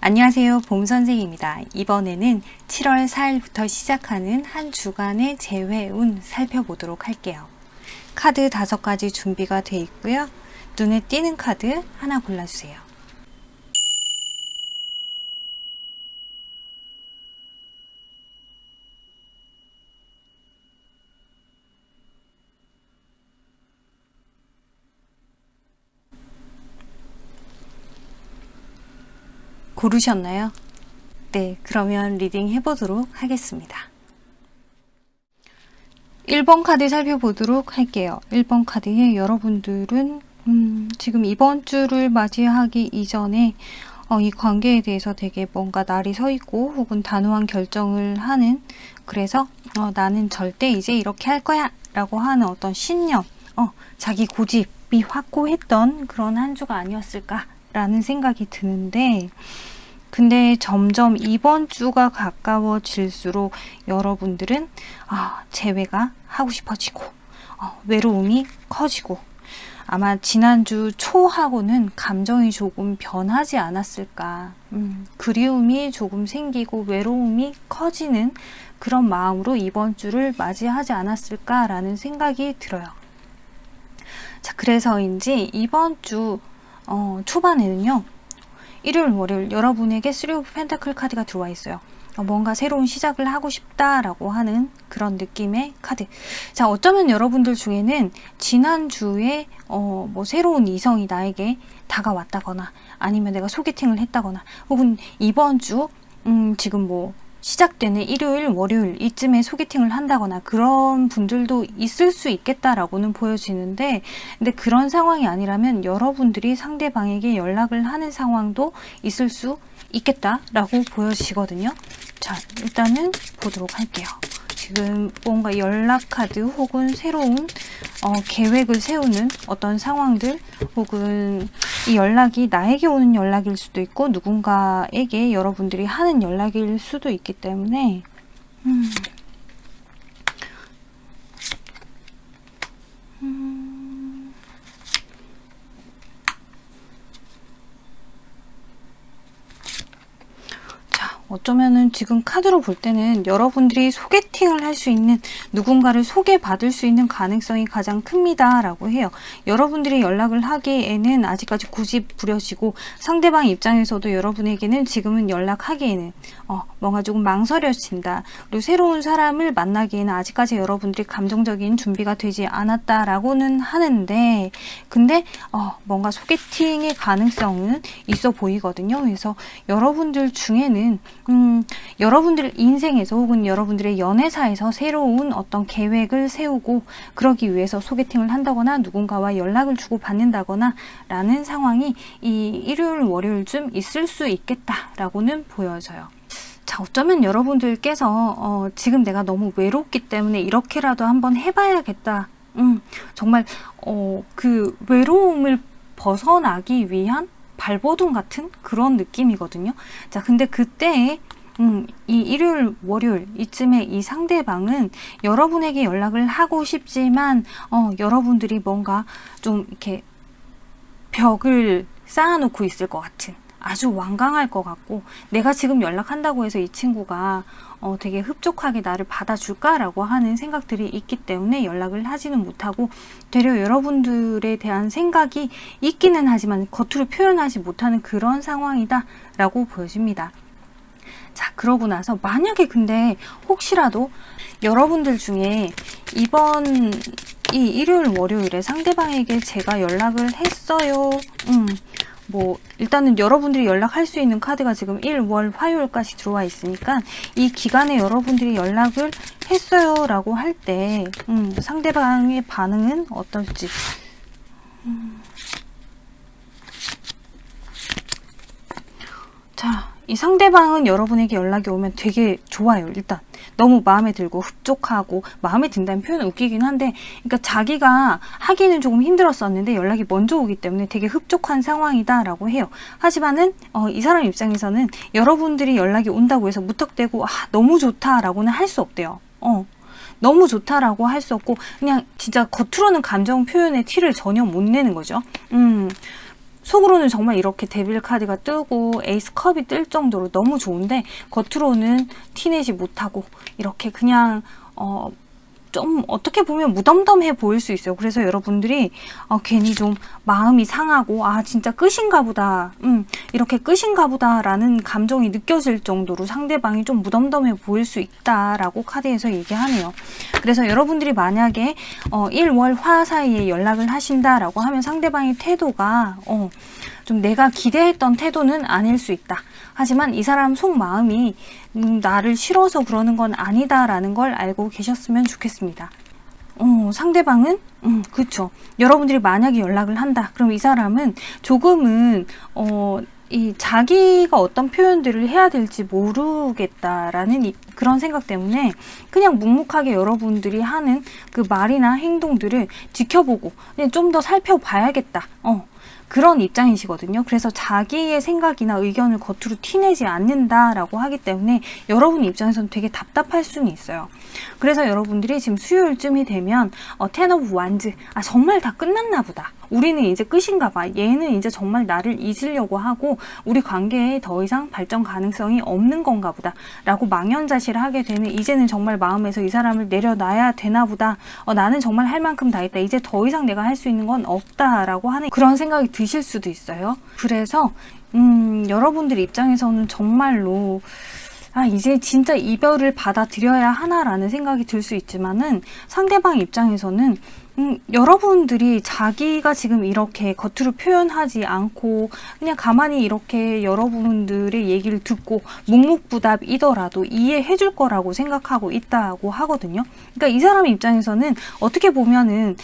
안녕하세요, 봄선생입니다. 이번에는 7월 4일부터 시작하는 한 주간의 재회운 살펴보도록 할게요. 카드 5가지 준비가 되어 있고요. 눈에 띄는 카드 하나 골라주세요. 고르셨나요? 네, 그러면 리딩 해보도록 하겠습니다. 1번 카드 살펴보도록 할게요. 1번 카드에 여러분들은 지금 이번 주를 맞이하기 이전에 이 관계에 대해서 되게 뭔가 날이 서 있고 혹은 단호한 결정을 하는, 그래서 나는 절대 이제 이렇게 할 거야 라고 하는 어떤 신념, 자기 고집이 확고했던 그런 한 주가 아니었을까 라는 생각이 드는데, 근데 점점 이번 주가 가까워질수록 여러분들은 재회가 하고 싶어지고 외로움이 커지고, 아마 지난주 초하고는 감정이 조금 변하지 않았을까, 그리움이 조금 생기고 외로움이 커지는 그런 마음으로 이번 주를 맞이하지 않았을까라는 생각이 들어요. 자, 그래서인지 이번 주 초반에는요, 일요일, 월요일 여러분에게 3 오브 펜타클 카드가 들어와 있어요. 뭔가 새로운 시작을 하고 싶다라고 하는 그런 느낌의 카드. 자, 어쩌면 여러분들 중에는 지난주에 뭐 새로운 이성이 나에게 다가왔다거나, 아니면 내가 소개팅을 했다거나, 혹은 이번 주 지금 뭐 시작되는 일요일, 월요일 이쯤에 소개팅을 한다거나 그런 분들도 있을 수 있겠다라고는 보여지는데, 근데 그런 상황이 아니라면 여러분들이 상대방에게 연락을 하는 상황도 있을 수 있겠다라고 보여지거든요. 자, 일단은 보도록 할게요. 지금 뭔가 연락 카드 혹은 새로운 계획을 세우는 어떤 상황들, 혹은 이 연락이 나에게 오는 연락일 수도 있고 누군가에게 여러분들이 하는 연락일 수도 있기 때문에 어쩌면은 지금 카드로 볼 때는 여러분들이 소개팅을 할 수 있는, 누군가를 소개받을 수 있는 가능성이 가장 큽니다 라고 해요. 여러분들이 연락을 하기에는 아직까지 고집 부려지고, 상대방 입장에서도 여러분에게는 지금은 연락하기에는 뭔가 조금 망설여진다, 그리고 새로운 사람을 만나기에는 아직까지 여러분들이 감정적인 준비가 되지 않았다 라고는 하는데, 근데 뭔가 소개팅의 가능성은 있어 보이거든요. 그래서 여러분들 중에는 여러분들 인생에서 혹은 여러분들의 연애사에서 새로운 어떤 계획을 세우고, 그러기 위해서 소개팅을 한다거나 누군가와 연락을 주고 받는다거나 라는 상황이 이 일요일, 월요일쯤 있을 수 있겠다라고는 보여져요. 자, 어쩌면 여러분들께서 지금 내가 너무 외롭기 때문에 이렇게라도 한번 해봐야겠다, 정말 그 외로움을 벗어나기 위한 발버둥 같은 그런 느낌이거든요. 자, 근데 그때 이 일요일, 월요일 이쯤에 이 상대방은 여러분에게 연락을 하고 싶지만 여러분들이 뭔가 좀 이렇게 벽을 쌓아놓고 있을 것 같은, 아주 완강할 것 같고, 내가 지금 연락한다고 해서 이 친구가 되게 흡족하게 나를 받아줄까라고 하는 생각들이 있기 때문에 연락을 하지는 못하고, 되려 여러분들에 대한 생각이 있기는 하지만 겉으로 표현하지 못하는 그런 상황이다 라고 보여집니다. 자, 그러고 나서 만약에 근데 혹시라도 여러분들 중에 이번 이 일요일, 월요일에 상대방에게 제가 연락을 했어요, 뭐 일단은 여러분들이 연락할 수 있는 카드가 지금 일, 월, 화요일까지 들어와 있으니까 이 기간에 여러분들이 연락을 했어요 라고 할 때 상대방의 반응은 어떨지. 자, 이 상대방은 여러분에게 연락이 오면 되게 좋아요. 일단 너무 마음에 들고 흡족하고, 마음에 든다는 표현은 웃기긴 한데, 그러니까 자기가 하기는 조금 힘들었었는데 연락이 먼저 오기 때문에 되게 흡족한 상황이다 라고 해요. 하지만은 이 사람 입장에서는 여러분들이 연락이 온다고 해서 무턱대고 너무 좋다 라고는 할 수 없대요. 너무 좋다라고 할 수 없고, 그냥 진짜 겉으로는 감정 표현의 티를 전혀 못 내는 거죠. 속으로는 정말 이렇게 데빌 카드가 뜨고 에이스 컵이 뜰 정도로 너무 좋은데 겉으로는 티내지 못하고 이렇게 그냥 좀 어떻게 보면 무덤덤해 보일 수 있어요. 그래서 여러분들이 괜히 좀 마음이 상하고 진짜 끝인가 보다, 이렇게 끝인가 보다 라는 감정이 느껴질 정도로 상대방이 좀 무덤덤해 보일 수 있다라고 카드에서 얘기하네요. 그래서 여러분들이 만약에 1월 화 사이에 연락을 하신다라고 하면 상대방의 태도가 좀 내가 기대했던 태도는 아닐 수 있다. 하지만 이 사람 속마음이 나를 싫어서 그러는 건 아니다라는 걸 알고 계셨으면 좋겠습니다. 상대방은 그쵸. 여러분들이 만약에 연락을 한다. 그럼 이 사람은 조금은 이 자기가 어떤 표현들을 해야 될지 모르겠다라는 그런 생각 때문에 그냥 묵묵하게 여러분들이 하는 그 말이나 행동들을 지켜보고 좀 더 살펴봐야겠다. 그런 입장이시거든요. 그래서 자기의 생각이나 의견을 겉으로 티내지 않는다라고 하기 때문에 여러분 입장에서는 되게 답답할 수는 있어요. 그래서 여러분들이 지금 수요일쯤이 되면 텐 오브 완즈, 정말 다 끝났나 보다. 우리는 이제 끝인가 봐. 얘는 이제 정말 나를 잊으려고 하고 우리 관계에 더 이상 발전 가능성이 없는 건가 보다 라고 망연자실을 하게 되는, 이제는 정말 마음에서 이 사람을 내려놔야 되나 보다, 나는 정말 할 만큼 다 했다, 이제 더 이상 내가 할 수 있는 건 없다 라고 하는 그런 생각이 드실 수도 있어요. 그래서 여러분들 입장에서는 정말로 이제 진짜 이별을 받아들여야 하나라는 생각이 들 수 있지만은 상대방 입장에서는 여러분들이 자기가 지금 이렇게 겉으로 표현하지 않고 그냥 가만히 이렇게 여러분들의 얘기를 듣고 묵묵부답이더라도 이해해 줄 거라고 생각하고 있다고 하거든요. 그러니까 이 사람 입장에서는 어떻게 보면은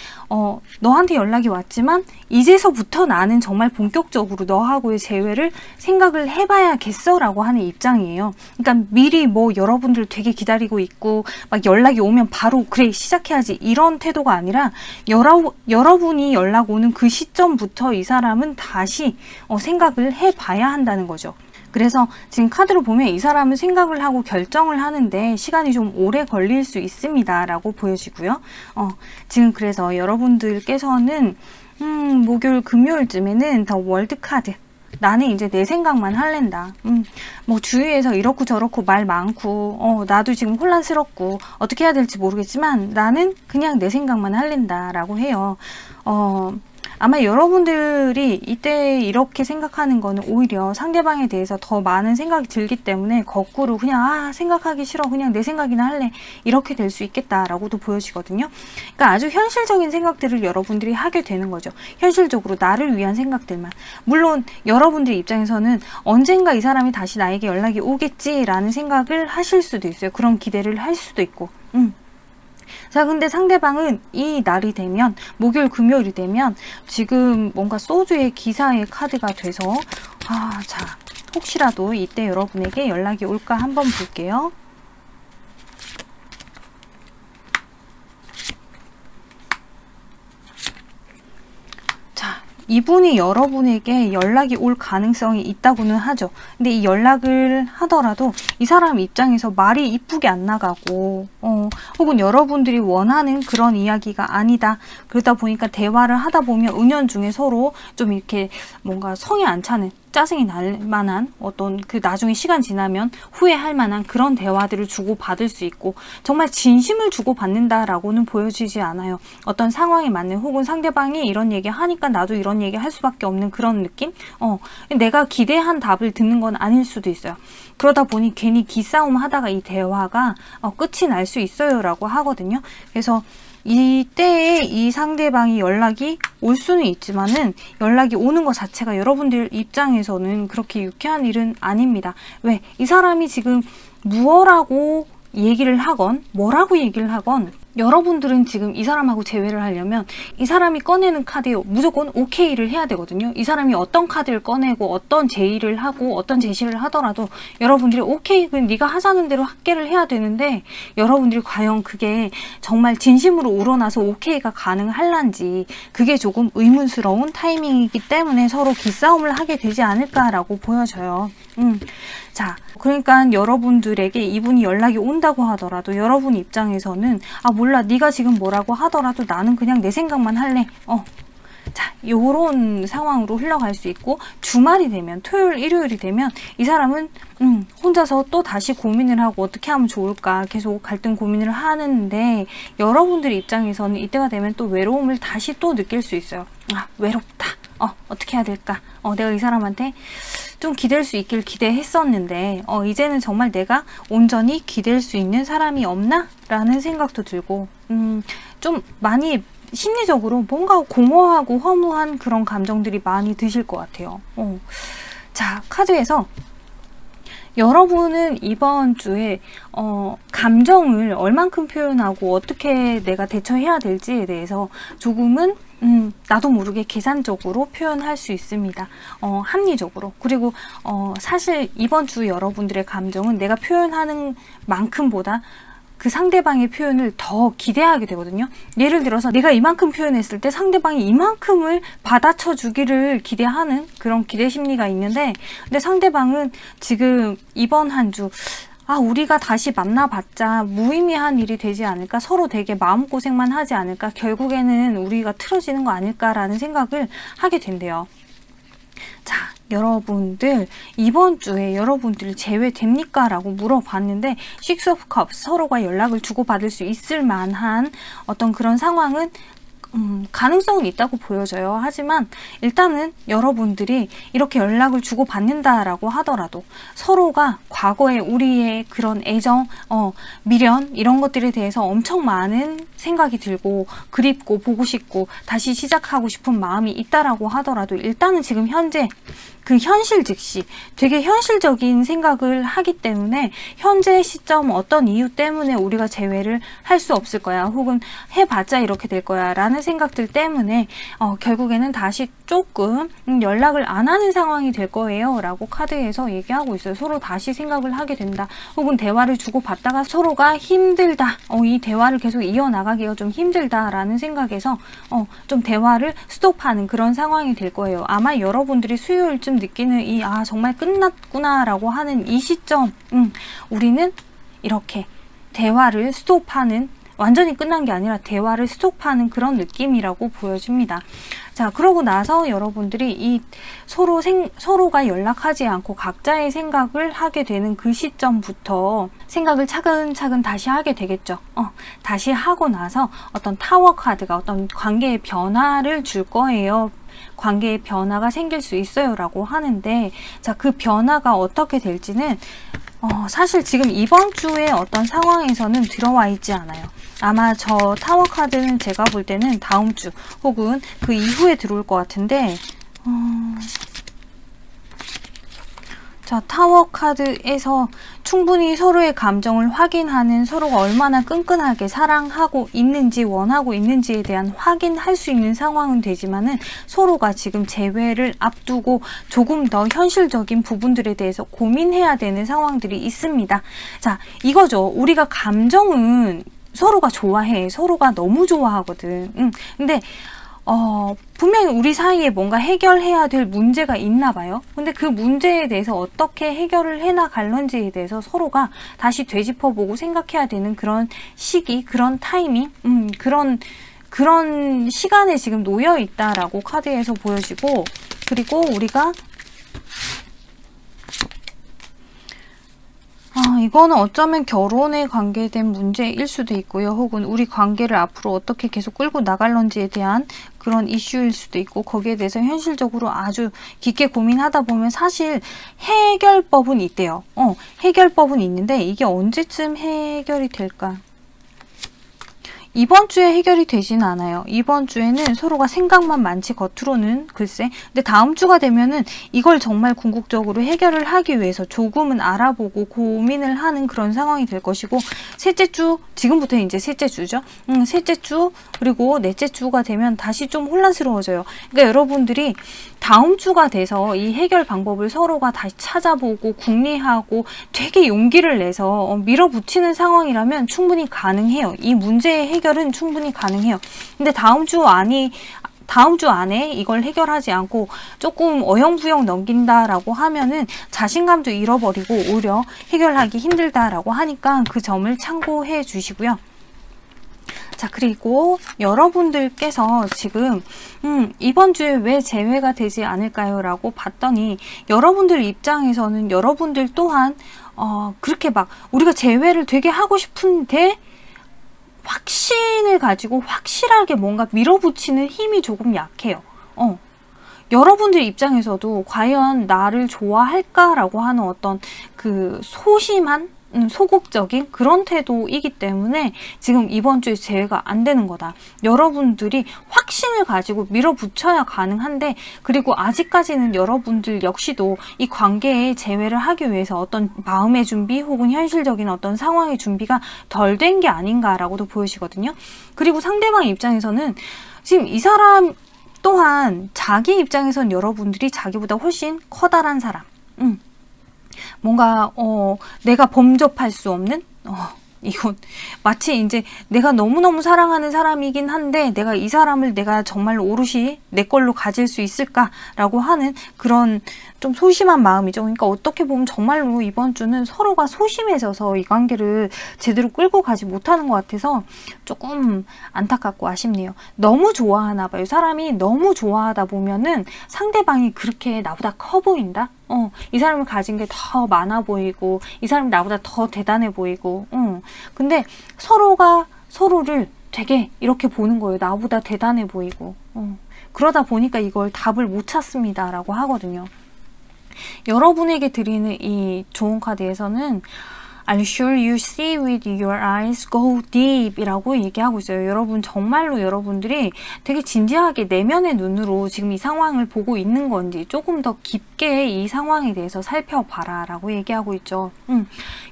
너한테 연락이 왔지만 이제서부터 나는 정말 본격적으로 너하고의 재회를 생각을 해봐야겠어 라고 하는 입장이에요. 그러니까 미리 여러분들 되게 기다리고 있고 막 연락이 오면 바로 그래 시작해야지 이런 태도가 아니라 여러분이 연락 오는 그 시점부터 이 사람은 다시 생각을 해봐야 한다는 거죠. 그래서 지금 카드로 보면 이 사람은 생각을 하고 결정을 하는데 시간이 좀 오래 걸릴 수 있습니다 라고 보여지고요. 지금 그래서 여러분들께서는 목요일 금요일쯤에는 더 월드 카드, 나는 이제 내 생각만 할랜다. 주위에서 이렇고 저렇고 말 많고 나도 지금 혼란스럽고 어떻게 해야 될지 모르겠지만 나는 그냥 내 생각만 할랜다 라고 해요. 아마 여러분들이 이때 이렇게 생각하는 거는 오히려 상대방에 대해서 더 많은 생각이 들기 때문에 거꾸로 그냥 생각하기 싫어, 그냥 내 생각이나 할래, 이렇게 될 수 있겠다라고도 보여지거든요. 그러니까 아주 현실적인 생각들을 여러분들이 하게 되는 거죠. 현실적으로 나를 위한 생각들만. 물론 여러분들 입장에서는 언젠가 이 사람이 다시 나에게 연락이 오겠지라는 생각을 하실 수도 있어요. 그런 기대를 할 수도 있고. 자, 근데 상대방은 이 날이 되면, 목요일 금요일이 되면 지금 뭔가 소주의 기사의 카드가 돼서 자, 혹시라도 이때 여러분에게 연락이 올까 한번 볼게요. 이분이 여러분에게 연락이 올 가능성이 있다고는 하죠. 근데 이 연락을 하더라도 이 사람 입장에서 말이 이쁘게 안 나가고 혹은 여러분들이 원하는 그런 이야기가 아니다. 그러다 보니까 대화를 하다 보면 은연중에 서로 좀 이렇게 뭔가 성이 안 차는, 짜증이 날 만한 어떤 나중에 시간 지나면 후회할 만한 그런 대화들을 주고받을 수 있고 정말 진심을 주고받는다라고는 보여지지 않아요. 어떤 상황에 맞는, 혹은 상대방이 이런 얘기 하니까 나도 이런 얘기 할 수밖에 없는 그런 느낌? 내가 기대한 답을 듣는 건 아닐 수도 있어요. 그러다 보니 괜히 기싸움 하다가 이 대화가 끝이 날 수 있어요 라고 하거든요. 그래서 이때에 이 상대방이 연락이 올 수는 있지만은 연락이 오는 것 자체가 여러분들 입장에서는 그렇게 유쾌한 일은 아닙니다. 왜? 이 사람이 지금 무엇라고 얘기를 하건 뭐라고 얘기를 하건 여러분들은 지금 이 사람하고 재회를 하려면 이 사람이 꺼내는 카드에 무조건 오케이를 해야 되거든요. 이 사람이 어떤 카드를 꺼내고 어떤 제의를 하고 어떤 제시를 하더라도 여러분들이 오케이, 그럼 네가 하자는 대로 합계를 해야 되는데 여러분들이 과연 그게 정말 진심으로 우러나서 오케이가 가능할란지 그게 조금 의문스러운 타이밍이기 때문에 서로 기싸움을 하게 되지 않을까라고 보여져요. 자, 그러니까 여러분들에게 이분이 연락이 온다고 하더라도 여러분 입장에서는 몰라, 네가 지금 뭐라고 하더라도 나는 그냥 내 생각만 할래. 자, 요런 상황으로 흘러갈 수 있고, 주말이 되면, 토요일, 일요일이 되면 이 사람은 혼자서 또 다시 고민을 하고 어떻게 하면 좋을까 계속 갈등 고민을 하는데, 여러분들 입장에서는 이때가 되면 또 외로움을 다시 또 느낄 수 있어요. 아, 외롭다. 어떻게 해야 될까? 내가 이 사람한테 좀 기댈 수 있길 기대했었는데 이제는 정말 내가 온전히 기댈 수 있는 사람이 없나? 라는 생각도 들고 좀 많이 심리적으로 뭔가 공허하고 허무한 그런 감정들이 많이 드실 것 같아요. 자, 카드에서 여러분은 이번 주에 감정을 얼만큼 표현하고 어떻게 내가 대처해야 될지에 대해서 조금은 나도 모르게 계산적으로 표현할 수 있습니다. 합리적으로. 그리고 사실 이번 주 여러분들의 감정은 내가 표현하는 만큼보다 그 상대방의 표현을 더 기대하게 되거든요. 예를 들어서 내가 이만큼 표현했을 때 상대방이 이만큼을 받아쳐 주기를 기대하는 그런 기대 심리가 있는데, 근데 상대방은 지금 이번 한 주 우리가 다시 만나봤자 무의미한 일이 되지 않을까, 서로 되게 마음고생만 하지 않을까, 결국에는 우리가 틀어지는 거 아닐까라는 생각을 하게 된대요. 자, 여러분들 이번 주에 여러분들 제외됩니까? 라고 물어봤는데 Six of Cups, 서로가 연락을 주고받을 수 있을 만한 어떤 그런 상황은 가능성은 있다고 보여져요. 하지만 일단은 여러분들이 이렇게 연락을 주고받는다라고 하더라도 서로가 과거에 우리의 그런 애정, 미련 이런 것들에 대해서 엄청 많은 생각이 들고 그립고 보고 싶고 다시 시작하고 싶은 마음이 있다라고 하더라도 일단은 지금 현재 그 현실 즉시 되게 현실적인 생각을 하기 때문에 현재 시점 어떤 이유 때문에 우리가 재회를 할 수 없을 거야, 혹은 해봤자 이렇게 될 거야 라는 생각들 때문에 결국에는 다시 조금 연락을 안 하는 상황이 될 거예요 라고 카드에서 얘기하고 있어요. 서로 다시 생각을 하게 된다, 혹은 대화를 주고받다가 서로가 힘들다, 이 대화를 계속 이어나가기가 좀 힘들다 라는 생각에서 좀 대화를 스톱하는 그런 상황이 될 거예요. 아마 여러분들이 수요일쯤 느끼는 정말 끝났구나 라고 하는 이 시점, 우리는 이렇게 대화를 스톱하는, 완전히 끝난 게 아니라 대화를 스톱하는 그런 느낌이라고 보여집니다. 자, 그러고 나서 여러분들이 이 서로가 연락하지 않고 각자의 생각을 하게 되는 그 시점부터 생각을 차근차근 다시 하게 되겠죠. 다시 하고 나서 어떤 타워 카드가 어떤 관계의 변화를 줄 거예요. 관계의 변화가 생길 수 있어요 라고 하는데, 자, 그 변화가 어떻게 될지는 사실 지금 이번 주에 어떤 상황에서는 들어와 있지 않아요. 아마 저 타워 카드는 제가 볼 때는 다음 주 혹은 그 이후에 들어올 것 같은데, 자, 타워 카드에서 충분히 서로의 감정을 확인하는, 서로가 얼마나 끈끈하게 사랑하고 있는지 원하고 있는지에 대한 확인할 수 있는 상황은 되지만은 서로가 지금 재회를 앞두고 조금 더 현실적인 부분들에 대해서 고민해야 되는 상황들이 있습니다. 자, 이거죠. 우리가 감정은 서로가 좋아해. 서로가 너무 좋아하거든. 근데 분명히 우리 사이에 뭔가 해결해야 될 문제가 있나 봐요. 근데 그 문제에 대해서 어떻게 해결을 해나갈런지에 대해서 서로가 다시 되짚어보고 생각해야 되는 그런 시기, 그런 타이밍, 그런 시간에 지금 놓여 있다라고 카드에서 보여지고, 그리고 우리가 이거는 어쩌면 결혼에 관계된 문제일 수도 있고요. 혹은 우리 관계를 앞으로 어떻게 계속 끌고 나갈런지에 대한 그런 이슈일 수도 있고, 거기에 대해서 현실적으로 아주 깊게 고민하다 보면 사실 해결법은 있대요. 해결법은 있는데 이게 언제쯤 해결이 될까? 이번 주에 해결이 되진 않아요. 이번 주에는 서로가 생각만 많지 겉으로는 글쎄. 근데 다음 주가 되면은 이걸 정말 궁극적으로 해결을 하기 위해서 조금은 알아보고 고민을 하는 그런 상황이 될 것이고, 셋째 주, 지금부터 이제 셋째 주죠. 셋째 주 그리고 넷째 주가 되면 다시 좀 혼란스러워져요. 그러니까 여러분들이 다음 주가 돼서 이 해결 방법을 서로가 다시 찾아보고 궁리하고 되게 용기를 내서 밀어붙이는 상황이라면 충분히 가능해요. 이 문제의 해결은 충분히 가능해요. 근데 다음 주 안에 이걸 해결하지 않고 조금 어영부영 넘긴다라고 하면은 자신감도 잃어버리고 오히려 해결하기 힘들다라고 하니까 그 점을 참고해 주시고요. 자, 그리고 여러분들께서 지금 이번 주에 왜 재회가 되지 않을까요? 라고 봤더니 여러분들 입장에서는 여러분들 또한 그렇게 막 우리가 재회를 되게 하고 싶은데 확신을 가지고 확실하게 뭔가 밀어붙이는 힘이 조금 약해요. 여러분들 입장에서도 과연 나를 좋아할까라고 하는 어떤 그 소심한 소극적인 그런 태도이기 때문에 지금 이번 주에 재회가 안 되는 거다. 여러분들이 확신을 가지고 밀어붙여야 가능한데, 그리고 아직까지는 여러분들 역시도 이 관계에 재회를 하기 위해서 어떤 마음의 준비 혹은 현실적인 어떤 상황의 준비가 덜 된 게 아닌가라고도 보여지거든요. 그리고 상대방 입장에서는 지금 이 사람 또한 자기 입장에선 여러분들이 자기보다 훨씬 커다란 사람, 뭔가 내가 범접할 수 없는 이건 마치 이제 내가 너무너무 사랑하는 사람이긴 한데 내가 이 사람을 내가 정말로 오롯이 내 걸로 가질 수 있을까라고 하는 그런 좀 소심한 마음이죠. 그러니까 어떻게 보면 정말로 이번 주는 서로가 소심해져서 이 관계를 제대로 끌고 가지 못하는 것 같아서 조금 안타깝고 아쉽네요. 너무 좋아하나 봐요. 사람이 너무 좋아하다 보면은 상대방이 그렇게 나보다 커 보인다? 이 사람을 가진 게 더 많아 보이고 이 사람이 나보다 더 대단해 보이고 근데 서로가 서로를 되게 이렇게 보는 거예요. 나보다 대단해 보이고 그러다 보니까 이걸 답을 못 찾습니다 라고 하거든요. 여러분에게 드리는 이 좋은 카드에서는 Are you sure you see with your eyes go deep? 이라고 얘기하고 있어요. 여러분 정말로 여러분들이 되게 진지하게 내면의 눈으로 지금 이 상황을 보고 있는 건지 조금 더 깊게 이 상황에 대해서 살펴봐라 라고 얘기하고 있죠.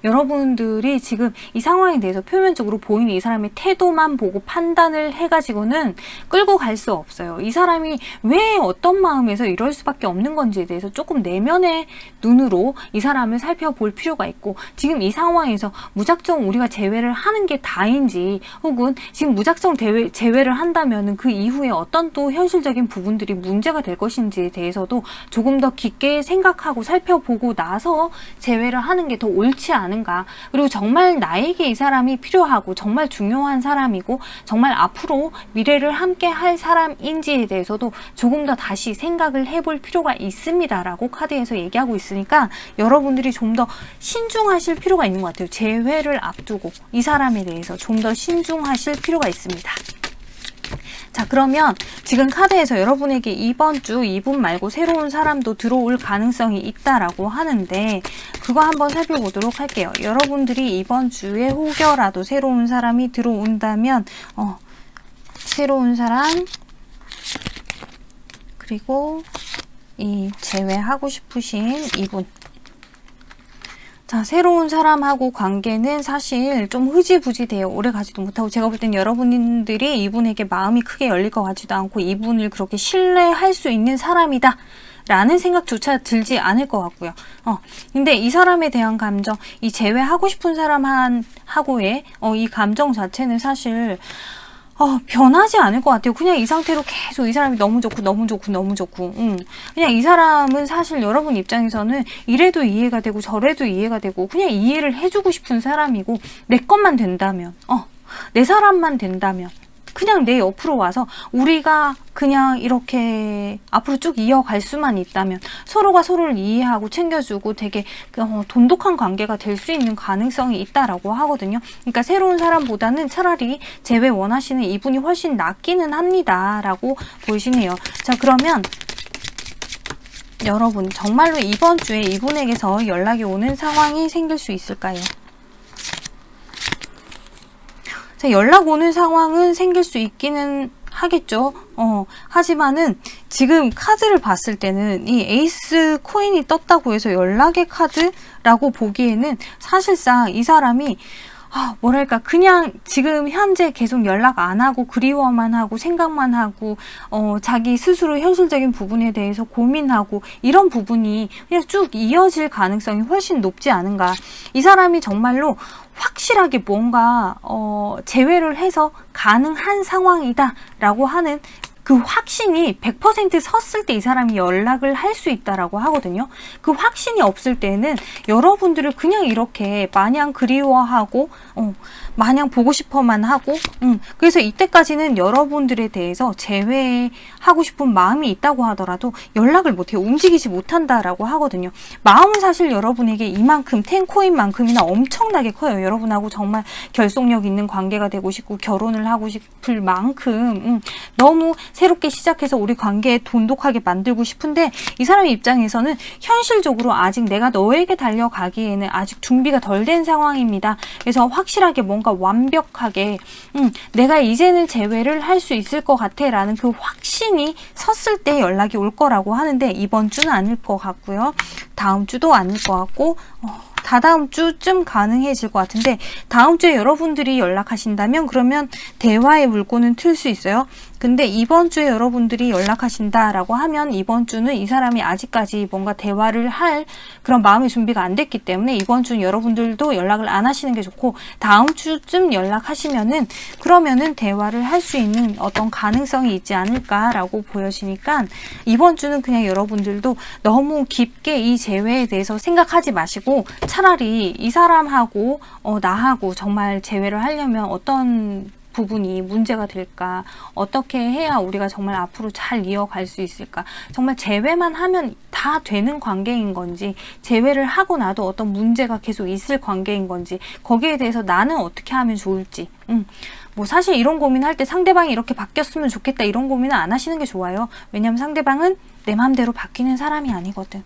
여러분들이 지금 이 상황에 대해서 표면적으로 보이는 이 사람의 태도만 보고 판단을 해가지고는 끌고 갈 수 없어요. 이 사람이 왜 어떤 마음에서 이럴 수밖에 없는 건지에 대해서 조금 내면의 눈으로 이 사람을 살펴볼 필요가 있고, 지금 이 상황에서 무작정 우리가 재회를 하는 게 다인지, 혹은 지금 무작정 재회를 한다면 그 이후에 어떤 또 현실적인 부분들이 문제가 될 것인지에 대해서도 조금 더 깊게 생각하고 살펴보고 나서 재회를 하는 게 더 옳지 않은가. 그리고 정말 나에게 이 사람이 필요하고 정말 중요한 사람이고 정말 앞으로 미래를 함께 할 사람인지에 대해서도 조금 더 다시 생각을 해볼 필요가 있습니다 라고 카드에서 얘기하고 있으니까 여러분들이 좀 더 신중하실 필요가 있는 것 같아요. 재회를 앞두고 이 사람에 대해서 좀 더 신중하실 필요가 있습니다. 자, 그러면 지금 카드에서 여러분에게 이번 주 이분 말고 새로운 사람도 들어올 가능성이 있다라고 하는데 그거 한번 살펴보도록 할게요. 여러분들이 이번 주에 혹여라도 새로운 사람이 들어온다면 새로운 사람, 그리고 이 재회하고 싶으신 이분. 자, 새로운 사람하고 관계는 사실 좀 흐지부지 돼요. 오래 가지도 못하고, 제가 볼 땐 여러분들이 이분에게 마음이 크게 열릴 것 같지도 않고 이분을 그렇게 신뢰할 수 있는 사람이다 라는 생각조차 들지 않을 것 같고요. 근데 이 사람에 대한 감정, 이 재회하고 싶은 사람하고의 이 감정 자체는 사실 변하지 않을 것 같아요. 그냥 이 상태로 계속 이 사람이 너무 좋고 너무 좋고 너무 좋고 그냥 이 사람은 사실 여러분 입장에서는 이래도 이해가 되고 저래도 이해가 되고 그냥 이해를 해주고 싶은 사람이고, 내 것만 된다면 내 사람만 된다면 그냥 내 옆으로 와서 우리가 그냥 이렇게 앞으로 쭉 이어갈 수만 있다면 서로가 서로를 이해하고 챙겨주고 되게 돈독한 관계가 될 수 있는 가능성이 있다라고 하거든요. 그러니까 새로운 사람보다는 차라리 재회 원하시는 이분이 훨씬 낫기는 합니다 라고 보시네요. 자, 그러면 여러분 정말로 이번 주에 이분에게서 연락이 오는 상황이 생길 수 있을까요? 자, 연락 오는 상황은 생길 수 있기는 하겠죠. 하지만은 지금 카드를 봤을 때는 이 에이스 코인이 떴다고 해서 연락의 카드라고 보기에는 사실상 이 사람이 뭐랄까 그냥 지금 현재 계속 연락 안 하고 그리워만 하고 생각만 하고 자기 스스로 현실적인 부분에 대해서 고민하고 이런 부분이 그냥 쭉 이어질 가능성이 훨씬 높지 않은가. 이 사람이 정말로 확실하게 뭔가 재회를 해서 가능한 상황이다 라고 하는 그 확신이 100% 섰을 때 이 사람이 연락을 할 수 있다라고 하거든요. 그 확신이 없을 때는 여러분들을 그냥 이렇게 마냥 그리워하고 마냥 보고 싶어만 하고 그래서 이때까지는 여러분들에 대해서 제외하고 싶은 마음이 있다고 하더라도 연락을 못해요. 움직이지 못한다라고 하거든요. 마음은 사실 여러분에게 이만큼 10코인만큼이나 엄청나게 커요. 여러분하고 정말 결속력 있는 관계가 되고 싶고 결혼을 하고 싶을 만큼 너무 새롭게 시작해서 우리 관계에 돈독하게 만들고 싶은데 이 사람의 입장에서는 현실적으로 아직 내가 너에게 달려가기에는 아직 준비가 덜 된 상황입니다. 그래서 확실하게 뭔가 완벽하게 내가 이제는 재회를 할 수 있을 것 같아 라는 그 확신이 섰을 때 연락이 올 거라고 하는데 이번 주는 아닐 것 같고요. 다음 주도 아닐 것 같고 다다음 주쯤 가능해질 것 같은데 다음 주에 여러분들이 연락하신다면 그러면 대화의 물꼬는 틀 수 있어요. 근데 이번 주에 여러분들이 연락하신다라고 하면 이번 주는 이 사람이 아직까지 뭔가 대화를 할 그런 마음의 준비가 안 됐기 때문에 이번 주는 여러분들도 연락을 안 하시는 게 좋고 다음 주쯤 연락하시면은 그러면은 대화를 할 수 있는 어떤 가능성이 있지 않을까라고 보여지니까 이번 주는 그냥 여러분들도 너무 깊게 이 재회에 대해서 생각하지 마시고 차라리 이 사람하고 나하고 정말 재회를 하려면 어떤 부분이 문제가 될까? 어떻게 해야 우리가 정말 앞으로 잘 이어갈 수 있을까? 정말 재회만 하면 다 되는 관계인 건지 재회를 하고 나도 어떤 문제가 계속 있을 관계인 건지 거기에 대해서 나는 어떻게 하면 좋을지 뭐 사실 이런 고민할 때 상대방이 이렇게 바뀌었으면 좋겠다 이런 고민은 안 하시는 게 좋아요. 왜냐면 상대방은 내 마음대로 바뀌는 사람이 아니거든.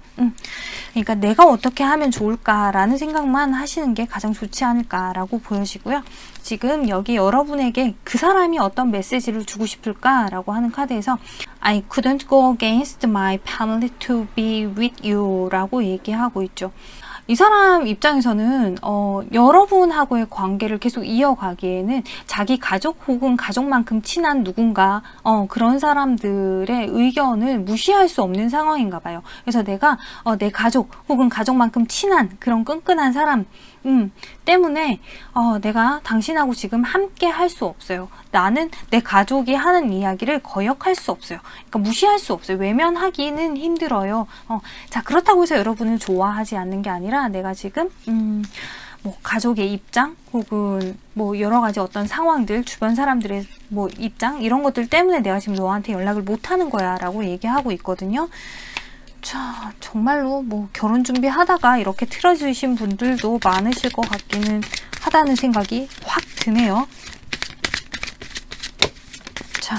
그러니까 내가 어떻게 하면 좋을까라는 생각만 하시는 게 가장 좋지 않을까라고 보여지고요. 지금 여기 여러분에게 그 사람이 어떤 메시지를 주고 싶을까라고 하는 카드에서 I couldn't go against my family to be with you 라고 얘기하고 있죠. 이 사람 입장에서는 여러분하고의 관계를 계속 이어가기에는 자기 가족 혹은 가족만큼 친한 누군가 그런 사람들의 의견을 무시할 수 없는 상황인가 봐요. 그래서 내가 내 가족 혹은 가족만큼 친한 그런 끈끈한 사람 때문에 내가 당신하고 지금 함께 할 수 없어요. 나는 내 가족이 하는 이야기를 거역할 수 없어요. 그러니까 무시할 수 없어요. 외면하기는 힘들어요. 자, 그렇다고 해서 여러분을 좋아하지 않는 게 아니라 내가 지금 뭐 가족의 입장 혹은 뭐 여러 가지 어떤 상황들 주변 사람들의 뭐 입장 이런 것들 때문에 내가 지금 너한테 연락을 못 하는 거야 라고 얘기하고 있거든요. 자, 정말로 뭐 결혼 준비하다가 이렇게 틀어지신 분들도 많으실 것 같기는 하다는 생각이 확 드네요. 자,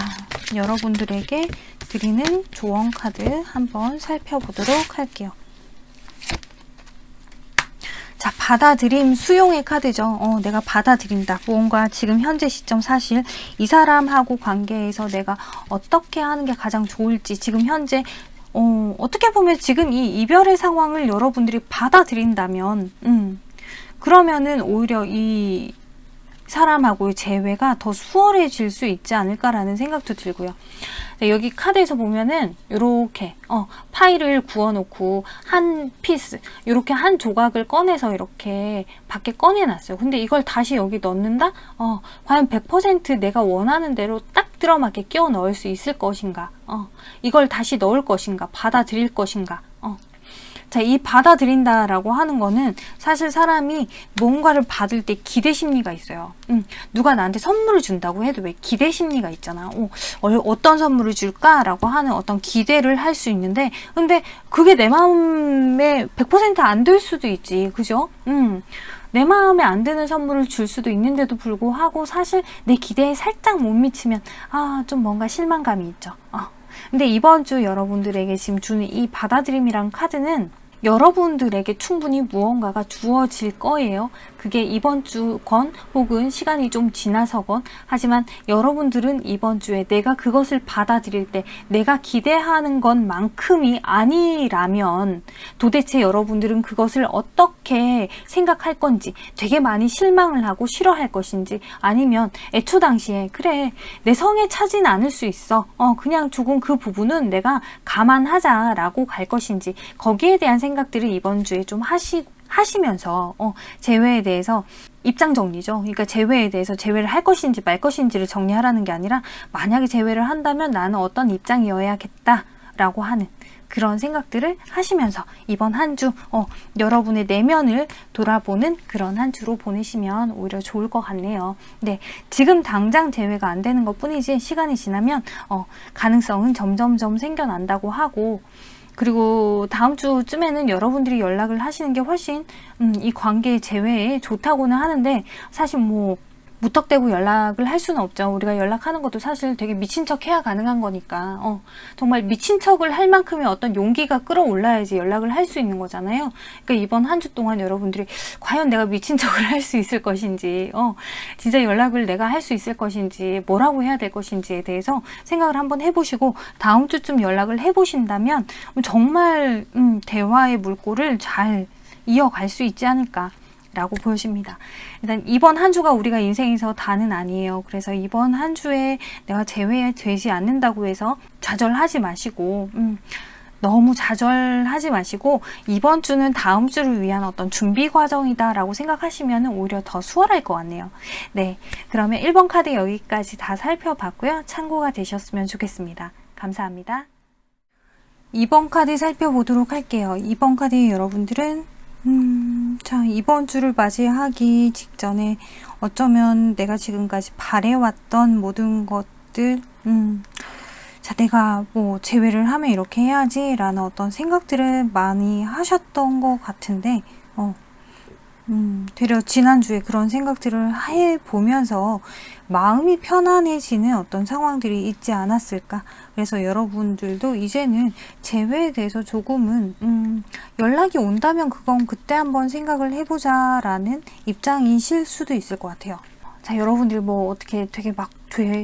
여러분들에게 드리는 조언 카드 한번 살펴보도록 할게요. 자, 받아들임, 수용의 카드죠. 내가 받아들인다. 무언가 지금 현재 시점 사실 이 사람하고 관계에서 내가 어떻게 하는 게 가장 좋을지 지금 현재 어떻게 보면 지금 이 이별의 상황을 여러분들이 받아들인다면 그러면은 오히려 이 사람하고의 재회가 더 수월해질 수 있지 않을까라는 생각도 들고요. 네, 여기 카드에서 보면은 이렇게 파일을 구워놓고 한 피스 이렇게 한 조각을 꺼내서 이렇게 밖에 꺼내놨어요. 근데 이걸 다시 여기 넣는다? 과연 100% 내가 원하는 대로 딱 들어맞게 끼워 넣을 수 있을 것인가? 이걸 다시 넣을 것인가? 받아들일 것인가? 자, 이 받아들인다라고 하는 거는 사실 사람이 뭔가를 받을 때 기대 심리가 있어요. 누가 나한테 선물을 준다고 해도 왜 기대 심리가 있잖아. 어떤 선물을 줄까라고 하는 어떤 기대를 할 수 있는데 근데 그게 내 마음에 100% 안 될 수도 있지. 그죠? 내 마음에 안 드는 선물을 줄 수도 있는데도 불구하고 사실 내 기대에 살짝 못 미치면 좀 뭔가 실망감이 있죠. 근데 이번 주 여러분들에게 지금 주는 이 받아들임이란 카드는 여러분들에게 충분히 무언가가 주어질 거예요. 그게 이번 주건 혹은 시간이 좀 지나서건 하지만 여러분들은 이번 주에 내가 그것을 받아들일 때 내가 기대하는 것만큼이 아니라면 도대체 여러분들은 그것을 어떻게 생각할 건지 되게 많이 실망을 하고 싫어할 것인지 아니면 애초 당시에 그래 내 성에 차진 않을 수 있어 그냥 조금 그 부분은 내가 감안하자 라고 갈 것인지 거기에 대한 생각들을 이번 주에 좀 하시면서 재회에 대해서 입장 정리죠. 그러니까 재회에 대해서 재회를 할 것인지 말 것인지를 정리하라는 게 아니라 만약에 재회를 한다면 나는 어떤 입장이어야겠다라고 하는 그런 생각들을 하시면서 이번 한 주 여러분의 내면을 돌아보는 그런 한 주로 보내시면 오히려 좋을 것 같네요. 네, 지금 당장 재회가 안 되는 것 뿐이지 시간이 지나면 가능성은 점점점 생겨난다고 하고, 그리고 다음 주쯤에는 여러분들이 연락을 하시는 게 훨씬 이 관계 재회에 좋다고는 하는데, 사실 뭐 무턱대고 연락을 할 수는 없죠. 우리가 연락하는 것도 사실 되게 미친 척 해야 가능한 거니까 정말 미친 척을 할 만큼의 어떤 용기가 끌어올라야지 연락을 할 수 있는 거잖아요. 그러니까 이번 한 주 동안 여러분들이 과연 내가 미친 척을 할 수 있을 것인지, 진짜 연락을 내가 할 수 있을 것인지, 뭐라고 해야 될 것인지에 대해서 생각을 한번 해보시고 다음 주쯤 연락을 해보신다면 정말 대화의 물꼬를 잘 이어갈 수 있지 않을까 라고 보여집니다. 일단 이번 한 주가 우리가 인생에서 다는 아니에요. 그래서 이번 한 주에 내가 재회되지 않는다고 해서 좌절하지 마시고 너무 좌절하지 마시고 이번 주는 다음 주를 위한 어떤 준비 과정이다 라고 생각하시면 오히려 더 수월할 것 같네요. 네, 그러면 1번 카드 여기까지 다 살펴봤고요. 참고가 되셨으면 좋겠습니다. 감사합니다. 2번 카드 살펴보도록 할게요. 2번 카드의 여러분들은 자, 이번 주를 맞이하기 직전에 어쩌면 내가 지금까지 바래왔던 모든 것들, 자, 내가 뭐 재회를 하면 이렇게 해야지 라는 어떤 생각들을 많이 하셨던 것 같은데, 되려 지난주에 그런 생각들을 해보면서 마음이 편안해지는 어떤 상황들이 있지 않았을까. 그래서 여러분들도 이제는 재회에 대해서 조금은 연락이 온다면 그건 그때 한번 생각을 해보자 라는 입장이실 수도 있을 것 같아요. 자, 여러분들이 뭐 어떻게 되게 막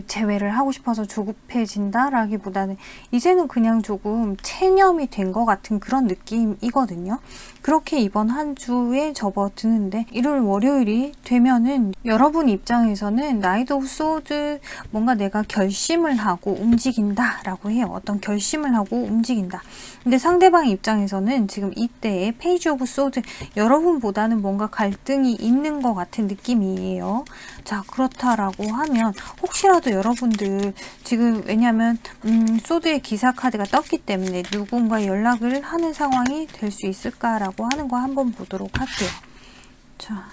재회를 하고 싶어서 조급해진다 라기보다는 이제는 그냥 조금 체념이 된 것 같은 그런 느낌이거든요. 그렇게 이번 한 주에 접어드는데 일요일 월요일이 되면은 여러분 입장에서는 나이트 오브 소드, 뭔가 내가 결심을 하고 움직인다 라고 해요. 어떤 결심을 하고 움직인다. 근데 상대방 입장에서는 지금 이때의 페이지 오브 소드, 여러분보다는 뭔가 갈등이 있는 것 같은 느낌이에요. 자, 그렇다라고 하면 혹시라도 여러분들 지금, 왜냐하면 소드의 기사 카드가 떴기 때문에 누군가 연락을 하는 상황이 될 수 있을까라고 하는 거 한번 보도록 할게요. 자,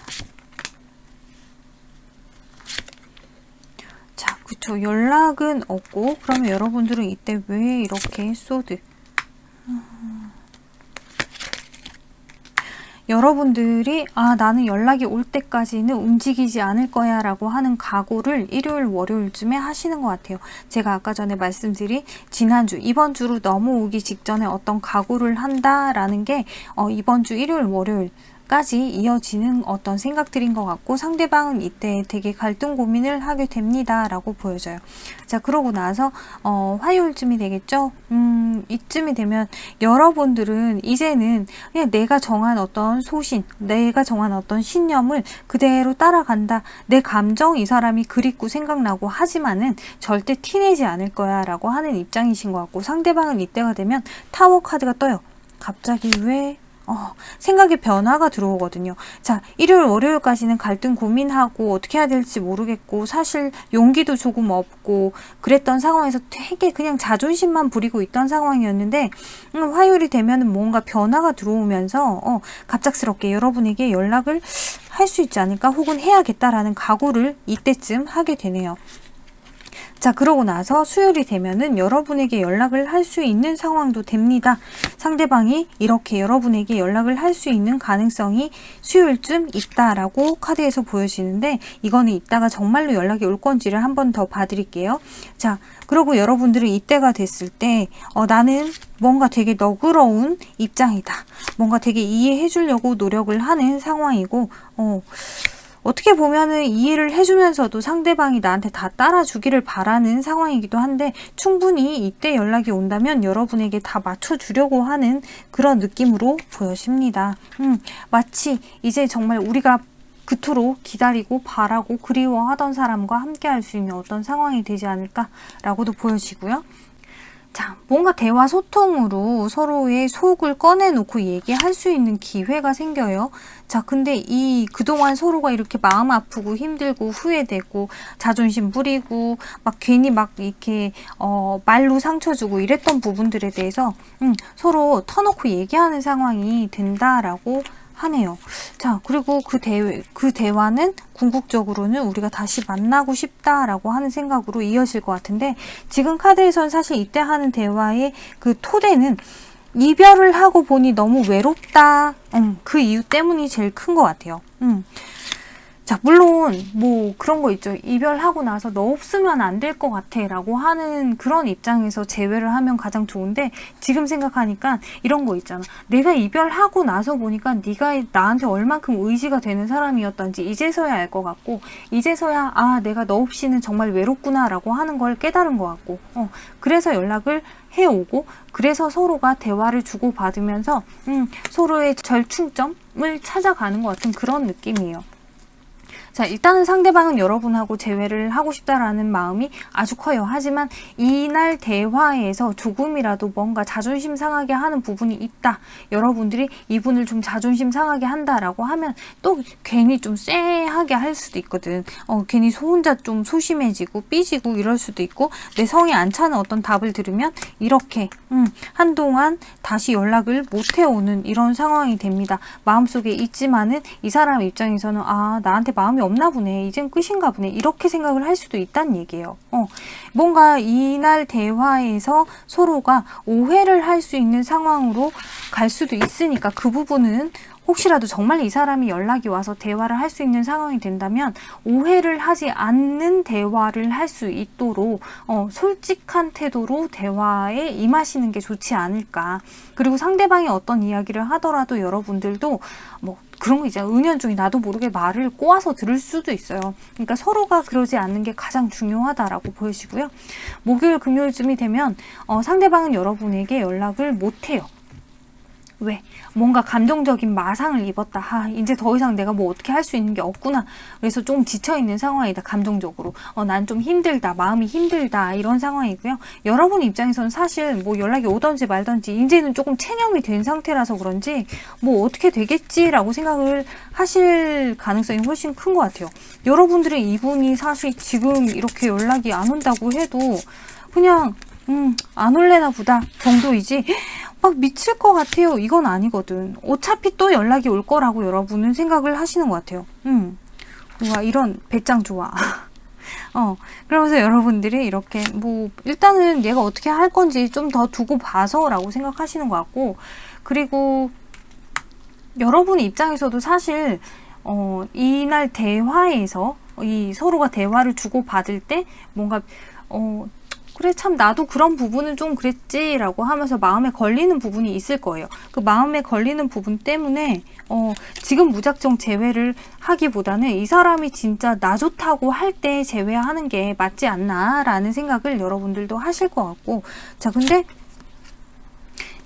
그쵸. 연락은 없고, 그러면 여러분들은 이때 왜 이렇게 소드? 여러분들이 나는 연락이 올 때까지는 움직이지 않을 거야 라고 하는 각오를 일요일 월요일쯤에 하시는 것 같아요. 제가 아까 전에 말씀드린 지난주, 이번 주로 넘어오기 직전에 어떤 각오를 한다라는 게 이번 주 일요일 월요일 까지 이어지는 어떤 생각들인 것 같고, 상대방은 이때 되게 갈등 고민을 하게 됩니다 라고 보여져요. 자, 그러고 나서 화요일쯤이 되겠죠. 이쯤이 되면 여러분들은 이제는 그냥 내가 정한 어떤 소신, 내가 정한 어떤 신념을 그대로 따라간다. 내 감정 이 사람이 그립고 생각나고 하지만은 절대 티내지 않을 거야 라고 하는 입장이신 것 같고, 상대방은 이때가 되면 타워 카드가 떠요. 갑자기 왜 생각의 변화가 들어오거든요. 자, 일요일 월요일까지는 갈등 고민하고 어떻게 해야 될지 모르겠고 사실 용기도 조금 없고 그랬던 상황에서 되게 그냥 자존심만 부리고 있던 상황이었는데 화요일이 되면은 뭔가 변화가 들어오면서 갑작스럽게 여러분에게 연락을 할 수 있지 않을까, 혹은 해야겠다라는 각오를 이때쯤 하게 되네요. 자, 그러고 나서 수요일이 되면은 여러분에게 연락을 할 수 있는 상황도 됩니다. 상대방이 이렇게 여러분에게 연락을 할 수 있는 가능성이 수요일쯤 있다라고 카드에서 보여지는데, 이거는 이따가 정말로 연락이 올 건지를 한 번 더 봐드릴게요. 자, 그리고 여러분들은 이때가 됐을 때 나는 뭔가 되게 너그러운 입장이다. 뭔가 되게 이해해 주려고 노력을 하는 상황이고, 어떻게 보면은 이해를 해주면서도 상대방이 나한테 다 따라주기를 바라는 상황이기도 한데, 충분히 이때 연락이 온다면 여러분에게 다 맞춰주려고 하는 그런 느낌으로 보여집니다. 마치 이제 정말 우리가 그토록 기다리고 바라고 그리워하던 사람과 함께 할 수 있는 어떤 상황이 되지 않을까라고도 보여지고요. 자, 뭔가 대화 소통으로 서로의 속을 꺼내놓고 얘기할 수 있는 기회가 생겨요. 자, 근데 그동안 서로가 이렇게 마음 아프고 힘들고 후회되고 자존심 부리고 막 괜히 막 이렇게 말로 상처 주고 이랬던 부분들에 대해서 서로 터놓고 얘기하는 상황이 된다라고 하네요. 자, 그리고 그 대화는 궁극적으로는 우리가 다시 만나고 싶다라고 하는 생각으로 이어질 것 같은데, 지금 카드에서는 사실 이때 하는 대화의 그 토대는 이별을 하고 보니 너무 외롭다. 그 이유 때문이 제일 큰 것 같아요. 자, 물론 뭐 그런 거 있죠. 이별하고 나서 너 없으면 안 될 것 같아 라고 하는 그런 입장에서 재회를 하면 가장 좋은데, 지금 생각하니까 이런 거 있잖아. 내가 이별하고 나서 보니까 네가 나한테 얼만큼 의지가 되는 사람이었던지 이제서야 알 것 같고, 이제서야 아, 내가 너 없이는 정말 외롭구나 라고 하는 걸 깨달은 것 같고, 그래서 연락을 해오고, 그래서 서로가 대화를 주고받으면서 서로의 절충점을 찾아가는 것 같은 그런 느낌이에요. 자, 일단은 상대방은 여러분하고 재회를 하고 싶다라는 마음이 아주 커요. 하지만 이날 대화에서 조금이라도 뭔가 자존심 상하게 하는 부분이 있다. 여러분들이 이분을 좀 자존심 상하게 한다라고 하면 또 괜히 좀 쎄하게 할 수도 있거든. 괜히 혼자 좀 소심해지고 삐지고 이럴 수도 있고, 내 성에 안 차는 어떤 답을 들으면 이렇게 한동안 다시 연락을 못 해오는 이런 상황이 됩니다. 마음속에 있지만은 이 사람 입장에서는 아, 나한테 마음이 없나 보네, 이젠 끝인가 보네, 이렇게 생각을 할 수도 있다는 얘기예요. 뭔가 이날 대화에서 서로가 오해를 할 수 있는 상황으로 갈 수도 있으니까, 그 부분은 혹시라도 정말 이 사람이 연락이 와서 대화를 할 수 있는 상황이 된다면 오해를 하지 않는 대화를 할 수 있도록 솔직한 태도로 대화에 임하시는 게 좋지 않을까. 그리고 상대방이 어떤 이야기를 하더라도 여러분들도 뭐 그런 거 있잖아요. 은연중에 나도 모르게 말을 꼬아서 들을 수도 있어요. 그러니까 서로가 그러지 않는 게 가장 중요하다라고 보여지고요. 목요일, 금요일쯤이 되면 상대방은 여러분에게 연락을 못 해요. 왜? 뭔가 감정적인 마상을 입었다. 이제 더 이상 내가 뭐 어떻게 할 수 있는 게 없구나. 그래서 좀 지쳐있는 상황이다. 감정적으로. 난 좀 힘들다. 마음이 힘들다. 이런 상황이고요. 여러분 입장에서는 사실 뭐 연락이 오던지 말던지 이제는 조금 체념이 된 상태라서 그런지 뭐 어떻게 되겠지라고 생각을 하실 가능성이 훨씬 큰 것 같아요. 여러분들의 이분이 사실 지금 이렇게 연락이 안 온다고 해도 그냥 안 올래나 보다 정도이지 막 미칠 것 같아요, 이건 아니거든. 어차피 또 연락이 올 거라고 여러분은 생각을 하시는 것 같아요. 우와, 이런 배짱 좋아. 그러면서 여러분들이 이렇게 뭐 일단은 얘가 어떻게 할 건지 좀 더 두고 봐서 라고 생각하시는 것 같고, 그리고 여러분 입장에서도 사실 이날 대화에서 이 서로가 대화를 주고받을 때 뭔가 그래, 참 나도 그런 부분은 좀 그랬지 라고 하면서 마음에 걸리는 부분이 있을 거예요. 그 마음에 걸리는 부분 때문에 지금 무작정 재회를 하기보다는 이 사람이 진짜 나 좋다고 할 때 재회하는 게 맞지 않나 라는 생각을 여러분들도 하실 것 같고, 자, 근데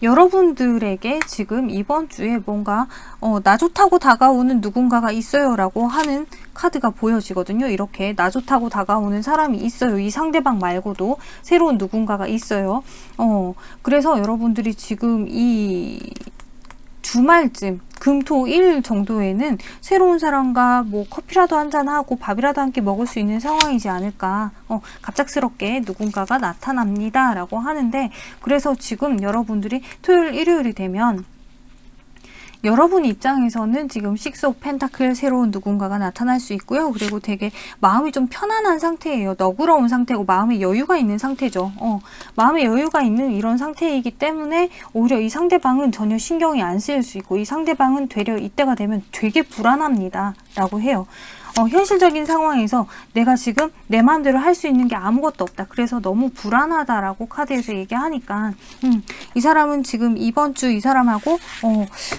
여러분들에게 지금 이번 주에 뭔가 나 좋다고 다가오는 누군가가 있어요 라고 하는 카드가 보여지거든요. 이렇게 나 좋다고 다가오는 사람이 있어요. 이 상대방 말고도 새로운 누군가가 있어요. 그래서 여러분들이 지금 이 주말쯤 금토일 정도에는 새로운 사람과 뭐 커피라도 한잔하고 밥이라도 함께 먹을 수 있는 상황이지 않을까. 갑작스럽게 누군가가 나타납니다 라고 하는데, 그래서 지금 여러분들이 토요일 일요일이 되면 여러분 입장에서는 지금 식스 오브 펜타클 새로운 누군가가 나타날 수 있고요. 그리고 되게 마음이 좀 편안한 상태예요. 너그러운 상태고 마음에 여유가 있는 상태죠. 마음에 여유가 있는 이런 상태이기 때문에 오히려 이 상대방은 전혀 신경이 안 쓰일 수 있고, 이 상대방은 되려 이때가 되면 되게 불안합니다 라고 해요. 현실적인 상황에서 내가 지금 내 마음대로 할 수 있는 게 아무것도 없다. 그래서 너무 불안하다라고 카드에서 얘기하니까 이 사람은 지금 이번 주 이 사람하고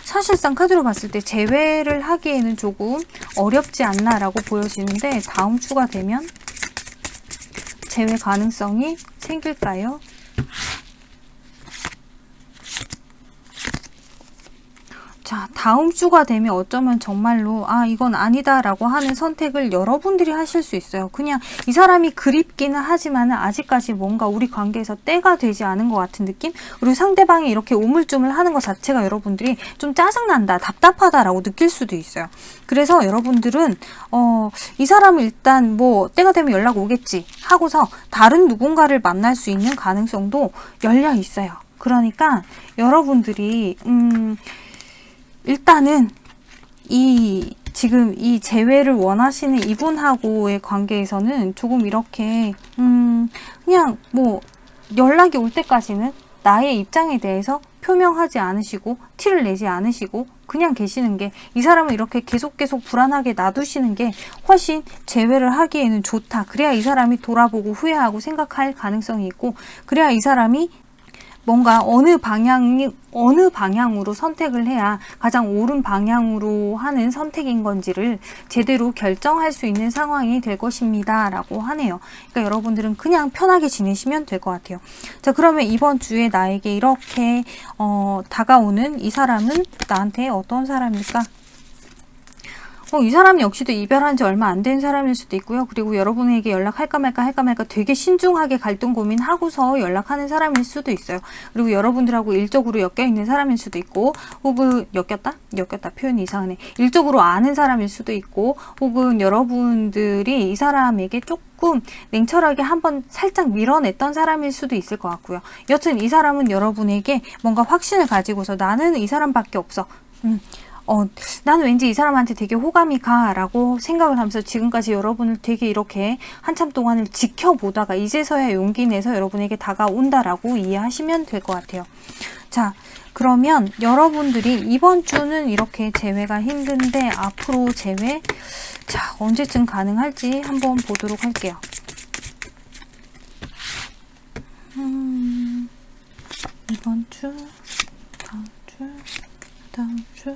사실상 카드로 봤을 때 재회를 하기에는 조금 어렵지 않나라고 보여지는데, 다음 주가 되면 재회 가능성이 생길까요? 자, 다음 주가 되면 어쩌면 정말로 이건 아니다 라고 하는 선택을 여러분들이 하실 수 있어요. 그냥 이 사람이 그립기는 하지만 아직까지 뭔가 우리 관계에서 때가 되지 않은 것 같은 느낌? 그리고 상대방이 이렇게 우물쭈물 하는 것 자체가 여러분들이 좀 짜증난다, 답답하다 라고 느낄 수도 있어요. 그래서 여러분들은 이 사람은 일단 뭐 때가 되면 연락 오겠지 하고서 다른 누군가를 만날 수 있는 가능성도 열려 있어요. 그러니까 여러분들이 일단은 지금 이 재회를 원하시는 이분하고의 관계에서는 조금 이렇게 그냥 뭐 연락이 올 때까지는 나의 입장에 대해서 표명하지 않으시고 티를 내지 않으시고 그냥 계시는 게, 이 사람을 이렇게 계속 불안하게 놔두시는 게 훨씬 재회를 하기에는 좋다. 그래야 이 사람이 돌아보고 후회하고 생각할 가능성이 있고, 그래야 이 사람이 뭔가 어느 방향으로 선택을 해야 가장 옳은 방향으로 하는 선택인 건지를 제대로 결정할 수 있는 상황이 될 것입니다 라고 하네요. 그러니까 여러분들은 그냥 편하게 지내시면 될 것 같아요. 자, 그러면 이번 주에 나에게 이렇게 다가오는 이 사람은 나한테 어떤 사람일까? 이 사람 역시도 이별한 지 얼마 안 된 사람일 수도 있고요. 그리고 여러분에게 연락할까 말까 되게 신중하게 갈등 고민하고서 연락하는 사람일 수도 있어요. 그리고 여러분들하고 일적으로 엮여있는 사람일 수도 있고, 혹은 엮였다 표현이 이상하네. 일적으로 아는 사람일 수도 있고, 혹은 여러분들이 이 사람에게 조금 냉철하게 한번 살짝 밀어냈던 사람일 수도 있을 것 같고요. 여튼 이 사람은 여러분에게 뭔가 확신을 가지고서 나는 이 사람밖에 없어. 나는 왠지 이 사람한테 되게 호감이 가 라고 생각을 하면서 지금까지 여러분을 되게 이렇게 한참 동안을 지켜보다가 이제서야 용기 내서 여러분에게 다가온다라고 이해하시면 될 것 같아요. 자, 그러면 여러분들이 이번 주는 이렇게 재회가 힘든데 앞으로 재회, 자, 언제쯤 가능할지 한번 보도록 할게요. 이번 주, 다음 주,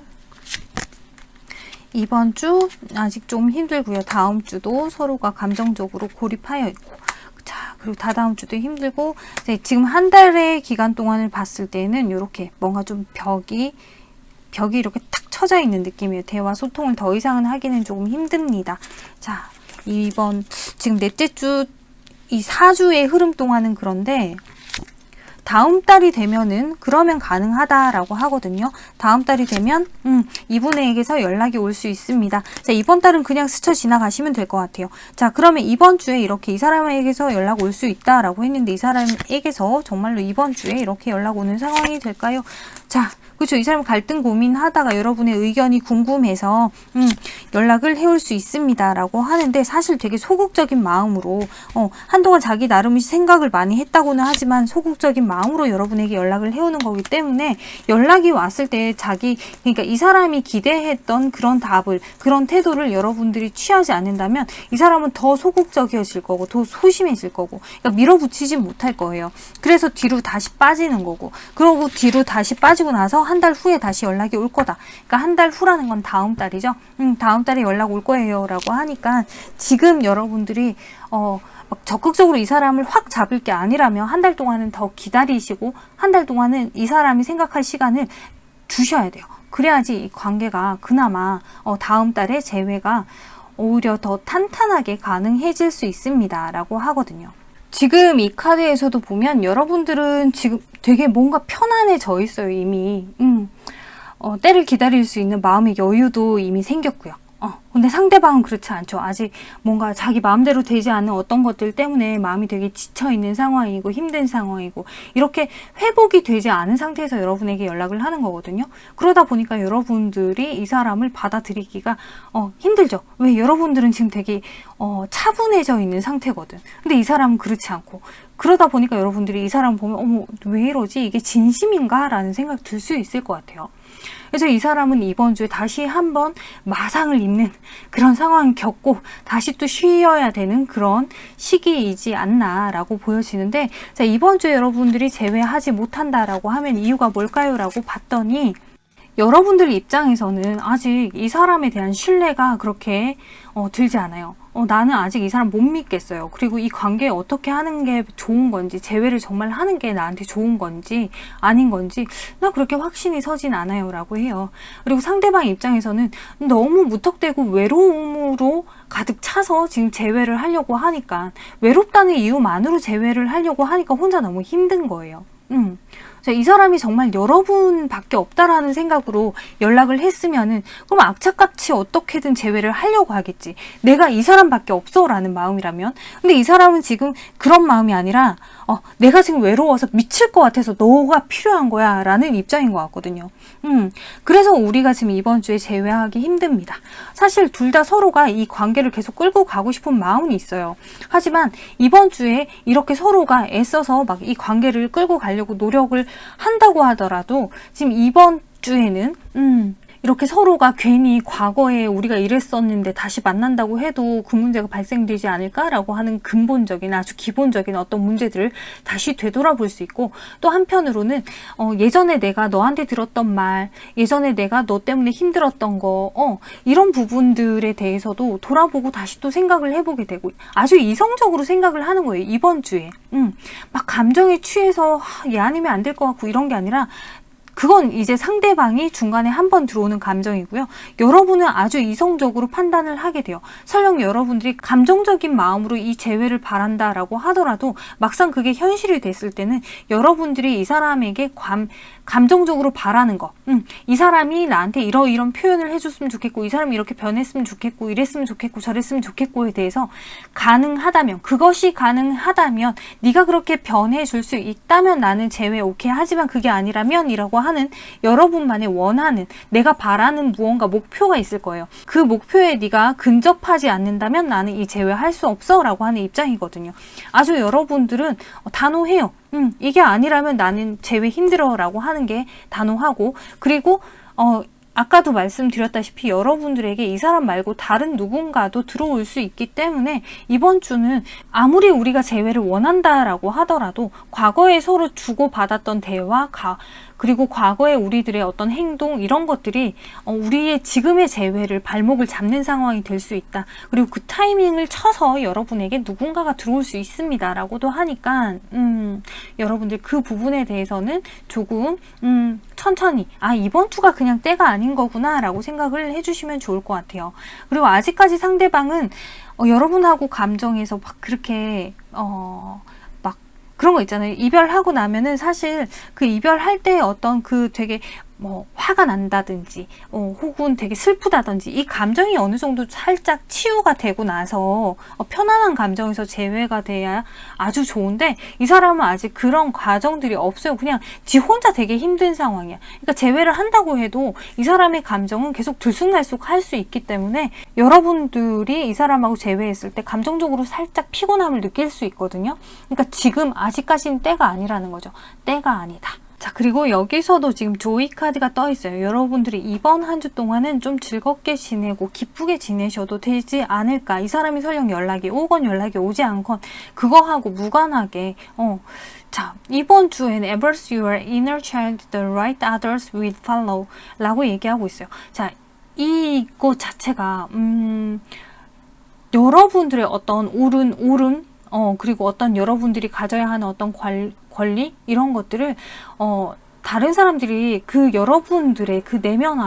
이번 주 아직 좀 힘들고요. 다음 주도 서로가 감정적으로 고립하여 있고, 자, 그리고 다다음 주도 힘들고, 지금 한 달의 기간 동안을 봤을 때는 이렇게 뭔가 좀 벽이 이렇게 탁 쳐져 있는 느낌이에요. 대화 소통을 더 이상은 하기는 조금 힘듭니다. 자, 지금 넷째 주, 이 4주의 흐름 동안은 그런데 다음 달이 되면은 그러면 가능하다라고 하거든요. 다음 달이 되면 이분에게서 연락이 올 수 있습니다. 자, 이번 달은 그냥 스쳐 지나가시면 될 것 같아요. 자, 그러면 이번 주에 이렇게 이 사람에게서 연락 올 수 있다라고 했는데, 이 사람에게서 정말로 이번 주에 이렇게 연락 오는 상황이 될까요? 자, 그렇죠. 이 사람 갈등 고민하다가 여러분의 의견이 궁금해서 연락을 해올 수 있습니다 라고 하는데, 사실 되게 소극적인 마음으로 한동안 자기 나름의 생각을 많이 했다고는 하지만 소극적인 마음으로 여러분에게 연락을 해오는 거기 때문에, 연락이 왔을 때 그러니까 이 사람이 기대했던 그런 답을, 그런 태도를 여러분들이 취하지 않는다면 이 사람은 더 소극적이어질 거고 더 소심해질 거고, 그러니까 밀어붙이지 못할 거예요. 그래서 뒤로 다시 빠지는 거고, 그러고 뒤로 다시 빠지고 나서 한 달 후에 다시 연락이 올 거다. 그러니까 한 달 후라는 건 다음 달이죠. 다음 달에 연락 올 거예요 라고 하니까, 지금 여러분들이 막 적극적으로 이 사람을 확 잡을 게 아니라면 한 달 동안은 더 기다리시고, 한 달 동안은 이 사람이 생각할 시간을 주셔야 돼요. 그래야지 이 관계가 그나마 다음 달에 재회가 오히려 더 탄탄하게 가능해질 수 있습니다 라고 하거든요. 지금 이 카드에서도 보면 여러분들은 지금 되게 뭔가 편안해져 있어요. 이미 때를 기다릴 수 있는 마음의 여유도 이미 생겼고요. 근데 상대방은 그렇지 않죠. 아직 뭔가 자기 마음대로 되지 않는 어떤 것들 때문에 마음이 되게 지쳐있는 상황이고 힘든 상황이고, 이렇게 회복이 되지 않은 상태에서 여러분에게 연락을 하는 거거든요. 그러다 보니까 여러분들이 이 사람을 받아들이기가 힘들죠. 왜? 여러분들은 지금 되게 차분해져 있는 상태거든. 근데 이 사람은 그렇지 않고, 그러다 보니까 여러분들이 이 사람 보면 어머 왜 이러지? 이게 진심인가? 라는 생각 들 수 있을 것 같아요. 그래서 이 사람은 이번 주에 다시 한번 마상을 입는 그런 상황을 겪고 다시 또 쉬어야 되는 그런 시기이지 않나 라고 보여지는데, 자, 이번 주에 여러분들이 재회하지 못한다라고 하면 이유가 뭘까요? 라고 봤더니 여러분들 입장에서는 아직 이 사람에 대한 신뢰가 그렇게 들지 않아요. 나는 아직 이 사람 못 믿겠어요. 그리고 이 관계 어떻게 하는 게 좋은 건지, 재회를 정말 하는 게 나한테 좋은 건지 아닌 건지 나 그렇게 확신이 서진 않아요 라고 해요. 그리고 상대방 입장에서는 너무 무턱대고 외로움으로 가득 차서 지금 재회를 하려고 하니까, 외롭다는 이유만으로 재회를 하려고 하니까 혼자 너무 힘든 거예요. 이 사람이 정말 여러분밖에 없다라는 생각으로 연락을 했으면은 그럼 악착같이 어떻게든 재회를 하려고 하겠지. 내가 이 사람밖에 없어 라는 마음이라면. 근데 이 사람은 지금 그런 마음이 아니라 내가 지금 외로워서 미칠 것 같아서 너가 필요한 거야 라는 입장인 것 같거든요. 그래서 우리가 지금 이번 주에 재회하기 힘듭니다. 사실 둘 다 서로가 이 관계를 계속 끌고 가고 싶은 마음은 있어요. 하지만 이번 주에 이렇게 서로가 애써서 막 이 관계를 끌고 가려고 노력을 한다고 하더라도 지금 이번 주에는 이렇게 서로가 괜히 과거에 우리가 이랬었는데 다시 만난다고 해도 그 문제가 발생되지 않을까라고 하는 근본적인, 아주 기본적인 어떤 문제들을 다시 되돌아볼 수 있고, 또 한편으로는 예전에 내가 너한테 들었던 말, 예전에 내가 너 때문에 힘들었던 거, 이런 부분들에 대해서도 돌아보고 다시 또 생각을 해보게 되고, 아주 이성적으로 생각을 하는 거예요. 이번 주에 막 감정에 취해서 얘 아니면 안 될 것 같고 이런 게 아니라, 그건 이제 상대방이 중간에 한번 들어오는 감정이고요. 여러분은 아주 이성적으로 판단을 하게 돼요. 설령 여러분들이 감정적인 마음으로 이 재회를 바란다라고 하더라도 막상 그게 현실이 됐을 때는 여러분들이 이 사람에게 감정적으로 바라는 거, 이 사람이 나한테 이런 표현을 해줬으면 좋겠고, 이 사람이 이렇게 변했으면 좋겠고, 이랬으면 좋겠고, 저랬으면 좋겠고에 대해서 가능하다면, 그것이 가능하다면, 네가 그렇게 변해줄 수 있다면 나는 재회 오케이. 하지만 그게 아니라면 이라고 하는 여러분만의 원하는, 내가 바라는 무언가 목표가 있을 거예요. 그 목표에 네가 근접하지 않는다면 나는 이 재회할 수 없어 라고 하는 입장이거든요. 아주 여러분들은 단호해요. 이게 아니라면 나는 재회 힘들어 라고 하는 게 단호하고, 그리고 아까도 말씀드렸다시피 여러분들에게 이 사람 말고 다른 누군가도 들어올 수 있기 때문에 이번 주는 아무리 우리가 재회를 원한다라고 하더라도 과거에 서로 주고받았던 대화, 그리고 과거에 우리들의 어떤 행동, 이런 것들이 우리의 지금의 재회를 발목을 잡는 상황이 될 수 있다. 그리고 그 타이밍을 쳐서 여러분에게 누군가가 들어올 수 있습니다 라고도 하니까 여러분들 그 부분에 대해서는 조금 천천히 이번 주가 그냥 때가 아닌 거구나 라고 생각을 해주시면 좋을 것 같아요. 그리고 아직까지 상대방은 여러분하고 감정에서 막 그렇게 그런 거 있잖아요. 이별하고 나면은 사실 그 이별할 때 어떤 그 되게 화가 난다든지 혹은 되게 슬프다든지 이 감정이 어느 정도 살짝 치유가 되고 나서 편안한 감정에서 재회가 돼야 아주 좋은데, 이 사람은 아직 그런 과정들이 없어요. 그냥 지 혼자 되게 힘든 상황이야. 그러니까 재회를 한다고 해도 이 사람의 감정은 계속 들쑥날쑥 할 수 있기 때문에 여러분들이 이 사람하고 재회했을 때 감정적으로 살짝 피곤함을 느낄 수 있거든요. 그러니까 지금 아직까지는 때가 아니라는 거죠. 때가 아니다. 자, 그리고 여기서도 지금 조이 카드가 떠 있어요. 여러분들이 이번 한 주 동안은 좀 즐겁게 지내고 기쁘게 지내셔도 되지 않을까. 이 사람이 설령 연락이 오건 연락이 오지 않건 그거하고 무관하게 자, 이번 주에는 Embrace your inner child, the right others will follow 라고 얘기하고 있어요. 자, 이거 자체가 여러분들의 어떤 옳음 그리고 어떤 여러분들이 가져야 하는 어떤 권리 이런 것들을 다른 사람들이 그 여러분들의 그 내면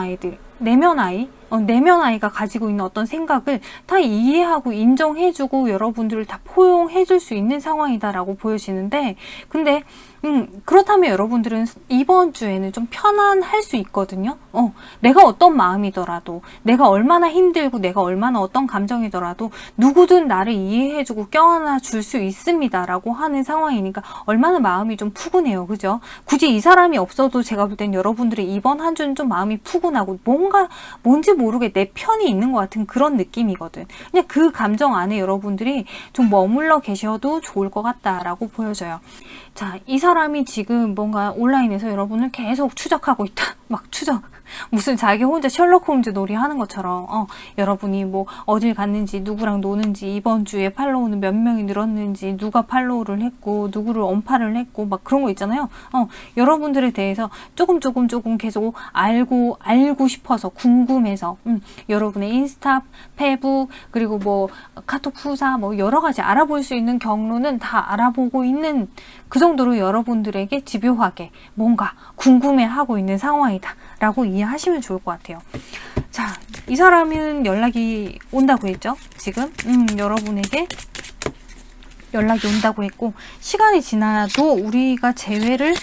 아이가 가지고 있는 어떤 생각을 다 이해하고 인정해주고 여러분들을 다 포용해줄 수 있는 상황이다라고 보여지는데, 근데 그렇다면 여러분들은 이번 주에는 좀 편안할 수 있거든요. 내가 어떤 마음이더라도, 내가 얼마나 힘들고 내가 얼마나 어떤 감정이더라도 누구든 나를 이해해주고 껴안아 줄 수 있습니다 라고 하는 상황이니까 얼마나 마음이 좀 푸근해요. 그죠? 굳이 이 사람이 없어도 제가 볼 땐 여러분들이 이번 한 주는 좀 마음이 푸근하고 뭔지 모르게 내 편이 있는 것 같은 그런 느낌이거든. 그냥 그 감정 안에 여러분들이 좀 머물러 계셔도 좋을 것 같다라고 보여져요. 자, 이 사람이 지금 뭔가 온라인에서 여러분을 계속 추적하고 있다. 막 추적. 무슨 자기 혼자 셜록 홈즈 놀이 하는 것처럼 여러분이 뭐 어딜 갔는지 누구랑 노는지 이번 주에 팔로우는 몇 명이 늘었는지 누가 팔로우를 했고 누구를 언팔을 했고 막 그런 거 있잖아요. 여러분들에 대해서 조금 계속 알고 싶어서 궁금해서 여러분의 인스타, 페북 그리고 뭐 카톡 후사 뭐 여러 가지 알아볼 수 있는 경로는 다 알아보고 있는 그 정도로 여러분들에게 집요하게 뭔가 궁금해하고 있는 상황이다 라고 이해하시면 좋을 것 같아요. 자, 이 사람은 연락이 온다고 했죠. 지금 여러분에게 연락이 온다고 했고 시간이 지나도 우리가 재회를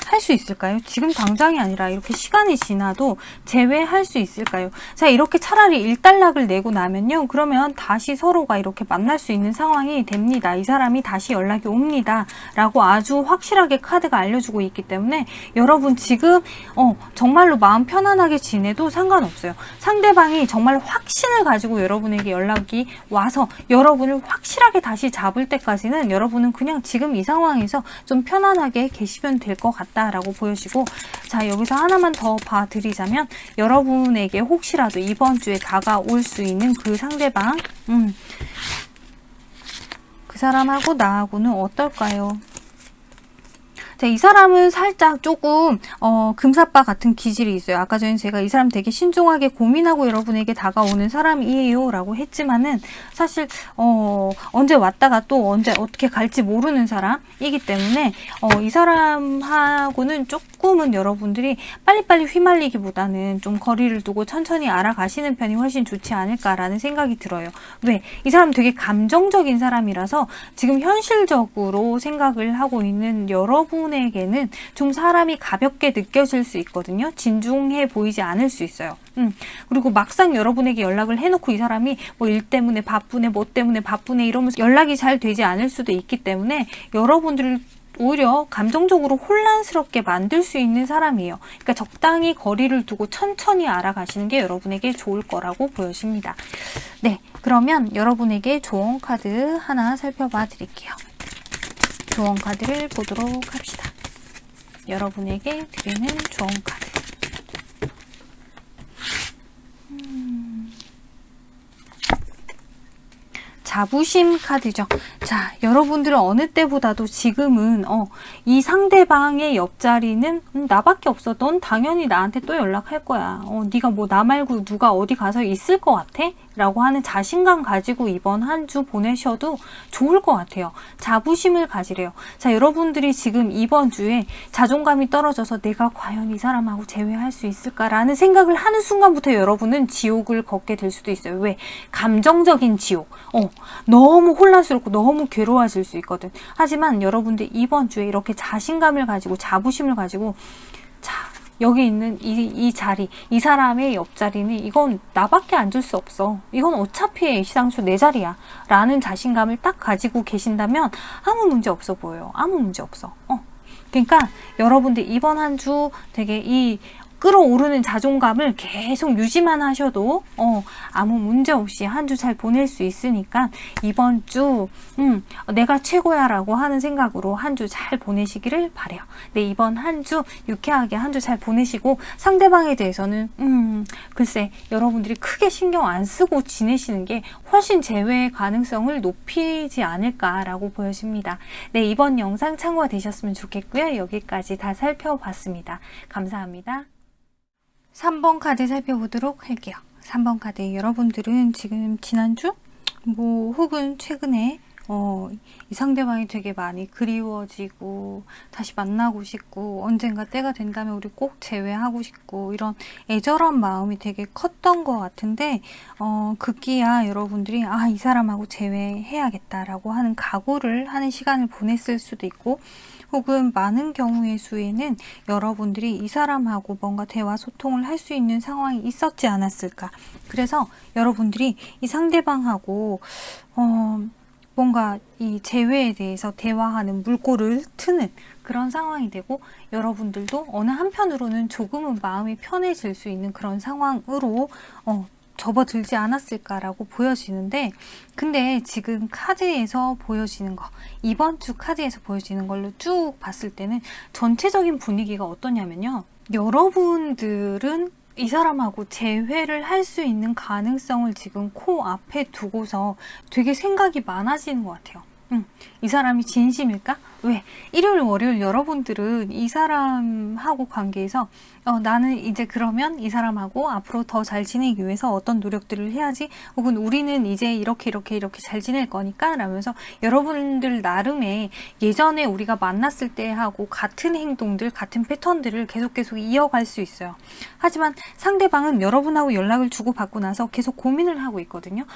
할 수 있을까요? 지금 당장이 아니라 이렇게 시간이 지나도 재회할 수 있을까요? 자, 이렇게 차라리 일단락을 내고 나면요. 그러면 다시 서로가 이렇게 만날 수 있는 상황이 됩니다. 이 사람이 다시 연락이 옵니다. 라고 아주 확실하게 카드가 알려주고 있기 때문에 여러분 지금 정말로 마음 편안하게 지내도 상관없어요. 상대방이 정말 확신을 가지고 여러분에게 연락이 와서 여러분을 확실하게 다시 잡을 때까지는 여러분은 그냥 지금 이 상황에서 좀 편안하게 계시면 될 것 같다라고 보여지고, 자, 여기서 하나만 더 봐드리자면 여러분에게 혹시라도 이번 주에 다가올 수 있는 그 상대방 그 사람하고 나하고는 어떨까요? 자, 이 사람은 살짝 조금 금사빠 같은 기질이 있어요. 아까 전에 제가 이 사람 되게 신중하게 고민하고 여러분에게 다가오는 사람이에요 라고 했지만은 사실 언제 왔다가 또 언제 어떻게 갈지 모르는 사람이기 때문에 이 사람하고는 조금은 여러분들이 빨리빨리 휘말리기보다는 좀 거리를 두고 천천히 알아가시는 편이 훨씬 좋지 않을까라는 생각이 들어요. 왜? 이 사람 되게 감정적인 사람이라서 지금 현실적으로 생각을 하고 있는 여러분에게는 좀 사람이 가볍게 느껴질 수 있거든요. 진중해 보이지 않을 수 있어요. 그리고 막상 여러분에게 연락을 해놓고 이 사람이 뭐 일 때문에 바쁘네, 뭐 때문에 바쁘네 이러면서 연락이 잘 되지 않을 수도 있기 때문에 여러분들을 오히려 감정적으로 혼란스럽게 만들 수 있는 사람이에요. 그러니까 적당히 거리를 두고 천천히 알아가시는 게 여러분에게 좋을 거라고 보여집니다. 네, 그러면 여러분에게 조언 카드 하나 살펴봐 드릴게요. 조언 카드를 보도록 합시다. 여러분에게 드리는 조언 카드. 자부심 카드죠. 자, 여러분들은 어느 때보다도 지금은 이 상대방의 옆자리는 나밖에 없어. 넌 당연히 나한테 또 연락할 거야. 네가 뭐 나 말고 누가 어디 가서 있을 것 같아? 라고 하는 자신감 가지고 이번 한 주 보내셔도 좋을 것 같아요. 자부심을 가지래요. 자, 여러분들이 지금 이번 주에 자존감이 떨어져서 내가 과연 이 사람하고 재회할 수 있을까라는 생각을 하는 순간부터 여러분은 지옥을 걷게 될 수도 있어요. 왜? 감정적인 지옥. 너무 혼란스럽고 너무 괴로워질 수 있거든. 하지만 여러분들 이번 주에 이렇게 자신감을 가지고 자부심을 가지고 자, 여기 있는 이 자리, 이 사람의 옆자리는 이건 나밖에 앉을 수 없어. 이건 어차피 시상수 내 자리야. 라는 자신감을 딱 가지고 계신다면 아무 문제 없어 보여요. 아무 문제 없어. 그러니까 여러분들 이번 한 주 되게 이 끌어오르는 자존감을 계속 유지만 하셔도 아무 문제 없이 한 주 잘 보낼 수 있으니까 이번 주 내가 최고야 라고 하는 생각으로 한 주 잘 보내시기를 바래요. 네, 이번 한 주 유쾌하게 한 주 잘 보내시고 상대방에 대해서는 글쎄 여러분들이 크게 신경 안 쓰고 지내시는 게 훨씬 재회의 가능성을 높이지 않을까라고 보여집니다. 네, 이번 영상 참고가 되셨으면 좋겠고요. 여기까지 다 살펴봤습니다. 감사합니다. 3번 카드 살펴보도록 할게요. 3번 카드 여러분들은 지금 지난주 뭐 혹은 최근에 이 상대방이 되게 많이 그리워지고 다시 만나고 싶고 언젠가 때가 된다면 우리 꼭 재회하고 싶고 이런 애절한 마음이 되게 컸던 것 같은데 급기야 여러분들이 이 사람하고 재회해야겠다라고 하는 각오를 하는 시간을 보냈을 수도 있고 혹은 많은 경우의 수에는 여러분들이 이 사람하고 뭔가 대화 소통을 할 수 있는 상황이 있었지 않았을까. 그래서 여러분들이 이 상대방하고 뭔가 이 재회에 대해서 대화하는 물꼬를 트는 그런 상황이 되고 여러분들도 어느 한편으로는 조금은 마음이 편해질 수 있는 그런 상황으로 접어들지 않았을까라고 보여지는데 근데 지금 카드에서 보여지는 거 이번 주 카드에서 보여지는 걸로 쭉 봤을 때는 전체적인 분위기가 어떠냐면요. 여러분들은 이 사람하고 재회를 할 수 있는 가능성을 지금 코앞에 두고서 되게 생각이 많아지는 것 같아요. 이 사람이 진심일까? 왜? 일요일, 월요일 여러분들은 이 사람하고 관계에서 나는 이제 그러면 이 사람하고 앞으로 더 잘 지내기 위해서 어떤 노력들을 해야지, 혹은 우리는 이제 이렇게 잘 지낼 거니까 라면서 여러분들 나름의 예전에 우리가 만났을 때 하고 같은 행동들, 같은 패턴들을 계속 이어갈 수 있어요. 하지만 상대방은 여러분하고 연락을 주고받고 나서 계속 고민을 하고 있거든요.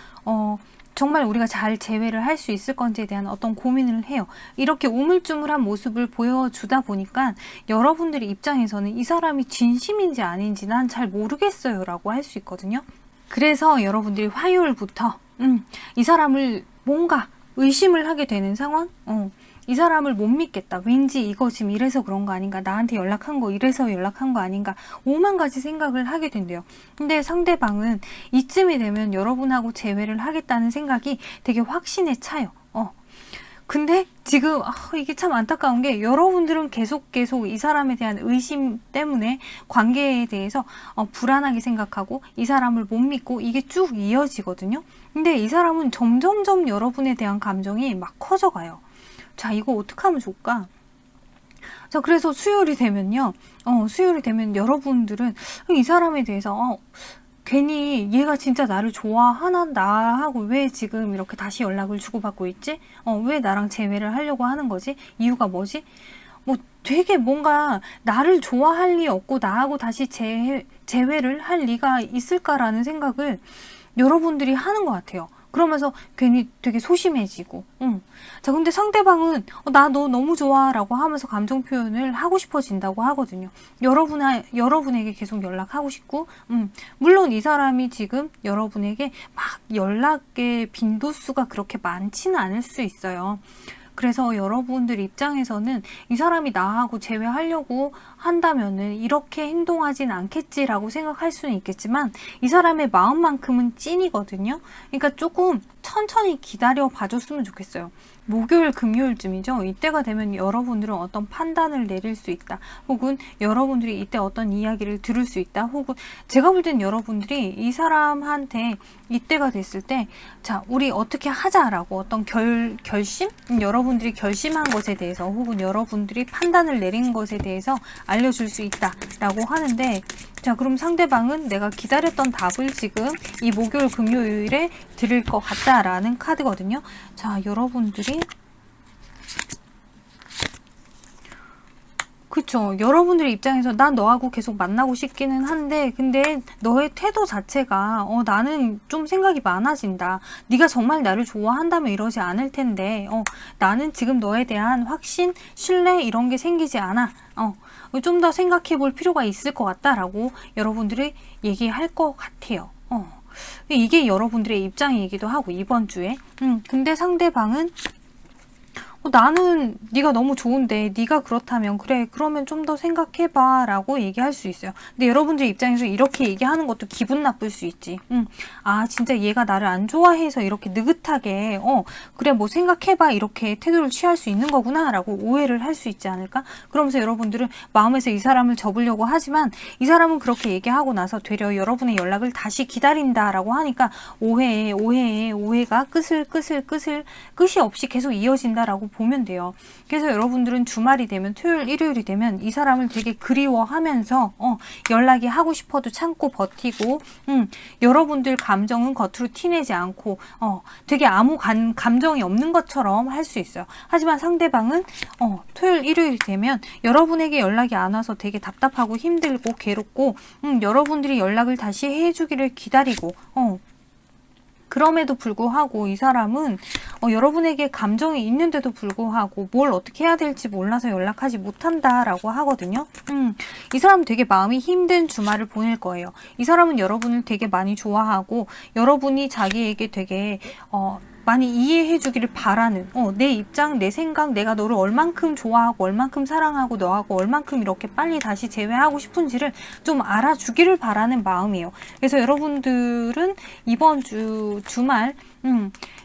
정말 우리가 잘 재회를 할 수 있을 건지에 대한 어떤 고민을 해요. 이렇게 우물쭈물한 모습을 보여주다 보니까 여러분들의 입장에서는 이 사람이 진심인지 아닌지 난 잘 모르겠어요 라고 할 수 있거든요. 그래서 여러분들이 화요일부터 이 사람을 뭔가 의심을 하게 되는 상황? 이 사람을 못 믿겠다. 왠지 이거 지금 이래서 그런 거 아닌가? 나한테 연락한 거 이래서 연락한 거 아닌가? 5만 가지 생각을 하게 된대요. 근데 상대방은 이쯤이 되면 여러분하고 재회를 하겠다는 생각이 되게 확신에 차요. 근데 지금 이게 참 안타까운 게 여러분들은 계속 이 사람에 대한 의심 때문에 관계에 대해서 불안하게 생각하고 이 사람을 못 믿고 이게 쭉 이어지거든요. 근데 이 사람은 점점점 여러분에 대한 감정이 막 커져가요. 자, 이거 어떻게 하면 좋을까? 자, 그래서 수요일이 되면요. 수요일이 되면 여러분들은 이 사람에 대해서 괜히 얘가 진짜 나를 좋아하나? 나하고 왜 지금 이렇게 다시 연락을 주고받고 있지? 왜 나랑 재회를 하려고 하는 거지? 이유가 뭐지? 뭐 되게 뭔가 나를 좋아할 리 없고 나하고 다시 재회를 할 리가 있을까라는 생각을 여러분들이 하는 것 같아요. 그러면서 괜히 되게 소심해지고. 자, 근데 상대방은 나 너 너무 좋아 라고 하면서 감정 표현을 하고 싶어진다고 하거든요. 여러분에게 계속 연락하고 싶고, 물론 이 사람이 지금 여러분에게 막 연락의 빈도수가 그렇게 많지는 않을 수 있어요. 그래서 여러분들 입장에서는 이 사람이 나하고 재회하려고 한다면은 이렇게 행동하진 않겠지라고 생각할 수는 있겠지만 이 사람의 마음만큼은 찐이거든요. 그러니까 조금 천천히 기다려 봐줬으면 좋겠어요. 목요일, 금요일쯤이죠. 이때가 되면 여러분들은 어떤 판단을 내릴 수 있다. 혹은 여러분들이 이때 어떤 이야기를 들을 수 있다. 혹은 제가 볼 땐 여러분들이 이 사람한테 이때가 됐을 때 자, 우리 어떻게 하자라고 어떤 결심? 여러분들이 결심한 것에 대해서 혹은 여러분들이 판단을 내린 것에 대해서 알려줄 수 있다라고 하는데, 자, 그럼 상대방은 내가 기다렸던 답을 지금 이 목요일, 금요일에 드릴 것 같다라는 카드거든요. 자, 여러분들이 그쵸. 여러분들 입장에서 난 너하고 계속 만나고 싶기는 한데 근데 너의 태도 자체가 나는 좀 생각이 많아진다. 네가 정말 나를 좋아한다면 이러지 않을 텐데 나는 지금 너에 대한 확신, 신뢰 이런 게 생기지 않아. 좀 더 생각해 볼 필요가 있을 것 같다라고 여러분들이 얘기할 것 같아요. 이게 여러분들의 입장이기도 하고 이번 주에. 근데 상대방은 나는 네가 너무 좋은데 네가 그렇다면 그래 그러면 좀 더 생각해봐 라고 얘기할 수 있어요. 근데 여러분들 입장에서 이렇게 얘기하는 것도 기분 나쁠 수 있지. 아 진짜 얘가 나를 안 좋아해서 이렇게 느긋하게 그래 뭐 생각해봐 이렇게 태도를 취할 수 있는 거구나 라고 오해를 할 수 있지 않을까? 그러면서 여러분들은 마음에서 이 사람을 접으려고 하지만 이 사람은 그렇게 얘기하고 나서 되려 여러분의 연락을 다시 기다린다 라고 하니까 오해가 끝이 없이 계속 이어진다 라고 보면 돼요. 그래서 여러분들은 주말이 되면 토요일, 일요일이 되면 이 사람을 되게 그리워하면서 연락이 하고 싶어도 참고 버티고 여러분들 감정은 겉으로 티내지 않고 되게 아무 감정이 없는 것처럼 할 수 있어요. 하지만 상대방은 토요일, 일요일이 되면 여러분에게 연락이 안 와서 되게 답답하고 힘들고 괴롭고 여러분들이 연락을 다시 해주기를 기다리고 그럼에도 불구하고 이 사람은 여러분에게 감정이 있는데도 불구하고 뭘 어떻게 해야 될지 몰라서 연락하지 못한다라고 하거든요. 이 사람은 되게 마음이 힘든 주말을 보낼 거예요. 이 사람은 여러분을 되게 많이 좋아하고 여러분이 자기에게 되게 많이 이해해 주기를 바라는 내 입장, 내 생각, 내가 너를 얼만큼 좋아하고 얼만큼 사랑하고 너하고 얼만큼 이렇게 빨리 다시 재회하고 싶은지를 좀 알아주기를 바라는 마음이에요. 그래서 여러분들은 이번 주말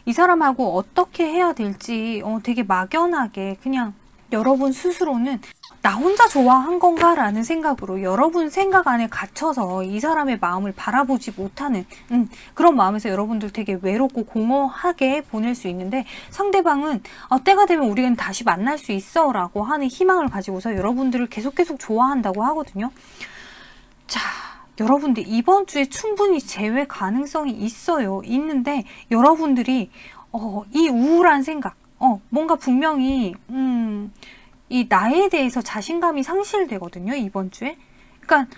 이 사람하고 어떻게 해야 될지 되게 막연하게 그냥 여러분 스스로는 나 혼자 좋아한 건가? 라는 생각으로 여러분 생각 안에 갇혀서 이 사람의 마음을 바라보지 못하는 그런 마음에서 여러분들 되게 외롭고 공허하게 보낼 수 있는데, 상대방은 때가 되면 우리는 다시 만날 수 있어 라고 하는 희망을 가지고서 여러분들을 계속 좋아한다고 하거든요. 자, 여러분들 이번 주에 충분히 재회 가능성이 있어요. 있는데 여러분들이 이 우울한 생각, 뭔가 분명히 이 나에 대해서 자신감이 상실되거든요, 이번 주에. 그러니까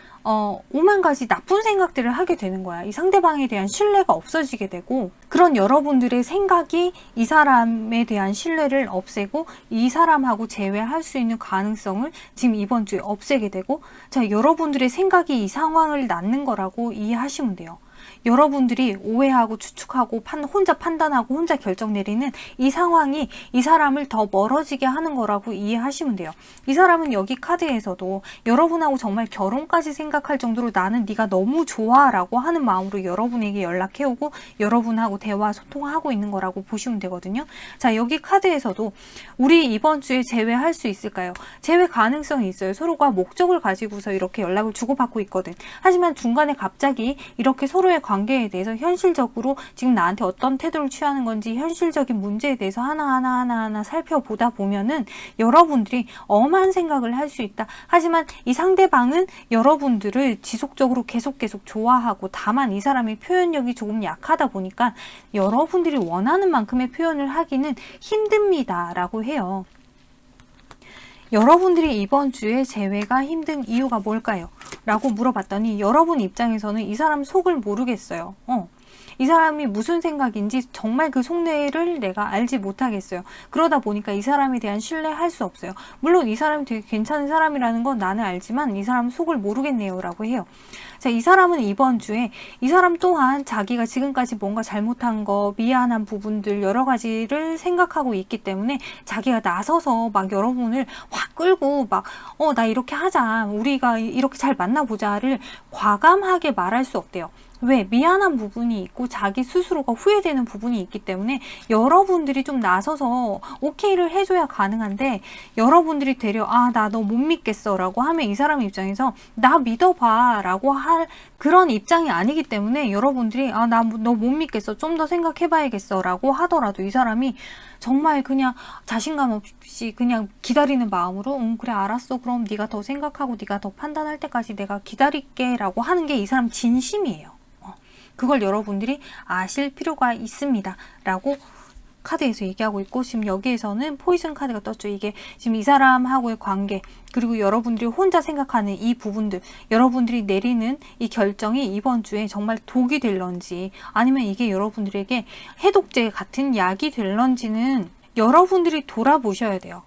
오만 가지 나쁜 생각들을 하게 되는 거야. 이 상대방에 대한 신뢰가 없어지게 되고, 그런 여러분들의 생각이 이 사람에 대한 신뢰를 없애고 이 사람하고 재회할 수 있는 가능성을 지금 이번 주에 없애게 되고, 자, 여러분들의 생각이 이 상황을 낳는 거라고 이해하시면 돼요. 여러분들이 오해하고 추측하고 혼자 판단하고 혼자 결정 내리는 이 상황이 이 사람을 더 멀어지게 하는 거라고 이해하시면 돼요. 이 사람은 여기 카드에서도 여러분하고 정말 결혼까지 생각할 정도로 나는 네가 너무 좋아 라고 하는 마음으로 여러분에게 연락해오고 여러분하고 대화 소통하고 있는 거라고 보시면 되거든요. 자, 여기 카드에서도 우리 이번 주에 재회할 수 있을까요? 재회 가능성이 있어요. 서로가 목적을 가지고서 이렇게 연락을 주고받고 있거든. 하지만 중간에 갑자기 이렇게 서로의 관계에 대해서 현실적으로 지금 나한테 어떤 태도를 취하는 건지 현실적인 문제에 대해서 하나하나 살펴보다 보면은 여러분들이 엄한 생각을 할 수 있다. 하지만 이 상대방은 여러분들을 지속적으로 계속 좋아하고, 다만 이 사람의 표현력이 조금 약하다 보니까 여러분들이 원하는 만큼의 표현을 하기는 힘듭니다 라고 해요. 여러분들이 이번 주에 재회가 힘든 이유가 뭘까요? 라고 물어봤더니 여러분 입장에서는 이 사람 속을 모르겠어요. 이 사람이 무슨 생각인지 정말 그 속내를 내가 알지 못하겠어요. 그러다 보니까 이 사람에 대한 신뢰할 수 없어요. 물론 이 사람이 되게 괜찮은 사람이라는 건 나는 알지만 이 사람 속을 모르겠네요 라고 해요. 자, 이 사람은 이번 주에 이 사람 또한 자기가 지금까지 뭔가 잘못한 거, 미안한 부분들 여러 가지를 생각하고 있기 때문에 자기가 나서서 막 여러분을 확 끌고 막 나 이렇게 하자, 우리가 이렇게 잘 만나보자를 과감하게 말할 수 없대요. 왜? 미안한 부분이 있고 자기 스스로가 후회되는 부분이 있기 때문에 여러분들이 좀 나서서 오케이를 해줘야 가능한데, 여러분들이 되려 나 너 못 믿겠어 라고 하면 이 사람 입장에서 나 믿어봐 라고 할 그런 입장이 아니기 때문에 여러분들이 나 너 못 믿겠어, 좀 더 생각해 봐야겠어 라고 하더라도 이 사람이 정말 그냥 자신감 없이 그냥 기다리는 마음으로 그래 알았어, 그럼 네가 더 생각하고 네가 더 판단할 때까지 내가 기다릴게 라고 하는 게 이 사람 진심이에요. 그걸 여러분들이 아실 필요가 있습니다 라고 카드에서 얘기하고 있고, 지금 여기에서는 포이즌 카드가 떴죠. 이게 지금 이 사람하고의 관계, 그리고 여러분들이 혼자 생각하는 이 부분들, 여러분들이 내리는 이 결정이 이번 주에 정말 독이 될런지 아니면 이게 여러분들에게 해독제 같은 약이 될런지는 여러분들이 돌아보셔야 돼요.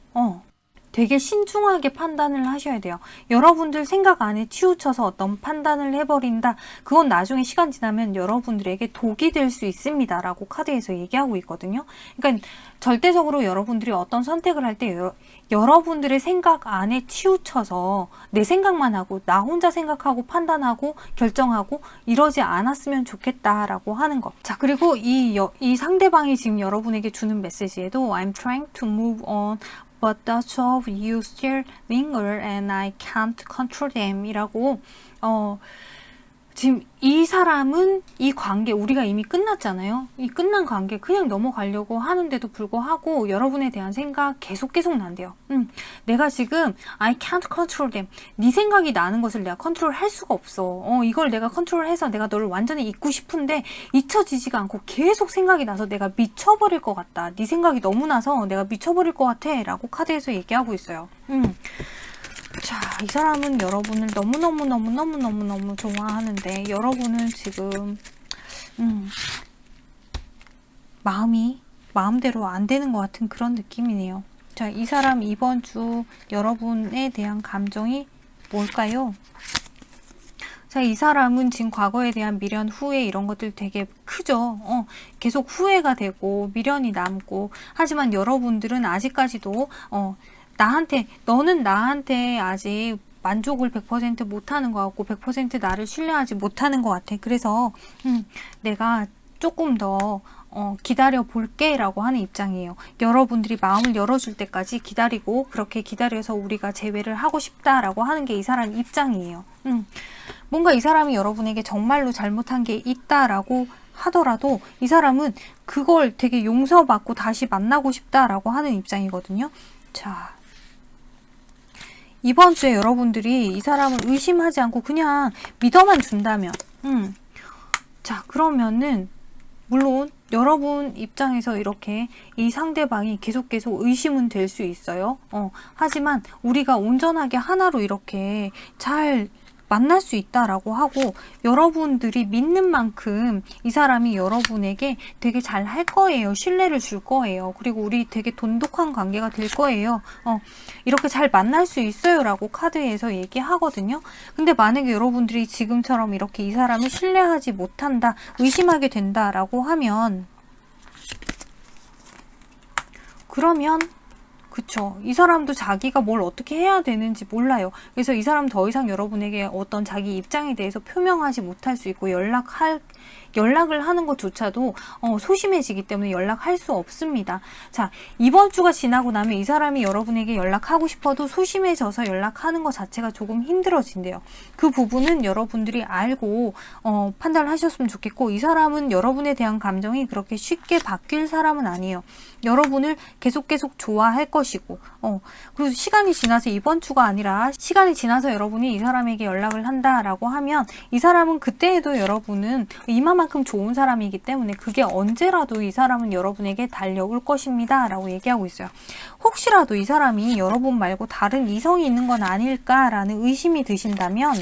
되게 신중하게 판단을 하셔야 돼요. 여러분들 생각 안에 치우쳐서 어떤 판단을 해버린다. 그건 나중에 시간 지나면 여러분들에게 독이 될 수 있습니다 라고 카드에서 얘기하고 있거든요. 그러니까 절대적으로 여러분들이 어떤 선택을 할 때 여러분들의 생각 안에 치우쳐서 내 생각만 하고 나 혼자 생각하고 판단하고 결정하고 이러지 않았으면 좋겠다라고 하는 거. 자, 그리고 이 상대방이 지금 여러분에게 주는 메시지에도 I'm trying to move on but the thoughts of you still linger and I can't control them 이라고 지금 이 사람은 이 관계, 우리가 이미 끝났잖아요. 이 끝난 관계 그냥 넘어가려고 하는데도 불구하고 여러분에 대한 생각 계속 난대요. 내가 지금 I can't control them. 네 생각이 나는 것을 내가 컨트롤할 수가 없어. 이걸 내가 컨트롤해서 내가 너를 완전히 잊고 싶은데 잊혀지지가 않고 계속 생각이 나서 내가 미쳐버릴 것 같다. 네 생각이 너무 나서 내가 미쳐버릴 것 같아 라고 카드에서 얘기하고 있어요. 자, 이 사람은 여러분을 너무너무 좋아하는데 여러분은 지금 마음이 마음대로 안 되는 것 같은 그런 느낌이네요. 자, 이 사람 이번 주 여러분에 대한 감정이 뭘까요? 자, 이 사람은 지금 과거에 대한 미련, 후회 이런 것들 되게 크죠. 계속 후회가 되고 미련이 남고, 하지만 여러분들은 아직까지도 너는 나한테 아직 만족을 100% 못하는 것 같고 100% 나를 신뢰하지 못하는 것 같아. 그래서 내가 조금 더 기다려 볼게 라고 하는 입장이에요. 여러분들이 마음을 열어줄 때까지 기다리고 그렇게 기다려서 우리가 재회를 하고 싶다라고 하는 게 이 사람 입장이에요. 뭔가 이 사람이 여러분에게 정말로 잘못한 게 있다라고 하더라도 이 사람은 그걸 되게 용서받고 다시 만나고 싶다라고 하는 입장이거든요. 자, 이번 주에 여러분들이 이 사람을 의심하지 않고 그냥 믿어만 준다면 자, 그러면은 물론 여러분 입장에서 이렇게 이 상대방이 계속 의심은 될 수 있어요. 하지만 우리가 온전하게 하나로 이렇게 잘 만날 수 있다라고 하고 여러분들이 믿는 만큼 이 사람이 여러분에게 되게 잘 할 거예요. 신뢰를 줄 거예요. 그리고 우리 되게 돈독한 관계가 될 거예요. 이렇게 잘 만날 수 있어요 라고 카드에서 얘기하거든요. 근데 만약에 여러분들이 지금처럼 이렇게 이 사람을 신뢰하지 못한다, 의심하게 된다라고 하면 그러면 그쵸. 이 사람도 자기가 뭘 어떻게 해야 되는지 몰라요. 그래서 이 사람 더 이상 여러분에게 어떤 자기 입장에 대해서 표명하지 못할 수 있고 연락을 하는 것조차도 소심해지기 때문에 연락할 수 없습니다. 자, 이번 주가 지나고 나면 이 사람이 여러분에게 연락하고 싶어도 소심해져서 연락하는 것 자체가 조금 힘들어진대요. 그 부분은 여러분들이 알고 판단을 하셨으면 좋겠고 이 사람은 여러분에 대한 감정이 그렇게 쉽게 바뀔 사람은 아니에요. 여러분을 계속 좋아할 것이고 그리고 시간이 지나서 이번 주가 아니라 시간이 지나서 여러분이 이 사람에게 연락을 한다라고 하면 이 사람은 그때에도 여러분은 이만큼 좋은 사람이기 때문에 그게 언제라도 이 사람은 여러분에게 달려올 것입니다 라고 얘기하고 있어요. 혹시라도 이 사람이 여러분 말고 다른 이성이 있는 건 아닐까라는 의심이 드신다면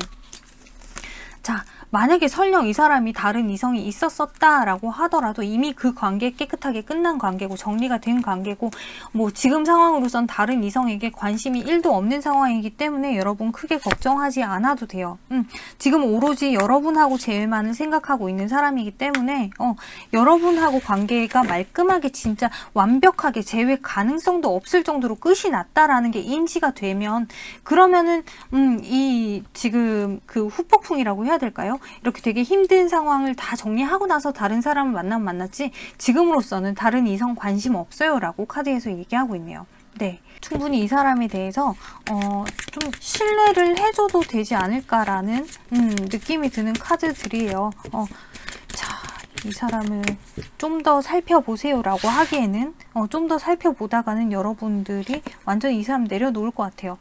자, 만약에 설령 이 사람이 다른 이성이 있었다라고 하더라도 이미 그 관계 깨끗하게 끝난 관계고 정리가 된 관계고 뭐 지금 상황으로선 다른 이성에게 관심이 1도 없는 상황이기 때문에 여러분 크게 걱정하지 않아도 돼요. 지금 오로지 여러분하고 재회만을 생각하고 있는 사람이기 때문에 여러분하고 관계가 말끔하게 진짜 완벽하게 재회 가능성도 없을 정도로 끝이 났다라는 게 인지가 되면 그러면은 이 지금 그 후폭풍이라고 해야 될까요? 이렇게 되게 힘든 상황을 다 정리하고 나서 다른 사람을 만났지 지금으로서는 다른 이성 관심 없어요 라고 카드에서 얘기하고 있네요. 네, 충분히 이 사람에 대해서 좀 신뢰를 해줘도 되지 않을까라는 느낌이 드는 카드들이에요. 자, 이 사람을 좀 더 살펴보세요 라고 하기에는 좀 더 살펴보다가는 여러분들이 완전히 이 사람 내려놓을 것 같아요.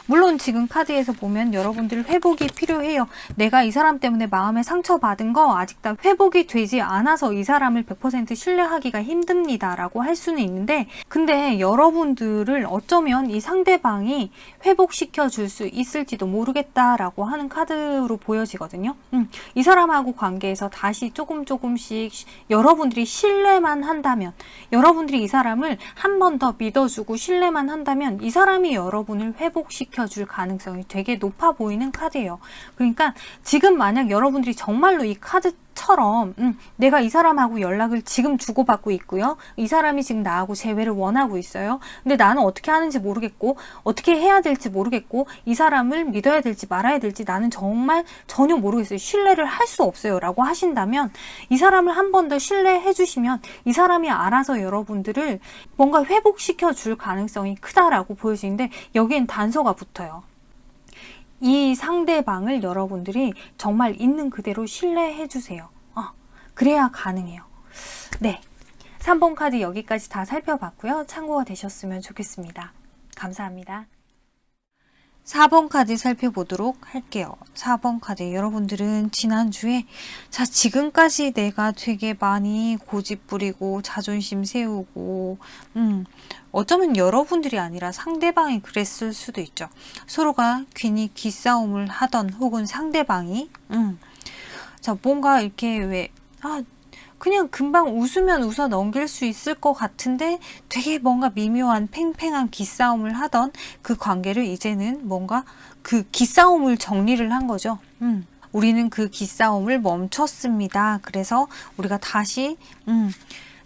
물론 지금 카드에서 보면 여러분들 회복이 필요해요. 내가 이 사람 때문에 마음에 상처받은 거 아직 다 회복이 되지 않아서 이 사람을 100% 신뢰하기가 힘듭니다 라고 할 수는 있는데 근데 여러분들을 어쩌면 이 상대방이 회복시켜 줄 수 있을지도 모르겠다라고 하는 카드로 보여지거든요. 이 사람하고 관계에서 다시 조금씩 여러분들이 신뢰만 한다면 여러분들이 이 사람을 한 번 더 믿어주고 신뢰만 한다면 이 사람이 여러분을 회복시켜 줄 가능성이 되게 높아 보이는 카드예요. 그러니까 지금 만약 여러분들이 정말로 이 카드처럼 내가 이 사람하고 연락을 지금 주고받고 있고요. 이 사람이 지금 나하고 재회를 원하고 있어요. 근데 나는 어떻게 하는지 모르겠고 어떻게 해야 될지 모르겠고 이 사람을 믿어야 될지 말아야 될지 나는 정말 전혀 모르겠어요. 신뢰를 할 수 없어요 라고 하신다면 이 사람을 한 번 더 신뢰해 주시면 이 사람이 알아서 여러분들을 뭔가 회복시켜 줄 가능성이 크다라고 보여지는데 여기엔 단서가 붙어요. 이 상대방을 여러분들이 정말 있는 그대로 신뢰해 주세요. 그래야 가능해요. 네, 3번 카드 여기까지 다 살펴봤고요. 참고가 되셨으면 좋겠습니다. 감사합니다. 4번 카드 살펴보도록 할게요. 4번 카드 여러분들은 지난주에 자 지금까지 내가 되게 많이 고집 부리고 자존심 세우고 어쩌면 여러분들이 아니라 상대방이 그랬을 수도 있죠. 서로가 괜히 기싸움을 하던 혹은 상대방이 자 뭔가 이렇게 왜 그냥 금방 웃으면 웃어 넘길 수 있을 것 같은데 되게 뭔가 미묘한 팽팽한 기싸움을 하던 그 관계를 이제는 뭔가 그 기싸움을 정리를 한 거죠. 우리는 그 기싸움을 멈췄습니다. 그래서 우리가 다시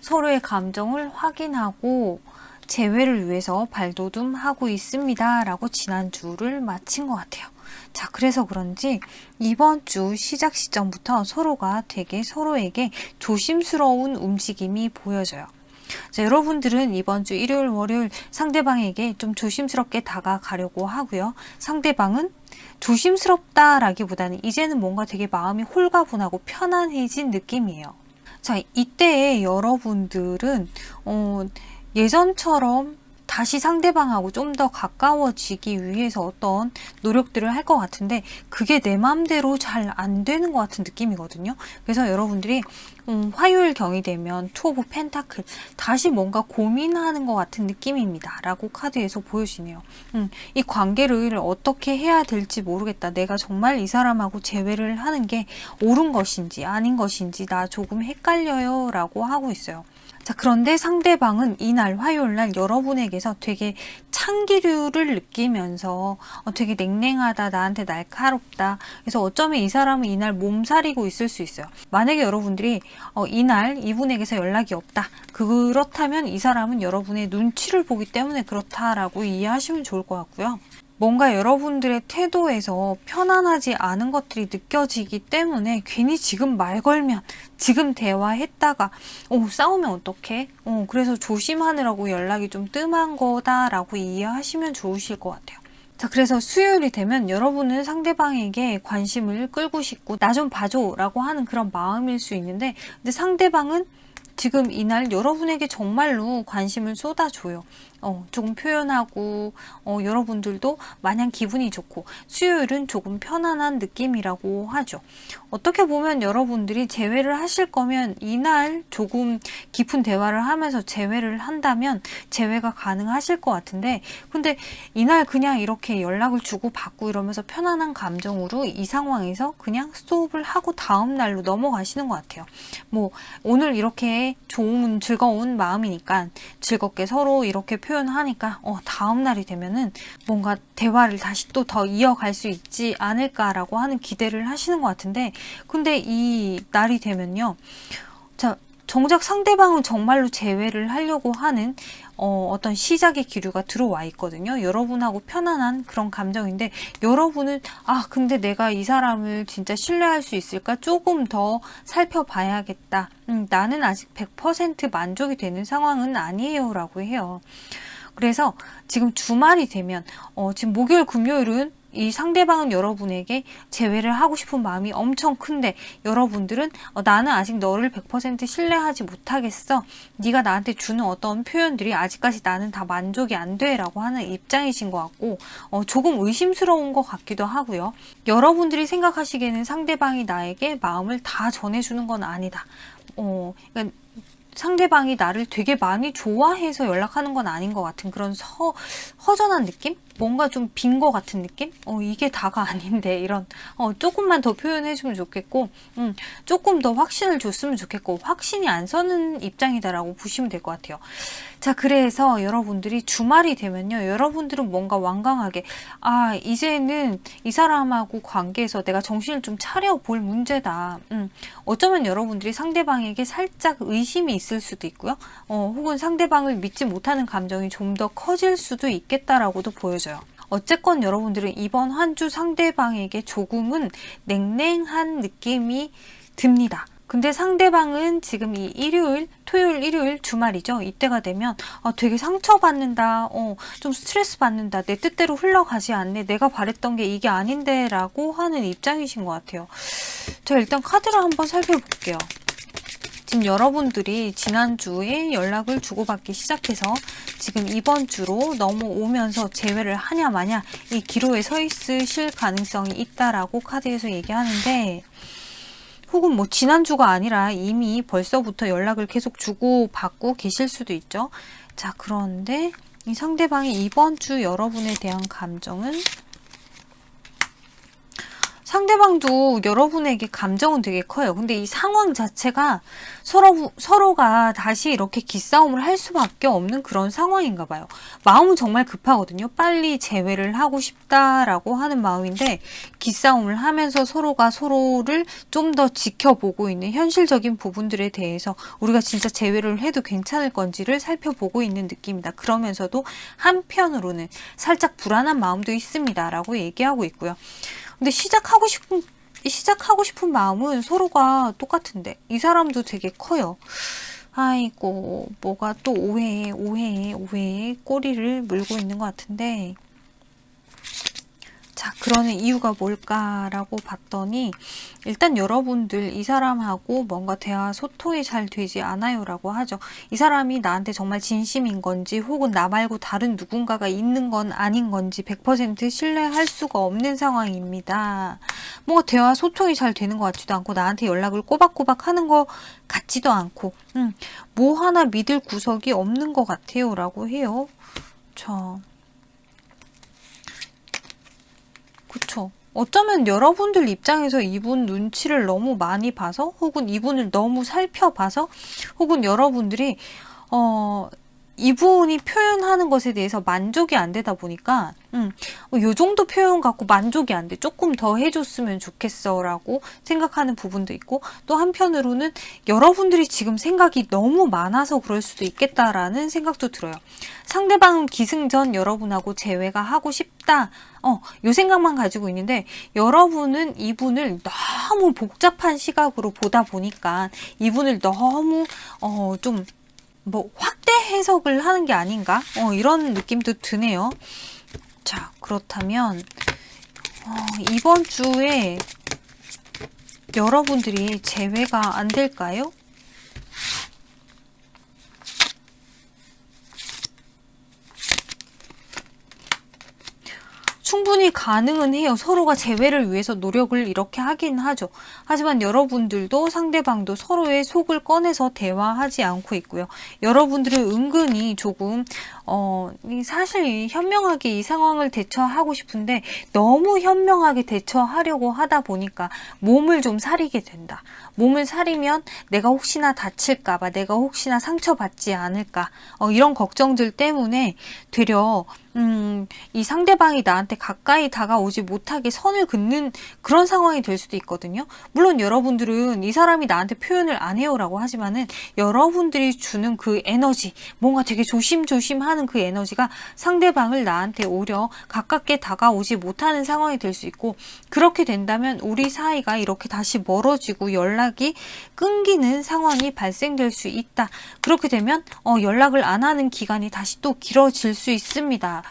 서로의 감정을 확인하고 재회를 위해서 발돋움하고 있습니다. 라고 지난주를 마친 것 같아요. 자, 그래서 그런지 이번 주 시작 시점부터 서로가 되게 서로에게 조심스러운 움직임이 보여져요. 자, 여러분들은 이번 주 일요일, 월요일 상대방에게 좀 조심스럽게 다가가려고 하고요. 상대방은 조심스럽다라기보다는 이제는 뭔가 되게 마음이 홀가분하고 편안해진 느낌이에요. 자, 이때에 여러분들은 예전처럼 다시 상대방하고 좀 더 가까워지기 위해서 어떤 노력들을 할 것 같은데 그게 내 마음대로 잘 안 되는 것 같은 느낌이거든요. 그래서 여러분들이 화요일 경이 되면 투 오브 펜타클 다시 뭔가 고민하는 것 같은 느낌입니다. 라고 카드에서 보여지네요. 이 관계를 어떻게 해야 될지 모르겠다. 내가 정말 이 사람하고 재회를 하는 게 옳은 것인지 아닌 것인지 나 조금 헷갈려요. 라고 하고 있어요. 자, 그런데 상대방은 이날 화요일날 여러분에게서 되게 찬기류를 느끼면서 되게 냉랭하다, 나한테 날카롭다. 그래서 어쩌면 이 사람은 이날 몸살이고 있을 수 있어요. 만약에 여러분들이 이날 이분에게서 연락이 없다. 그렇다면 이 사람은 여러분의 눈치를 보기 때문에 그렇다라고 이해하시면 좋을 것 같고요. 뭔가 여러분들의 태도에서 편안하지 않은 것들이 느껴지기 때문에 괜히 지금 말 걸면 지금 대화했다가 싸우면 어떡해? 그래서 조심하느라고 연락이 좀 뜸한 거다라고 이해하시면 좋으실 것 같아요. 자, 그래서 수요일이 되면 여러분은 상대방에게 관심을 끌고 싶고 나 좀 봐줘 라고 하는 그런 마음일 수 있는데 근데 상대방은 지금 이날 여러분에게 정말로 관심을 쏟아줘요. 조금 표현하고 여러분들도 마냥 기분이 좋고 수요일은 조금 편안한 느낌이라고 하죠. 어떻게 보면 여러분들이 재회를 하실 거면 이날 조금 깊은 대화를 하면서 재회를 한다면 재회가 가능하실 것 같은데 근데 이날 그냥 이렇게 연락을 주고 받고 이러면서 편안한 감정으로 이 상황에서 그냥 스톱을 하고 다음 날로 넘어가시는 것 같아요. 뭐 오늘 이렇게 좋은 즐거운 마음이니까 즐겁게 서로 이렇게 표현하니까 다음 날이 되면은 뭔가 대화를 다시 또 더 이어갈 수 있지 않을까라고 하는 기대를 하시는 것 같은데 근데 이 날이 되면요. 자, 정작 상대방은 정말로 재회를 하려고 하는 어떤 시작의 기류가 들어와 있거든요. 여러분하고 편안한 그런 감정인데 여러분은 근데 내가 이 사람을 진짜 신뢰할 수 있을까? 조금 더 살펴봐야겠다. 나는 아직 100% 만족이 되는 상황은 아니에요 라고 해요. 그래서 지금 주말이 되면 지금 목요일 금요일은 이 상대방은 여러분에게 재회를 하고 싶은 마음이 엄청 큰데 여러분들은 나는 아직 너를 100% 신뢰하지 못하겠어. 네가 나한테 주는 어떤 표현들이 아직까지 나는 다 만족이 안 돼 라고 하는 입장이신 것 같고 조금 의심스러운 것 같기도 하고요. 여러분들이 생각하시기에는 상대방이 나에게 마음을 다 전해주는 건 아니다. 그러니까 상대방이 나를 되게 많이 좋아해서 연락하는 건 아닌 것 같은 그런 허전한 느낌? 뭔가 좀 빈 것 같은 느낌? 이게 다가 아닌데 이런 조금만 더 표현해주면 좋겠고 조금 더 확신을 줬으면 좋겠고 확신이 안 서는 입장이다라고 보시면 될 것 같아요. 자, 그래서 여러분들이 주말이 되면요. 여러분들은 뭔가 완강하게 이제는 이 사람하고 관계에서 내가 정신을 좀 차려볼 문제다. 어쩌면 여러분들이 상대방에게 살짝 의심이 있을 수도 있고요. 혹은 상대방을 믿지 못하는 감정이 좀 더 커질 수도 있겠다라고도 보여져요. 어쨌건 여러분들은 이번 한 주 상대방에게 조금은 냉랭한 느낌이 듭니다. 근데 상대방은 지금 이 일요일, 토요일, 일요일, 주말이죠. 이때가 되면 되게 상처받는다, 좀 스트레스 받는다, 내 뜻대로 흘러가지 않네, 내가 바랬던 게 이게 아닌데 라고 하는 입장이신 것 같아요. 자, 일단 카드를 한번 살펴볼게요. 지금 여러분들이 지난주에 연락을 주고받기 시작해서 지금 이번 주로 넘어오면서 재회를 하냐 마냐 이 기로에 서 있으실 가능성이 있다라고 카드에서 얘기하는데 혹은 뭐 지난주가 아니라 이미 벌써부터 연락을 계속 주고받고 계실 수도 있죠. 자, 그런데 이 상대방이 이번 주 여러분에 대한 감정은 상대방도 여러분에게 감정은 되게 커요. 근데 이 상황 자체가 서로가 다시 이렇게 기싸움을 할 수밖에 없는 그런 상황인가 봐요. 마음은 정말 급하거든요. 빨리 재회를 하고 싶다라고 하는 마음인데 기싸움을 하면서 서로가 서로를 좀 더 지켜보고 있는 현실적인 부분들에 대해서 우리가 진짜 재회를 해도 괜찮을 건지를 살펴보고 있는 느낌이다. 그러면서도 한편으로는 살짝 불안한 마음도 있습니다. 라고 얘기하고 있고요. 근데 시작하고 싶은 마음은 서로가 똑같은데 이 사람도 되게 커요. 아이고 뭐가 또 오해에 꼬리를 물고 있는 것 같은데 자, 그러는 이유가 뭘까라고 봤더니 일단 여러분들 이 사람하고 뭔가 대화 소통이 잘 되지 않아요 라고 하죠. 이 사람이 나한테 정말 진심인 건지 혹은 나 말고 다른 누군가가 있는 건 아닌 건지 100% 신뢰할 수가 없는 상황입니다. 뭔가 대화 소통이 잘 되는 것 같지도 않고 나한테 연락을 꼬박꼬박 하는 것 같지도 않고 뭐 하나 믿을 구석이 없는 것 같아요 라고 해요. 그쵸. 어쩌면 여러분들 입장에서 이분 눈치를 너무 많이 봐서 혹은 이분을 너무 살펴봐서 혹은 여러분들이 이분이 표현하는 것에 대해서 만족이 안 되다 보니까 요 정도 표현 갖고 만족이 안 돼. 조금 더 해줬으면 좋겠어 라고 생각하는 부분도 있고 또 한편으로는 여러분들이 지금 생각이 너무 많아서 그럴 수도 있겠다라는 생각도 들어요. 상대방은 기승전 여러분하고 재회가 하고 싶다. 요 생각만 가지고 있는데 여러분은 이분을 너무 복잡한 시각으로 보다 보니까 이분을 너무 좀 뭐 확대 해석을 하는 게 아닌가? 이런 느낌도 드네요. 자, 그렇다면 이번 주에 여러분들이 재회가 안 될까요? 충분히 가능은 해요. 서로가 재회를 위해서 노력을 이렇게 하긴 하죠. 하지만 여러분들도 상대방도 서로의 속을 꺼내서 대화하지 않고 있고요. 여러분들은 은근히 조금 사실 현명하게 이 상황을 대처하고 싶은데 너무 현명하게 대처하려고 하다 보니까 몸을 좀 사리게 된다. 몸을 사리면 내가 혹시나 다칠까봐, 내가 혹시나 상처받지 않을까 이런 걱정들 때문에 되려 이 상대방이 나한테 가까이 다가오지 못하게 선을 긋는 그런 상황이 될 수도 있거든요. 물론 여러분들은 이 사람이 나한테 표현을 안 해요 라고 하지만은 여러분들이 주는 그 에너지, 뭔가 되게 조심조심하는 그 에너지가 상대방을 나한테 오히려 가깝게 다가오지 못하는 상황이 될 수 있고 그렇게 된다면 우리 사이가 이렇게 다시 멀어지고 연락이 끊기는 상황이 발생될 수 있다. 그렇게 되면 연락을 안 하는 기간이 다시 또 길어질 수 있습니다.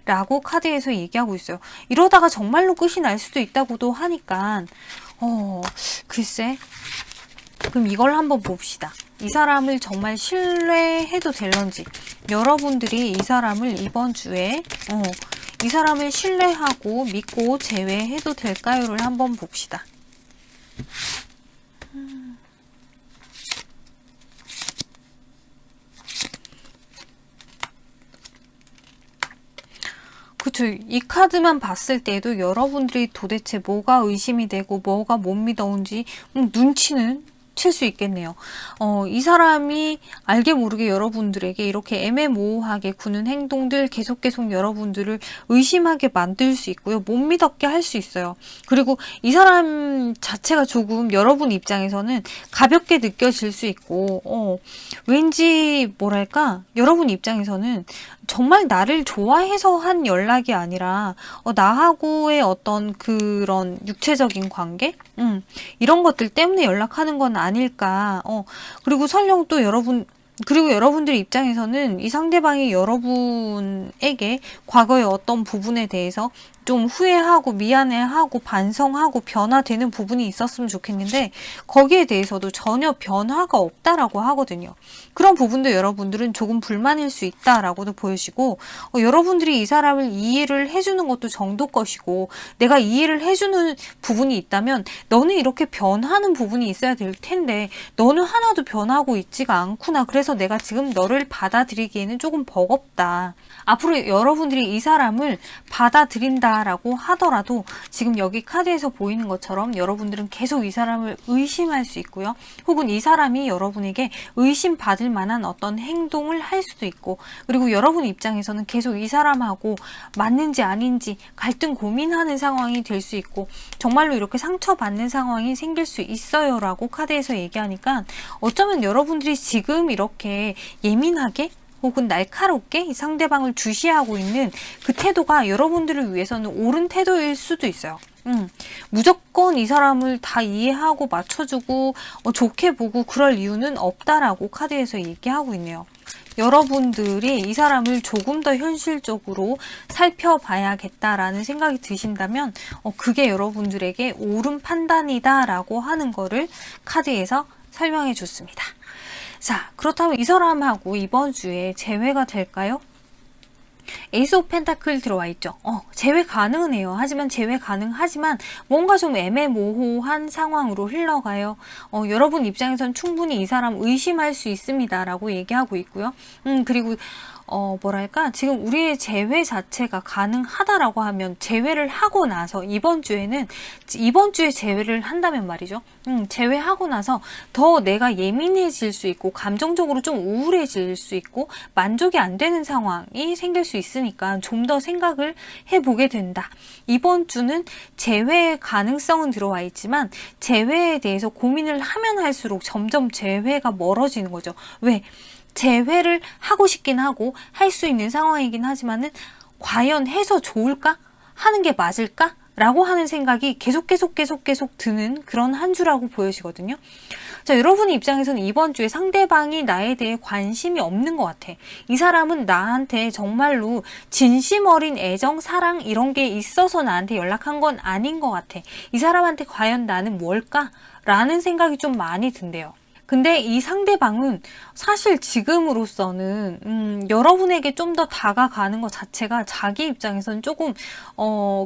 라고 카드에서 얘기하고 있어요. 이러다가 정말로 끝이 날 수도 있다고도 하니까 글쎄 그럼 이걸 한번 봅시다. 이 사람을 정말 신뢰해도 될런지 여러분들이 이 사람을 이번 주에 이 사람을 신뢰하고 믿고 재회해도 될까요를 한번 봅시다. 그쵸. 이 카드만 봤을 때도 여러분들이 도대체 뭐가 의심이 되고 뭐가 못 믿어온지 눈치는 칠 수 있겠네요. 이 사람이 알게 모르게 여러분들에게 이렇게 애매모호하게 구는 행동들 계속 여러분들을 의심하게 만들 수 있고요. 못 믿었게 할 수 있어요. 그리고 이 사람 자체가 조금 여러분 입장에서는 가볍게 느껴질 수 있고 왠지 뭐랄까 여러분 입장에서는 정말 나를 좋아해서 한 연락이 아니라 나하고의 어떤 그런 육체적인 관계? 이런 것들 때문에 연락하는 건 아닐까. 그리고 설령 또 여러분들 입장에서는 이 상대방이 여러분에게 과거의 어떤 부분에 대해서 좀 후회하고 미안해하고 반성하고 변화되는 부분이 있었으면 좋겠는데 거기에 대해서도 전혀 변화가 없다라고 하거든요. 그런 부분도 여러분들은 조금 불만일 수 있다라고도 보여지고 여러분들이 이 사람을 이해를 해주는 것도 정도 것이고 내가 이해를 해주는 부분이 있다면 너는 이렇게 변하는 부분이 있어야 될 텐데 너는 하나도 변하고 있지가 않구나. 그래서 내가 지금 너를 받아들이기에는 조금 버겁다. 앞으로 여러분들이 이 사람을 받아들인다 있다라고 하더라도 지금 여기 카드에서 보이는 것처럼 여러분들은 계속 이 사람을 의심할 수 있고요. 혹은 이 사람이 여러분에게 의심받을 만한 어떤 행동을 할 수도 있고, 그리고 여러분 입장에서는 계속 이 사람하고 맞는지 아닌지 갈등 고민하는 상황이 될 수 있고, 정말로 이렇게 상처받는 상황이 생길 수 있어요 라고 카드에서 얘기하니까, 어쩌면 여러분들이 지금 이렇게 예민하게 혹은 날카롭게 이 상대방을 주시하고 있는 그 태도가 여러분들을 위해서는 옳은 태도일 수도 있어요. 무조건 이 사람을 다 이해하고 맞춰주고 좋게 보고 그럴 이유는 없다라고 카드에서 얘기하고 있네요. 여러분들이 이 사람을 조금 더 현실적으로 살펴봐야겠다라는 생각이 드신다면 그게 여러분들에게 옳은 판단이다라고 하는 거를 카드에서 설명해 줬습니다. 자, 그렇다면 이 사람하고 이번 주에 재회가 될까요? 에이스 오브 펜타클 들어와 있죠. 재회 가능은 해요. 하지만 재회 가능하지만 뭔가 좀 애매모호한 상황으로 흘러가요. 여러분 입장에선 충분히 이 사람 의심할 수 있습니다 라고 얘기하고 있고요. 그리고 뭐랄까, 지금 우리의 재회 자체가 가능하다라고 하면 재회를 하고 나서 이번 주에 재회를 한다면 말이죠. 재회하고 나서 더 내가 예민해질 수 있고 감정적으로 좀 우울해질 수 있고 만족이 안 되는 상황이 생길 수 있으니까 좀 더 생각을 해보게 된다. 이번 주는 재회의 가능성은 들어와 있지만 재회에 대해서 고민을 하면 할수록 점점 재회가 멀어지는 거죠. 왜? 재회를 하고 싶긴 하고 할 수 있는 상황이긴 하지만은 과연 해서 좋을까? 하는 게 맞을까? 라고 하는 생각이 계속 드는 그런 한 주라고 보여지거든요. 자, 여러분의 입장에서는 이번 주에 상대방이 나에 대해 관심이 없는 것 같아. 이 사람은 나한테 정말로 진심 어린 애정, 사랑 이런 게 있어서 나한테 연락한 건 아닌 것 같아. 이 사람한테 과연 나는 뭘까? 라는 생각이 좀 많이 든대요. 근데 이 상대방은 사실 지금으로서는 여러분에게 좀 더 다가가는 것 자체가 자기 입장에서는 조금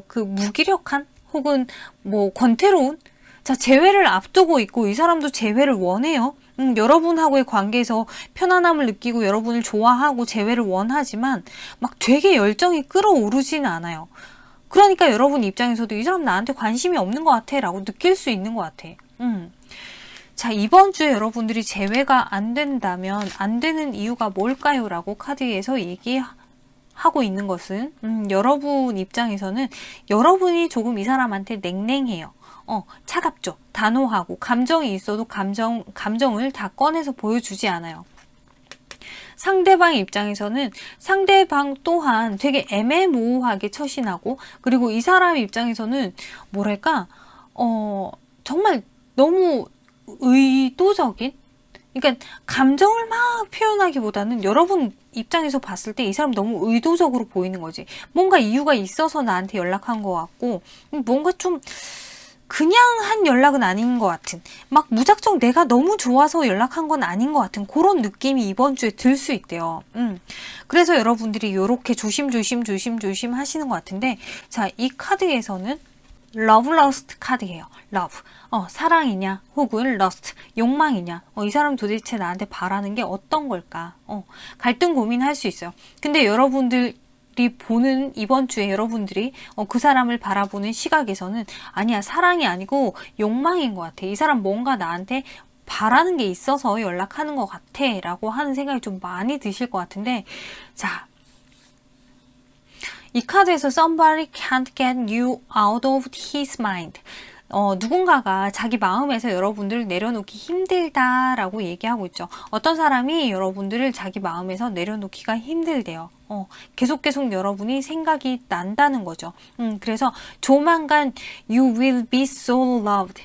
그 무기력한 혹은 뭐 권태로운, 자, 재회를 앞두고 있고 이 사람도 재회를 원해요. 여러분하고의 관계에서 편안함을 느끼고 여러분을 좋아하고 재회를 원하지만 막 되게 열정이 끌어오르지는 않아요. 그러니까 여러분 입장에서도 이 사람 나한테 관심이 없는 것 같아 라고 느낄 수 있는 것 같아. 자, 이번 주에 여러분들이 재회가 안 된다면 안 되는 이유가 뭘까요? 라고 카드에서 얘기하고 있는 것은 여러분 입장에서는 여러분이 조금 이 사람한테 냉랭해요. 차갑죠. 단호하고 감정이 있어도 감정을 다 꺼내서 보여주지 않아요. 상대방 입장에서는 상대방 또한 되게 애매모호하게 처신하고, 그리고 이 사람 입장에서는 뭐랄까 정말 너무 의도적인, 그러니까 감정을 막 표현하기보다는 여러분 입장에서 봤을 때 이 사람 너무 의도적으로 보이는 거지. 뭔가 이유가 있어서 나한테 연락한 것 같고, 뭔가 좀 그냥 한 연락은 아닌 것 같은, 막 무작정 내가 너무 좋아서 연락한 건 아닌 것 같은 그런 느낌이 이번 주에 들 수 있대요. 그래서 여러분들이 이렇게 조심 하시는 것 같은데, 자, 이 카드에서는 러브 러스트 카드예요. 러브. 사랑이냐 혹은 러스트, 욕망이냐, 이 사람 도대체 나한테 바라는 게 어떤 걸까? 갈등 고민할 수 있어요. 근데 여러분들이 보는 이번 주에 여러분들이 그 사람을 바라보는 시각에서는 아니야, 사랑이 아니고 욕망인 것 같아. 이 사람 뭔가 나한테 바라는 게 있어서 연락하는 것 같아 라고 하는 생각이 좀 많이 드실 것 같은데, 자, 이 카드에서 somebody can't get you out of his mind. 누군가가 자기 마음에서 여러분들을 내려놓기 힘들다라고 얘기하고 있죠. 어떤 사람이 여러분들을 자기 마음에서 내려놓기가 힘들대요. 계속 여러분이 생각이 난다는 거죠. 그래서 조만간 you will be so loved.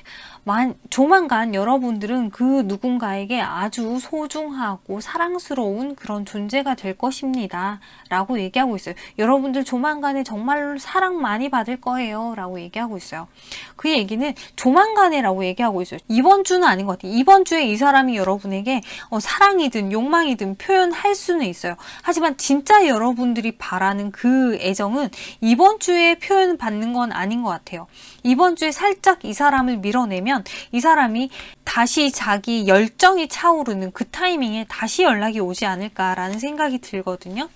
조만간 여러분들은 그 누군가에게 아주 소중하고 사랑스러운 그런 존재가 될 것입니다 라고 얘기하고 있어요. 여러분들 조만간에 정말로 사랑 많이 받을 거예요 라고 얘기하고 있어요. 그 얘기는 조만간에 라고 얘기하고 있어요. 이번 주는 아닌 것 같아요. 이번 주에 이 사람이 여러분에게 사랑이든 욕망이든 표현할 수는 있어요. 하지만 진짜 여러분들이 바라는 그 애정은 이번 주에 표현받는 건 아닌 것 같아요. 이번 주에 살짝 이 사람을 밀어내면 되면 이 사람이 다시 자기 열정이 차오르는 그 타이밍에 다시 연락이 오지 않을까라는 생각이 들거든요.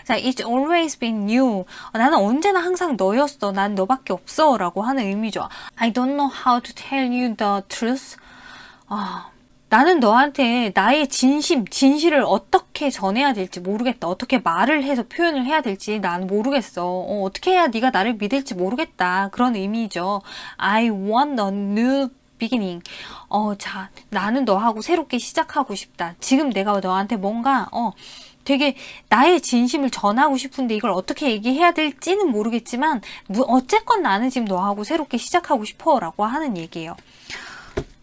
자, it's always been you. 나는 언제나 항상 너였어. 난 너밖에 없어. 라고 하는 의미죠. I don't know how to tell you the truth. 나는 너한테 나의 진실을 어떻게 전해야 될지 모르겠다. 어떻게 말을 해서 표현을 해야 될지 난 모르겠어. 어떻게 해야 네가 나를 믿을지 모르겠다. 그런 의미죠. I want a new beginning. 자, 나는 너하고 새롭게 시작하고 싶다. 지금 내가 너한테 뭔가, 되게 나의 진심을 전하고 싶은데 이걸 어떻게 얘기해야 될지는 모르겠지만, 어쨌건 나는 지금 너하고 새롭게 시작하고 싶어. 라고 하는 얘기예요.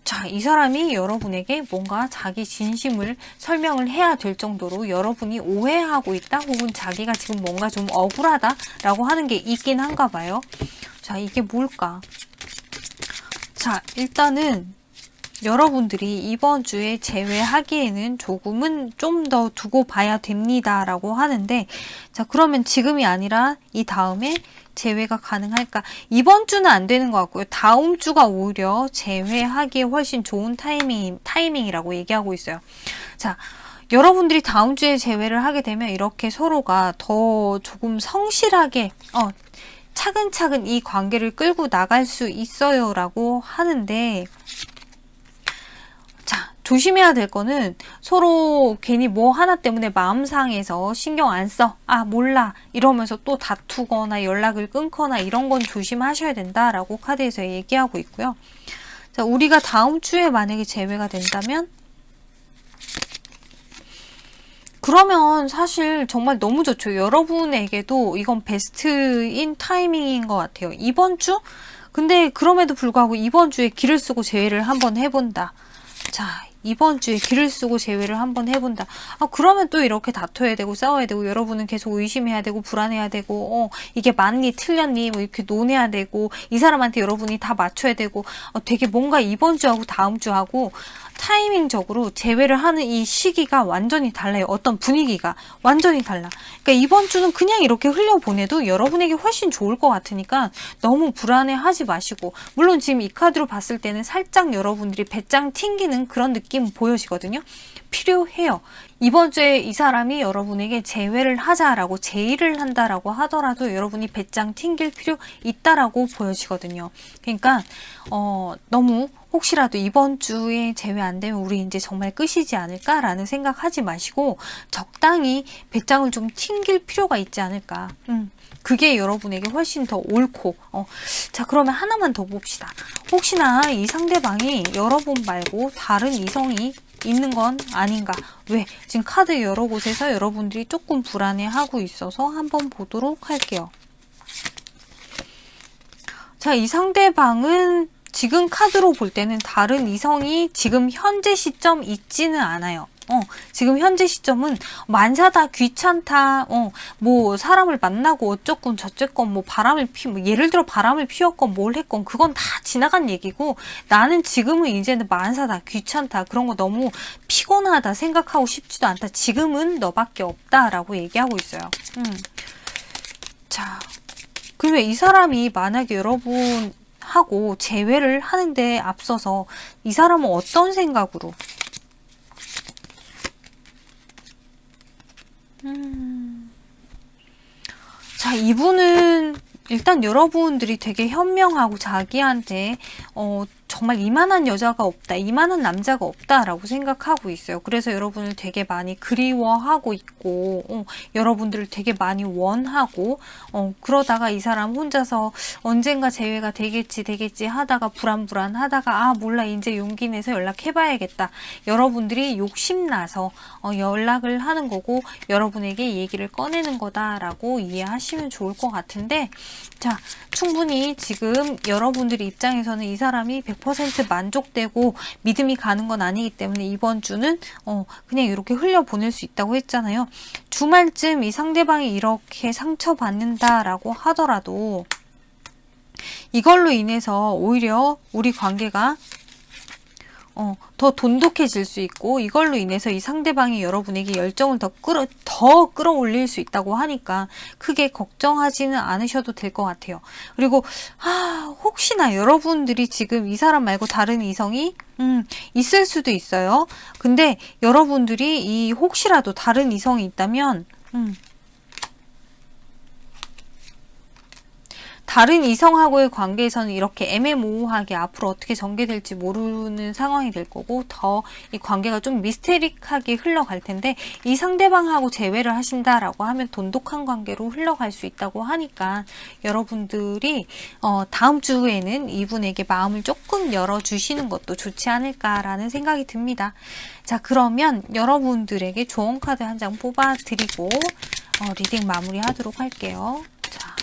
자, 이 사람이 여러분에게 뭔가 자기 진심을 설명을 해야 될 정도로 여러분이 오해하고 있다 혹은 자기가 지금 뭔가 좀 억울하다라고 하는 게 있긴 한가 봐요. 자, 이게 뭘까? 자, 일단은 여러분들이 이번 주에 제외하기에는 조금은 좀 더 두고 봐야 됩니다 라고 하는데, 자, 그러면 지금이 아니라 이 다음에 제외가 가능할까? 이번 주는 안 되는 것 같고요. 다음 주가 오히려 제외하기에 훨씬 좋은 타이밍이라고 얘기하고 있어요. 자, 여러분들이 다음 주에 제외를 하게 되면 이렇게 서로가 더 조금 성실하게 차근차근 이 관계를 끌고 나갈 수 있어요 라고 하는데, 자, 조심해야 될 거는 서로 괜히 뭐 하나 때문에 마음 상해서 신경 안 써. 몰라. 이러면서 또 다투거나 연락을 끊거나 이런 건 조심하셔야 된다라고 카드에서 얘기하고 있고요. 자, 우리가 다음 주에 만약에 제외가 된다면 그러면 사실 정말 너무 좋죠. 여러분에게도 이건 베스트인 타이밍인 것 같아요. 이번 주? 근데 그럼에도 불구하고 이번 주에 기를 쓰고 제외를 한번 해본다. 자, 이번 주에 기를 쓰고 제외를 한번 해본다. 그러면 또 이렇게 다퉈야 되고 싸워야 되고 여러분은 계속 의심해야 되고 불안해야 되고 이게 맞니 틀렸니 뭐 이렇게 논해야 되고 이 사람한테 여러분이 다 맞춰야 되고 되게 뭔가 이번 주하고 다음 주하고 타이밍적으로 제외를 하는 이 시기가 완전히 달라요. 어떤 분위기가 완전히 달라. 그러니까 이번 주는 그냥 이렇게 흘려보내도 여러분에게 훨씬 좋을 것 같으니까 너무 불안해하지 마시고, 물론 지금 이 카드로 봤을 때는 살짝 여러분들이 배짱 튕기는 그런 느낌 보여지거든요. 필요해요. 이번 주에 이 사람이 여러분에게 제외를 하자라고 제의를 한다라고 하더라도 여러분이 배짱 튕길 필요 있다라고 보여지거든요. 그러니까 너무 혹시라도 이번 주에 제외 안 되면 우리 이제 정말 끝이지 않을까라는 생각하지 마시고 적당히 배짱을 좀 튕길 필요가 있지 않을까. 그게 여러분에게 훨씬 더 옳고. 자, 그러면 하나만 더 봅시다. 혹시나 이 상대방이 여러분 말고 다른 이성이 있는 건 아닌가? 왜? 지금 카드 여러 곳에서 여러분들이 조금 불안해하고 있어서 한번 보도록 할게요. 자, 이 상대방은 지금 카드로 볼 때는 다른 이성이 지금 현재 시점 있지는 않아요. 지금 현재 시점은 만사다 귀찮다, 뭐 사람을 만나고 어쩌건 저쩌건 뭐 예를 들어 바람을 피웠건 뭘 했건 그건 다 지나간 얘기고, 나는 지금은 이제는 만사다 귀찮다, 그런 거 너무 피곤하다, 생각하고 싶지도 않다, 지금은 너밖에 없다라고 얘기하고 있어요. 자, 그러면 이 사람이 만약에 여러분하고 재회를 하는데 앞서서 이 사람은 어떤 생각으로 자, 이분은 일단 여러분들이 되게 현명하고 자기한테 정말 이만한 여자가 없다, 이만한 남자가 없다라고 생각하고 있어요. 그래서 여러분을 되게 많이 그리워하고 있고 여러분들을 되게 많이 원하고 그러다가 이 사람 혼자서 언젠가 재회가 되겠지 하다가 불안하다가 몰라, 이제 용기 내서 연락해봐야겠다. 여러분들이 욕심나서 연락을 하는 거고 여러분에게 얘기를 꺼내는 거다라고 이해하시면 좋을 것 같은데, 자, 충분히 지금 여러분들의 입장에서는 이 사람이 100% 만족되고 믿음이 가는 건 아니기 때문에 이번 주는 그냥 이렇게 흘려보낼 수 있다고 했잖아요. 주말쯤 이 상대방이 이렇게 상처받는다라고 하더라도 이걸로 인해서 오히려 우리 관계가 더 돈독해질 수 있고 이걸로 인해서 이 상대방이 여러분에게 열정을 더 끌어올릴 수 있다고 하니까 크게 걱정하지는 않으셔도 될 것 같아요. 그리고 혹시나 여러분들이 지금 이 사람 말고 다른 이성이 있을 수도 있어요. 근데 여러분들이 이 혹시라도 다른 이성이 있다면 다른 이성하고의 관계에서는 이렇게 애매모호하게 앞으로 어떻게 전개될지 모르는 상황이 될 거고 더 이 관계가 좀 미스테릭하게 흘러갈 텐데 이 상대방하고 재회를 하신다라고 하면 돈독한 관계로 흘러갈 수 있다고 하니까 여러분들이 다음 주에는 이분에게 마음을 조금 열어주시는 것도 좋지 않을까라는 생각이 듭니다. 자, 그러면 여러분들에게 조언 카드 한 장 뽑아드리고 리딩 마무리하도록 할게요. 자.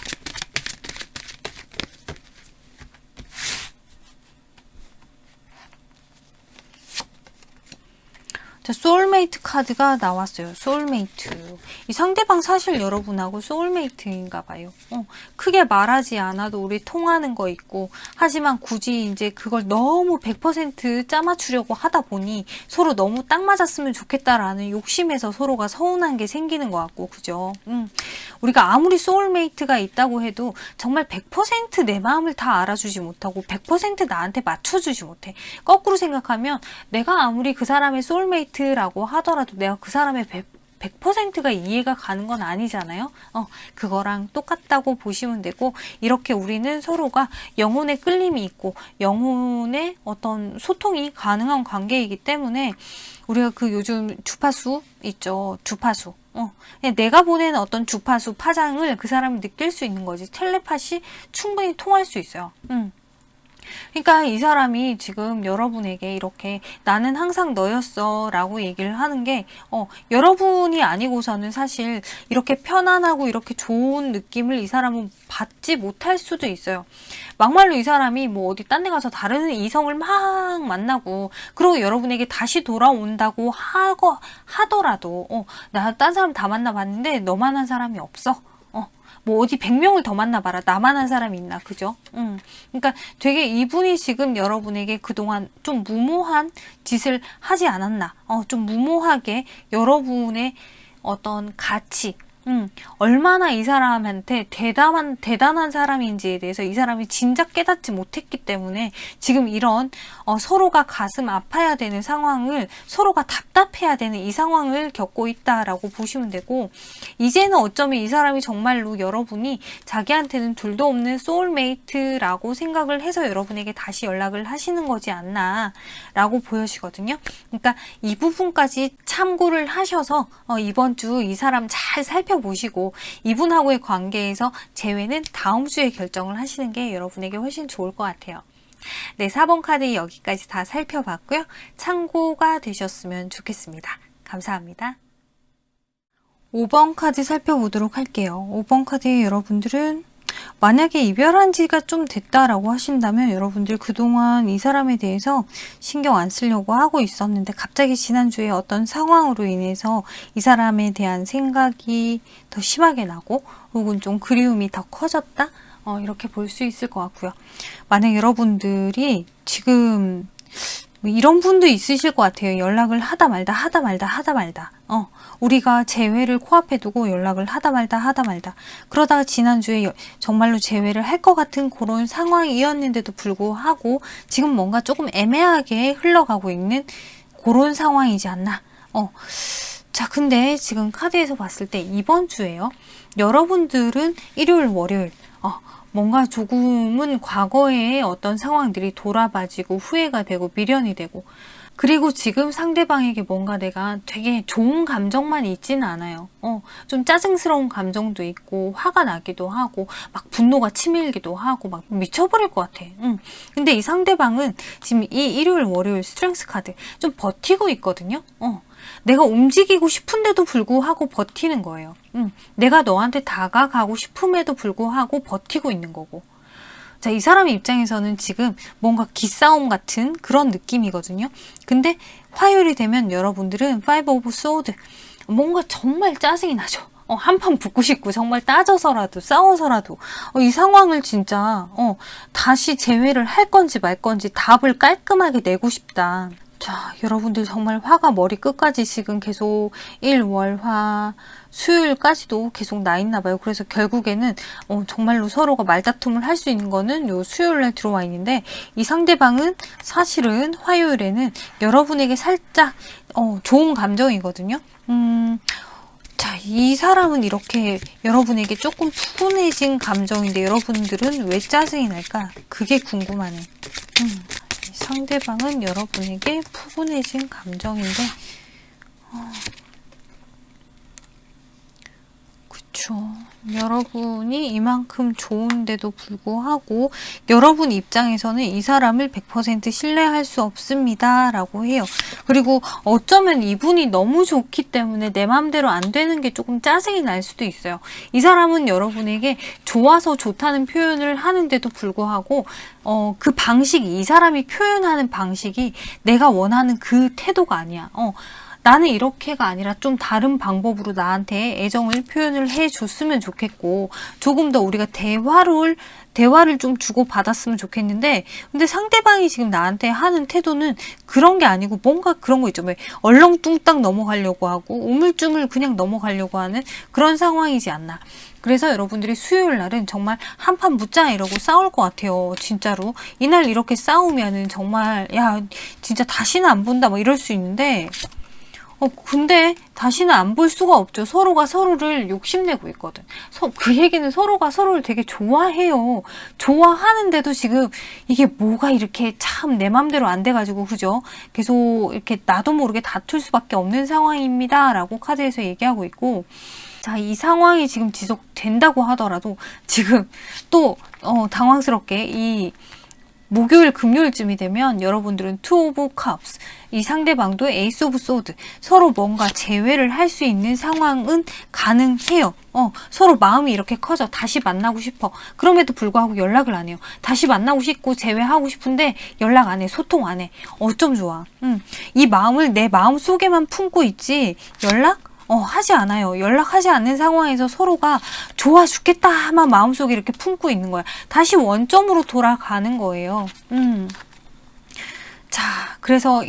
자, 소울메이트 카드가 나왔어요. 소울메이트. 이 상대방 사실 여러분하고 소울메이트인가 봐요. 크게 말하지 않아도 우리 통하는 거 있고, 하지만 굳이 이제 그걸 너무 100% 짜맞추려고 하다 보니 서로 너무 딱 맞았으면 좋겠다라는 욕심에서 서로가 서운한 게 생기는 것 같고, 그죠? 우리가 아무리 소울메이트가 있다고 해도 정말 100% 내 마음을 다 알아주지 못하고 100% 나한테 맞춰주지 못해. 거꾸로 생각하면 내가 아무리 그 사람의 소울메이트라고 하더라도 내가 그 사람의 100%가 이해가 가는 건 아니잖아요. 그거랑 똑같다고 보시면 되고, 이렇게 우리는 서로가 영혼의 끌림이 있고 영혼의 어떤 소통이 가능한 관계이기 때문에 우리가 그 요즘 주파수 있죠. 주파수. 그냥 내가 보내는 어떤 주파수 파장을 그 사람이 느낄 수 있는 거지. 텔레파시 충분히 통할 수 있어요. 그러니까 이 사람이 지금 여러분에게 이렇게 나는 항상 너였어 라고 얘기를 하는 게 여러분이 아니고서는 사실 이렇게 편안하고 이렇게 좋은 느낌을 이 사람은 받지 못할 수도 있어요. 막말로 이 사람이 뭐 어디 딴 데 가서 다른 이성을 막 만나고 그러고 여러분에게 다시 돌아온다고 하더라도 나 딴 사람 다 만나봤는데 너만한 사람이 없어. 뭐 어디 100명을 더 만나봐라. 나만한 사람이 있나. 그죠? 그러니까 되게 이분이 지금 여러분에게 그동안 좀 무모한 짓을 하지 않았나. 좀 무모하게 여러분의 어떤 가치, 얼마나 이 사람한테 대단한 사람인지에 대해서 이 사람이 진작 깨닫지 못했기 때문에 지금 이런 서로가 가슴 아파야 되는 상황을, 서로가 답답해야 되는 이 상황을 겪고 있다라고 보시면 되고, 이제는 어쩌면 이 사람이 정말로 여러분이 자기한테는 둘도 없는 소울메이트라고 생각을 해서 여러분에게 다시 연락을 하시는 거지 않나 라고 보여지거든요. 그러니까 이 부분까지 참고를 하셔서 이번 주 이 사람 잘 살펴보시고 이분하고의 관계에서 재회는 다음 주에 결정을 하시는 게 여러분에게 훨씬 좋을 것 같아요. 네, 4번 카드 여기까지 다 살펴봤고요. 참고가 되셨으면 좋겠습니다. 감사합니다. 5번 카드 살펴보도록 할게요. 5번 카드의 여러분들은 만약에 이별한 지가 좀 됐다라고 하신다면 여러분들 그동안 이 사람에 대해서 신경 안 쓰려고 하고 있었는데 갑자기 지난주에 어떤 상황으로 인해서 이 사람에 대한 생각이 더 심하게 나고 혹은 좀 그리움이 더 커졌다? 이렇게 볼 수 있을 것 같고요. 만약 여러분들이 지금 이런 분도 있으실 것 같아요. 연락을 하다 말다. 우리가 재회를 코앞에 두고 연락을 하다 말다. 그러다가 지난주에 정말로 재회를 할 것 같은 그런 상황이었는데도 불구하고 지금 뭔가 조금 애매하게 흘러가고 있는 그런 상황이지 않나. 자, 근데 지금 카드에서 봤을 때 이번 주에요. 여러분들은 일요일, 월요일 뭔가 조금은 과거의 어떤 상황들이 돌아봐지고 후회가 되고 미련이 되고, 그리고 지금 상대방에게 뭔가 내가 되게 좋은 감정만 있지는 않아요. 좀 짜증스러운 감정도 있고 화가 나기도 하고 막 분노가 치밀기도 하고 막 미쳐버릴 것 같아. 근데 이 상대방은 지금 이 일요일 월요일 스트렝스 카드 좀 버티고 있거든요. 내가 움직이고 싶은데도 불구하고 버티는 거예요. 내가 너한테 다가가고 싶음에도 불구하고 버티고 있는 거고. 자, 이 사람의 입장에서는 지금 뭔가 기싸움 같은 그런 느낌이거든요. 근데 화요일이 되면 여러분들은 5 of Swords, 뭔가 정말 짜증이 나죠. 한판 붙고 싶고 정말 따져서라도 싸워서라도 이 상황을 진짜 다시 재회를 할 건지 말 건지 답을 깔끔하게 내고 싶다. 자, 여러분들 정말 화가 머리 끝까지 지금 계속 일월화 수요일까지도 계속 나 있나 봐요. 그래서 결국에는 정말로 서로가 말다툼을 할 수 있는 거는 요 수요일에 들어와 있는데, 이 상대방은 사실은 화요일에는 여러분에게 살짝 좋은 감정이거든요. 자, 이 사람은 이렇게 여러분에게 조금 푸근해진 감정인데 여러분들은 왜 짜증이 날까? 그게 궁금하네. 상대방은 여러분에게 푸근해진 감정인데 그쵸. 여러분이 이만큼 좋은데도 불구하고 여러분 입장에서는 이 사람을 100% 신뢰할 수 없습니다 라고 해요. 그리고 어쩌면 이분이 너무 좋기 때문에 내 마음대로 안 되는 게 조금 짜증이 날 수도 있어요. 이 사람은 여러분에게 좋아서 좋다는 표현을 하는데도 불구하고 그 방식이, 이 사람이 표현하는 방식이 내가 원하는 그 태도가 아니야. 나는 이렇게가 아니라 좀 다른 방법으로 나한테 애정을 표현을 해줬으면 좋겠고, 조금 더 우리가 대화를 좀 주고받았으면 좋겠는데, 근데 상대방이 지금 나한테 하는 태도는 그런 게 아니고 뭔가 그런 거 있죠. 왜 얼렁뚱땅 넘어가려고 하고 우물쭈물 그냥 넘어가려고 하는 그런 상황이지 않나. 그래서 여러분들이 수요일 날은 정말 한판 붙자 이러고 싸울 것 같아요. 진짜로. 이날 이렇게 싸우면은 정말 야 진짜 다시는 안 본다 뭐 이럴 수 있는데, 근데 다시는 안 볼 수가 없죠. 서로가 서로를 욕심내고 있거든. 그 얘기는 서로가 서로를 되게 좋아해요. 좋아하는데도 지금 이게 뭐가 이렇게 참 내 맘대로 안 돼가지고, 그죠? 계속 이렇게 나도 모르게 다툴 수밖에 없는 상황입니다 라고 카드에서 얘기하고 있고, 자, 이 상황이 지금 지속된다고 하더라도 지금 또 당황스럽게 이 목요일, 금요일쯤이 되면 여러분들은 투 오브 컵스, 이 상대방도 에이스 오브 소드, 서로 뭔가 재회를 할 수 있는 상황은 가능해요. 서로 마음이 이렇게 커져. 다시 만나고 싶어. 그럼에도 불구하고 연락을 안 해요. 다시 만나고 싶고 재회하고 싶은데 연락 안 해. 소통 안 해. 어쩜 좋아. 이 마음을 내 마음 속에만 품고 있지 연락? 하지 않아요. 연락하지 않는 상황에서 서로가 좋아 죽겠다만 마음속에 이렇게 품고 있는 거야. 다시 원점으로 돌아가는 거예요. 자, 그래서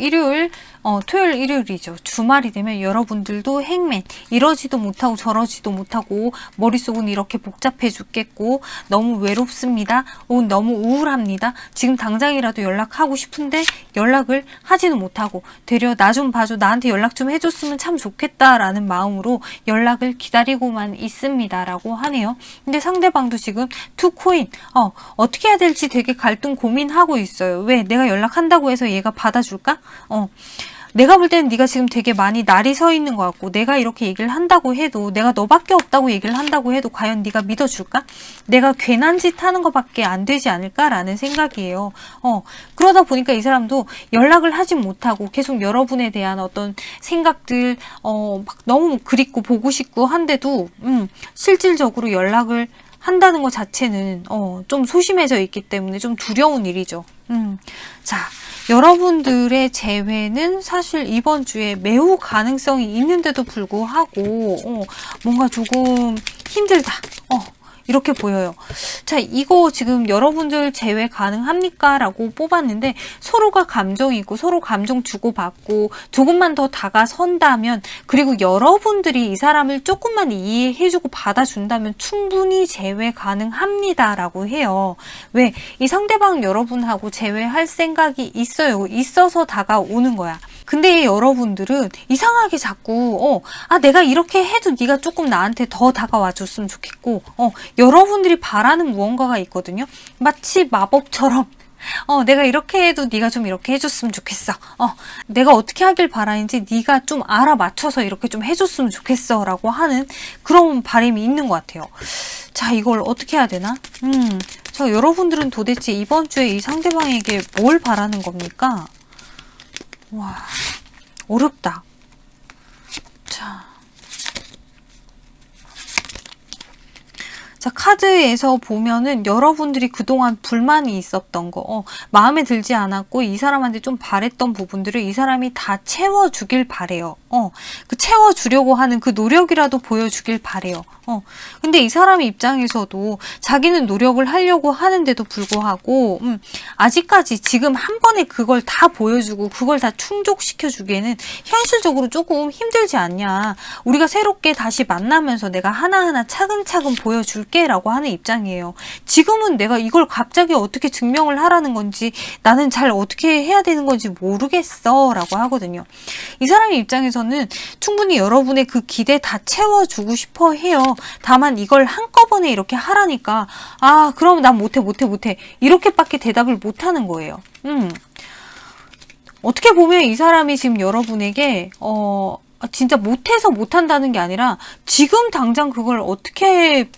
토요일, 일요일이죠. 주말이 되면 여러분들도 행맨, 이러지도 못하고 저러지도 못하고 머릿속은 이렇게 복잡해 죽겠고 너무 외롭습니다. 혹은 너무 우울합니다. 지금 당장이라도 연락하고 싶은데 연락을 하지는 못하고 되려 나 좀 봐줘, 나한테 연락 좀 해줬으면 참 좋겠다라는 마음으로 연락을 기다리고만 있습니다 라고 하네요. 근데 상대방도 지금 투 코인, 어떻게 해야 될지 되게 갈등 고민하고 있어요. 왜? 내가 연락한다고 해서 얘가 받아줄까? 내가 볼 때는 네가 지금 되게 많이 날이 서 있는 것 같고, 내가 이렇게 얘기를 한다고 해도, 내가 너밖에 없다고 얘기를 한다고 해도 과연 네가 믿어줄까? 내가 괜한 짓 하는 것밖에 안 되지 않을까라는 생각이에요. 그러다 보니까 이 사람도 연락을 하진 못하고 계속 여러분에 대한 어떤 생각들 막 너무 그립고 보고 싶고 한데도 실질적으로 연락을 한다는 것 자체는 좀 소심해져 있기 때문에 좀 두려운 일이죠. 자, 여러분들의 재회는 사실 이번 주에 매우 가능성이 있는데도 불구하고 뭔가 조금 힘들다. 이렇게 보여요. 자, 이거 지금 여러분들 재회 가능합니까? 라고 뽑았는데, 서로가 감정이 있고 서로 감정 주고받고 조금만 더 다가선다면, 그리고 여러분들이 이 사람을 조금만 이해해주고 받아준다면 충분히 재회 가능합니다 라고 해요. 왜? 이 상대방 여러분하고 재회할 생각이 있어요. 있어서 다가오는 거야. 근데 여러분들은 이상하게 자꾸 내가 이렇게 해도 네가 조금 나한테 더 다가와 줬으면 좋겠고, 여러분들이 바라는 무언가가 있거든요. 마치 마법처럼 내가 이렇게 해도 네가 좀 이렇게 해줬으면 좋겠어. 내가 어떻게 하길 바라는지 네가 좀 알아맞혀서 이렇게 좀 해줬으면 좋겠어 라고 하는 그런 바람이 있는 것 같아요. 자, 이걸 어떻게 해야 되나? 자, 여러분들은 도대체 이번 주에 이 상대방에게 뭘 바라는 겁니까? 와, 어렵다. 자, 카드에서 보면은 여러분들이 그동안 불만이 있었던 거, 마음에 들지 않았고 이 사람한테 좀 바랬던 부분들을 이 사람이 다 채워주길 바래요. 채워주려고 하는 그 노력이라도 보여주길 바래요. 근데 이 사람의 입장에서도 자기는 노력을 하려고 하는데도 불구하고 아직까지 지금 한 번에 그걸 다 보여주고 그걸 다 충족시켜주기에는 현실적으로 조금 힘들지 않냐. 우리가 새롭게 다시 만나면서 내가 하나하나 차근차근 보여줄게 라고 하는 입장이에요. 지금은 내가 이걸 갑자기 어떻게 증명을 하라는 건지 나는 잘 어떻게 해야 되는 건지 모르겠어 라고 하거든요. 이 사람의 입장에서는 충분히 여러분의 그 기대 다 채워주고 싶어 해요. 다만 이걸 한꺼번에 이렇게 하라니까 그럼 난 못해 이렇게밖에 대답을 못하는 거예요. 어떻게 보면 이 사람이 지금 여러분에게 진짜 못해서 못한다는 게 아니라 지금 당장 그걸 어떻게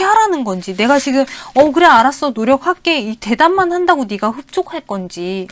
하라는 건지, 내가 지금 그래 알았어 노력할게 이 대답만 한다고 네가 흡족할 건지,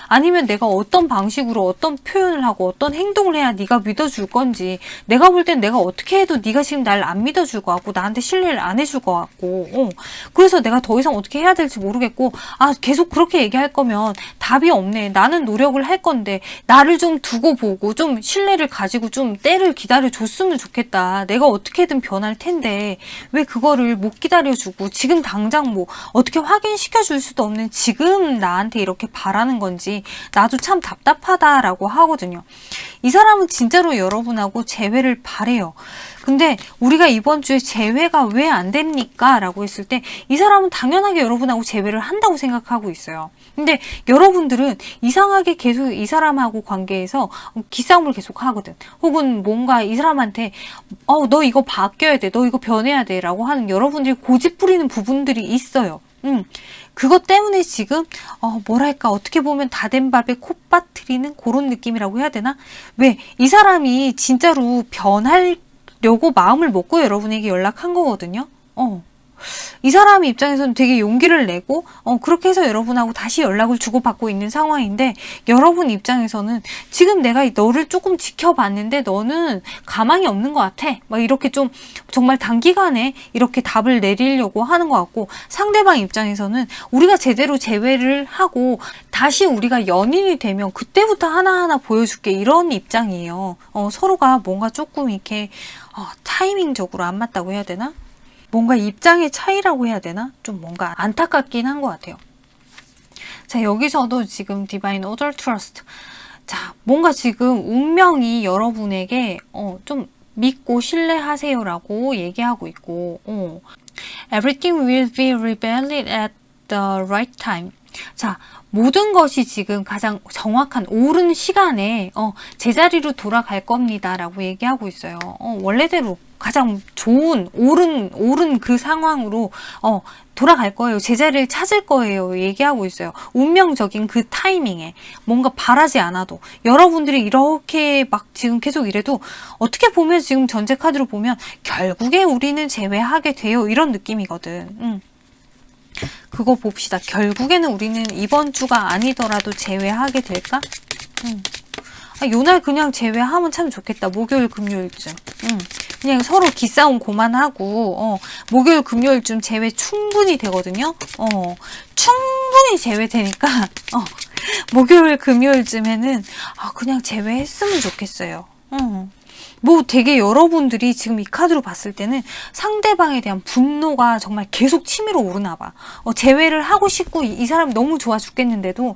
아니면 내가 어떤 방식으로 어떤 표현을 하고 어떤 행동을 해야 네가 믿어줄 건지, 내가 볼 땐 내가 어떻게 해도 네가 지금 날 안 믿어줄 것 같고 나한테 신뢰를 안 해줄 것 같고, 그래서 내가 더 이상 어떻게 해야 될지 모르겠고, 계속 그렇게 얘기할 거면 답이 없네. 나는 노력을 할 건데 나를 좀 두고 보고 좀 신뢰를 가지고 좀 때를 기다려 줬으면 좋겠다. 내가 어떻게든 변할 텐데 왜 그거를 못 기다려주고 지금 당장 어떻게 확인시켜 줄 수도 없는 지금 나한테 이렇게 바라는 건지 나도 참 답답하다라고 하거든요. 이 사람은 진짜로 여러분하고 재회를 바래요. 근데 우리가 이번 주에 재회가 왜 안 됩니까? 라고 했을 때 이 사람은 당연하게 여러분하고 재회를 한다고 생각하고 있어요. 근데 여러분들은 이상하게 계속 이 사람하고 관계에서 기싸움을 계속 하거든. 혹은 뭔가 이 사람한테 너 이거 바뀌어야 돼. 너 이거 변해야 돼. 라고 하는 여러분들이 고집 부리는 부분들이 있어요. 그것 때문에 지금 뭐랄까 어떻게 보면 다 된 밥에 콧바트리는 그런 느낌이라고 해야 되나? 왜? 이 사람이 진짜로 변하려고 마음을 먹고 여러분에게 연락한 거거든요. 이 사람의 입장에서는 되게 용기를 내고 그렇게 해서 여러분하고 다시 연락을 주고받고 있는 상황인데, 여러분 입장에서는 지금 내가 너를 조금 지켜봤는데 너는 가망이 없는 것 같아. 막 이렇게 좀 정말 단기간에 이렇게 답을 내리려고 하는 것 같고, 상대방 입장에서는 우리가 제대로 재회를 하고 다시 우리가 연인이 되면 그때부터 하나하나 보여줄게 이런 입장이에요. 서로가 뭔가 조금 이렇게 타이밍적으로 안 맞다고 해야 되나? 뭔가 입장의 차이라고 해야 되나? 좀 뭔가 안타깝긴 한 것 같아요. 자, 여기서도 지금 디바인 오더 트러스트. 자, 뭔가 지금 운명이 여러분에게 좀 믿고 신뢰하세요라고 얘기하고 있고, Everything will be revealed at the right time. 자, 모든 것이 지금 가장 정확한 옳은 시간에 제자리로 돌아갈 겁니다 라고 얘기하고 있어요. 원래대로 가장 좋은 옳은 그 상황으로 돌아갈 거예요. 제자리를 찾을 거예요. 얘기하고 있어요. 운명적인 그 타이밍에 뭔가 바라지 않아도 여러분들이 이렇게 막 지금 계속 이래도 어떻게 보면 지금 전제 카드로 보면 결국에 우리는 재회하게 돼요. 이런 느낌이거든. 그거 봅시다. 결국에는 우리는 이번 주가 아니더라도 재회하게 될까? 요날 그냥 재회하면 참 좋겠다. 목요일, 금요일쯤. 그냥 서로 기싸움 그만하고, 목요일, 금요일쯤 재회 충분히 되거든요. 충분히 재회되니까, 목요일, 금요일쯤에는, 그냥 재회했으면 좋겠어요. 되게 여러분들이 지금 이 카드로 봤을 때는 상대방에 대한 분노가 정말 계속 치밀어 오르나 봐. 재회를 하고 싶고 이 사람이 너무 좋아 죽겠는데도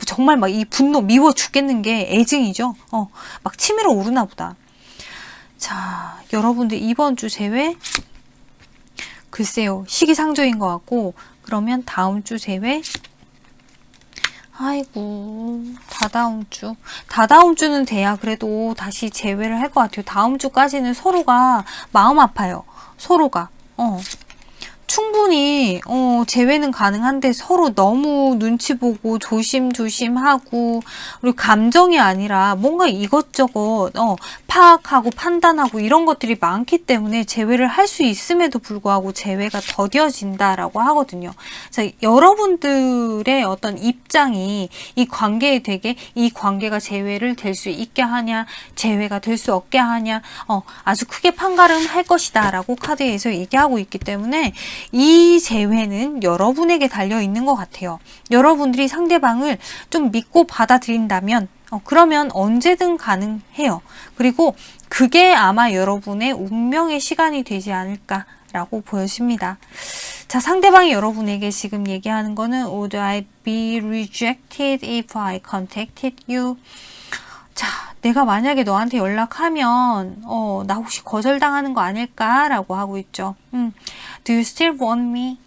정말 막 이 분노 미워 죽겠는 게 애증이죠. 막 치밀어 오르나 보다. 자, 여러분들 이번 주 재회 글쎄요. 시기상조인 것 같고, 그러면 다음 주 재회 아이고, 다다음 주는 돼야 그래도 다시 재회를 할 것 같아요. 다음 주까지는 서로가 마음 아파요. 서로가. 충분히 재회는 가능한데 서로 너무 눈치 보고 조심조심하고, 그리고 감정이 아니라 뭔가 이것저것 파악하고 판단하고 이런 것들이 많기 때문에 재회를 할 수 있음에도 불구하고 재회가 더뎌진다라고 하거든요. 자, 여러분들의 어떤 입장이 이 관계에 되게 이 관계가 재회를 될 수 있게 하냐, 재회가 될 수 없게 하냐, 아주 크게 판가름할 것이다 라고 카드에서 얘기하고 있기 때문에 이 재회는 여러분에게 달려 있는 것 같아요. 여러분들이 상대방을 좀 믿고 받아들인다면 그러면 언제든 가능해요. 그리고 그게 아마 여러분의 운명의 시간이 되지 않을까라고 보여집니다. 자, 상대방이 여러분에게 지금 얘기하는 거는 Would I be rejected if I contacted you? 자, 내가 만약에 너한테 연락하면 나 혹시 거절당하는 거 아닐까라고 하고 있죠. Do you still want me?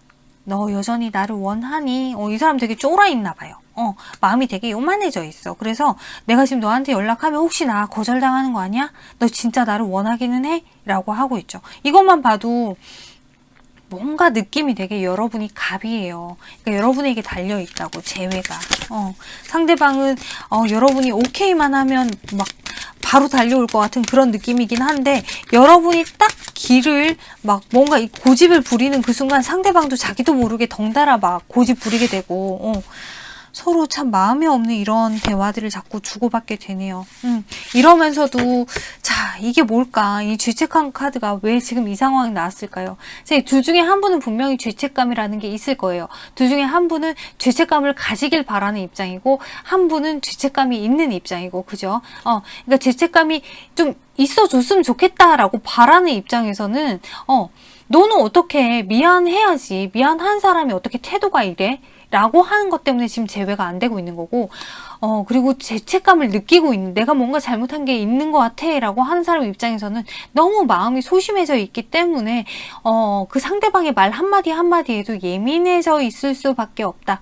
너 여전히 나를 원하니? 이 사람 되게 쫄아 있나 봐요. 마음이 되게 요만해져 있어. 그래서 내가 지금 너한테 연락하면 혹시 나 거절당하는 거 아니야? 너 진짜 나를 원하기는 해? 라고 하고 있죠. 이것만 봐도 뭔가 느낌이 되게 여러분이 갑이에요. 그러니까 여러분에게 달려있다고, 재회가. 상대방은 여러분이 오케이만 하면 막 바로 달려올 것 같은 그런 느낌이긴 한데, 여러분이 딱 길을 막 뭔가 이 고집을 부리는 그 순간 상대방도 자기도 모르게 덩달아 막 고집 부리게 되고, 서로 참 마음에 없는 이런 대화들을 자꾸 주고받게 되네요. 이러면서도 자, 이게 뭘까? 이 죄책감 카드가 왜 지금 이 상황이 나왔을까요? 둘 중에 한 분은 분명히 죄책감이라는 게 있을 거예요. 둘 중에 한 분은 죄책감을 가지길 바라는 입장이고, 한 분은 죄책감이 있는 입장이고, 그죠? 그러니까 죄책감이 좀 있어줬으면 좋겠다라고 바라는 입장에서는 너는 어떻게 미안해야지. 미안한 사람이 어떻게 태도가 이래? 라고 하는 것 때문에 지금 재회가 안 되고 있는 거고, 그리고 죄책감을 느끼고 있는, 내가 뭔가 잘못한 게 있는 것 같아 라고 하는 사람 입장에서는 너무 마음이 소심해져 있기 때문에 그 상대방의 말 한마디 한마디에도 예민해져 있을 수밖에 없다.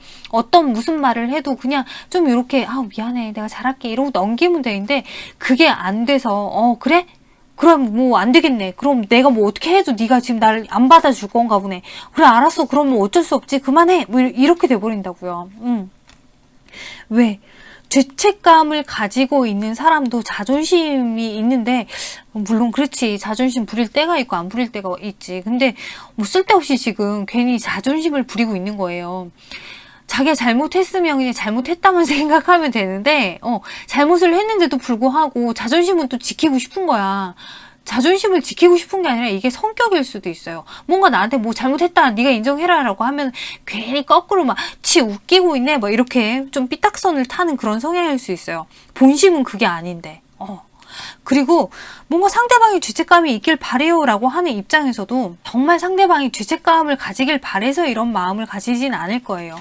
무슨 말을 해도 그냥 좀 이렇게 미안해, 내가 잘할게 이러고 넘기면 되는데, 그게 안 돼서 그래? 그럼 뭐 안 되겠네. 그럼 내가 뭐 어떻게 해도 네가 지금 나를 안 받아줄 건가 보네. 그래, 알았어. 그럼 뭐 어쩔 수 없지. 그만해. 뭐 이렇게 돼버린다고요. 왜? 죄책감을 가지고 있는 사람도 자존심이 있는데, 물론 그렇지. 자존심 부릴 때가 있고 안 부릴 때가 있지. 근데 뭐 쓸데없이 지금 괜히 자존심을 부리고 있는 거예요. 자기가 잘못했으면 그냥 잘못했다만 생각하면 되는데, 잘못을 했는데도 불구하고 자존심은 또 지키고 싶은 거야. 자존심을 지키고 싶은 게 아니라 이게 성격일 수도 있어요. 뭔가 나한테 뭐 잘못했다, 네가 인정해라 라고 하면 괜히 거꾸로 막 웃기고 있네, 뭐 이렇게 좀 삐딱선을 타는 그런 성향일 수 있어요. 본심은 그게 아닌데. 그리고 뭔가 상대방이 죄책감이 있길 바래요 라고 하는 입장에서도 정말 상대방이 죄책감을 가지길 바래서 이런 마음을 가지진 않을 거예요.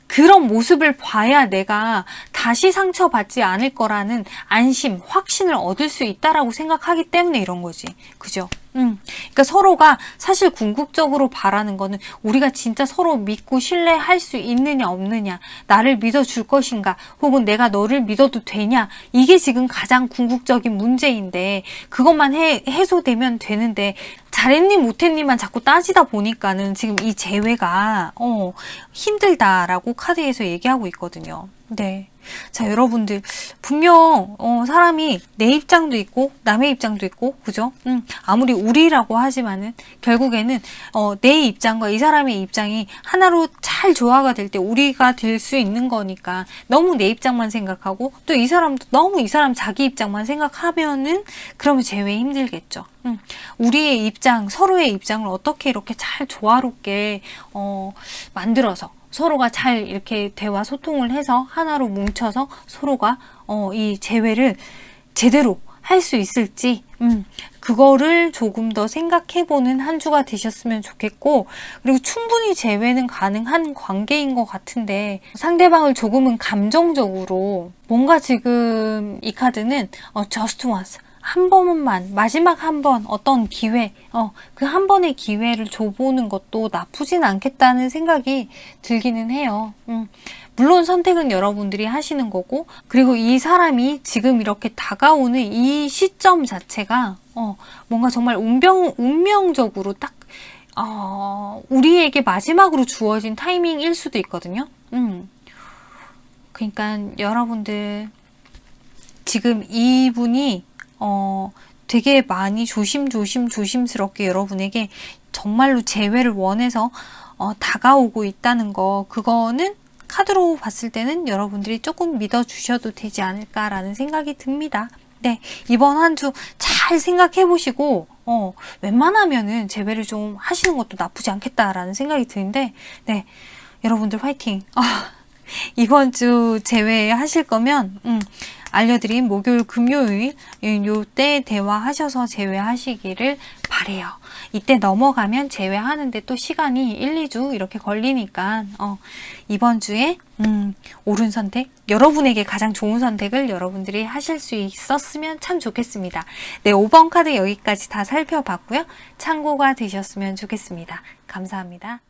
그런 모습을 봐야 내가 다시 상처받지 않을 거라는 안심, 확신을 얻을 수 있다라고 생각하기 때문에 이런 거지. 그죠? 그러니까 서로가 사실 궁극적으로 바라는 거는 우리가 진짜 서로 믿고 신뢰할 수 있느냐 없느냐, 나를 믿어줄 것인가, 혹은 내가 너를 믿어도 되냐, 이게 지금 가장 궁극적인 문제인데, 그것만 해소되면 되는데 잘했니 못했니만 자꾸 따지다 보니까는 지금 이 재회가 힘들다라고 카드에서 얘기하고 있거든요. 네. 자, 여러분들 분명 사람이 내 입장도 있고 남의 입장도 있고, 그죠? 아무리 우리라고 하지만은 결국에는 내 입장과 이 사람의 입장이 하나로 잘 조화가 될 때 우리가 될 수 있는 거니까, 너무 내 입장만 생각하고 또 이 사람도 너무 이 사람 자기 입장만 생각하면은 그러면 재회 힘들겠죠. 우리의 입장, 서로의 입장을 어떻게 이렇게 잘 조화롭게 만들어서 서로가 잘 이렇게 대화 소통을 해서 하나로 뭉쳐서 서로가 이 재회를 제대로 할 수 있을지, 그거를 조금 더 생각해보는 한 주가 되셨으면 좋겠고, 그리고 충분히 재회는 가능한 관계인 것 같은데 상대방을 조금은 감정적으로 뭔가 지금 이 카드는 just once, 한 번만, 마지막 한 번, 어떤 기회, 그 한 번의 기회를 줘보는 것도 나쁘진 않겠다는 생각이 들기는 해요. 물론 선택은 여러분들이 하시는 거고, 그리고 이 사람이 지금 이렇게 다가오는 이 시점 자체가 뭔가 정말 운명적으로 딱 우리에게 마지막으로 주어진 타이밍일 수도 있거든요. 그러니까 여러분들 지금 이분이 되게 많이 조심스럽게 여러분에게 정말로 재회를 원해서 다가오고 있다는 거, 그거는 카드로 봤을 때는 여러분들이 조금 믿어주셔도 되지 않을까라는 생각이 듭니다. 네, 이번 한 주 잘 생각해 보시고 웬만하면은 재회를 좀 하시는 것도 나쁘지 않겠다라는 생각이 드는데, 네, 여러분들 화이팅! 이번 주 제외하실 거면 알려드린 목요일, 금요일 요때 대화하셔서 제외하시기를 바래요. 이때 넘어가면 제외하는데 또 시간이 1, 2주 이렇게 걸리니까 이번 주에 옳은 선택, 여러분에게 가장 좋은 선택을 여러분들이 하실 수 있었으면 참 좋겠습니다. 네, 5번 카드 여기까지 다 살펴봤고요. 참고가 되셨으면 좋겠습니다. 감사합니다.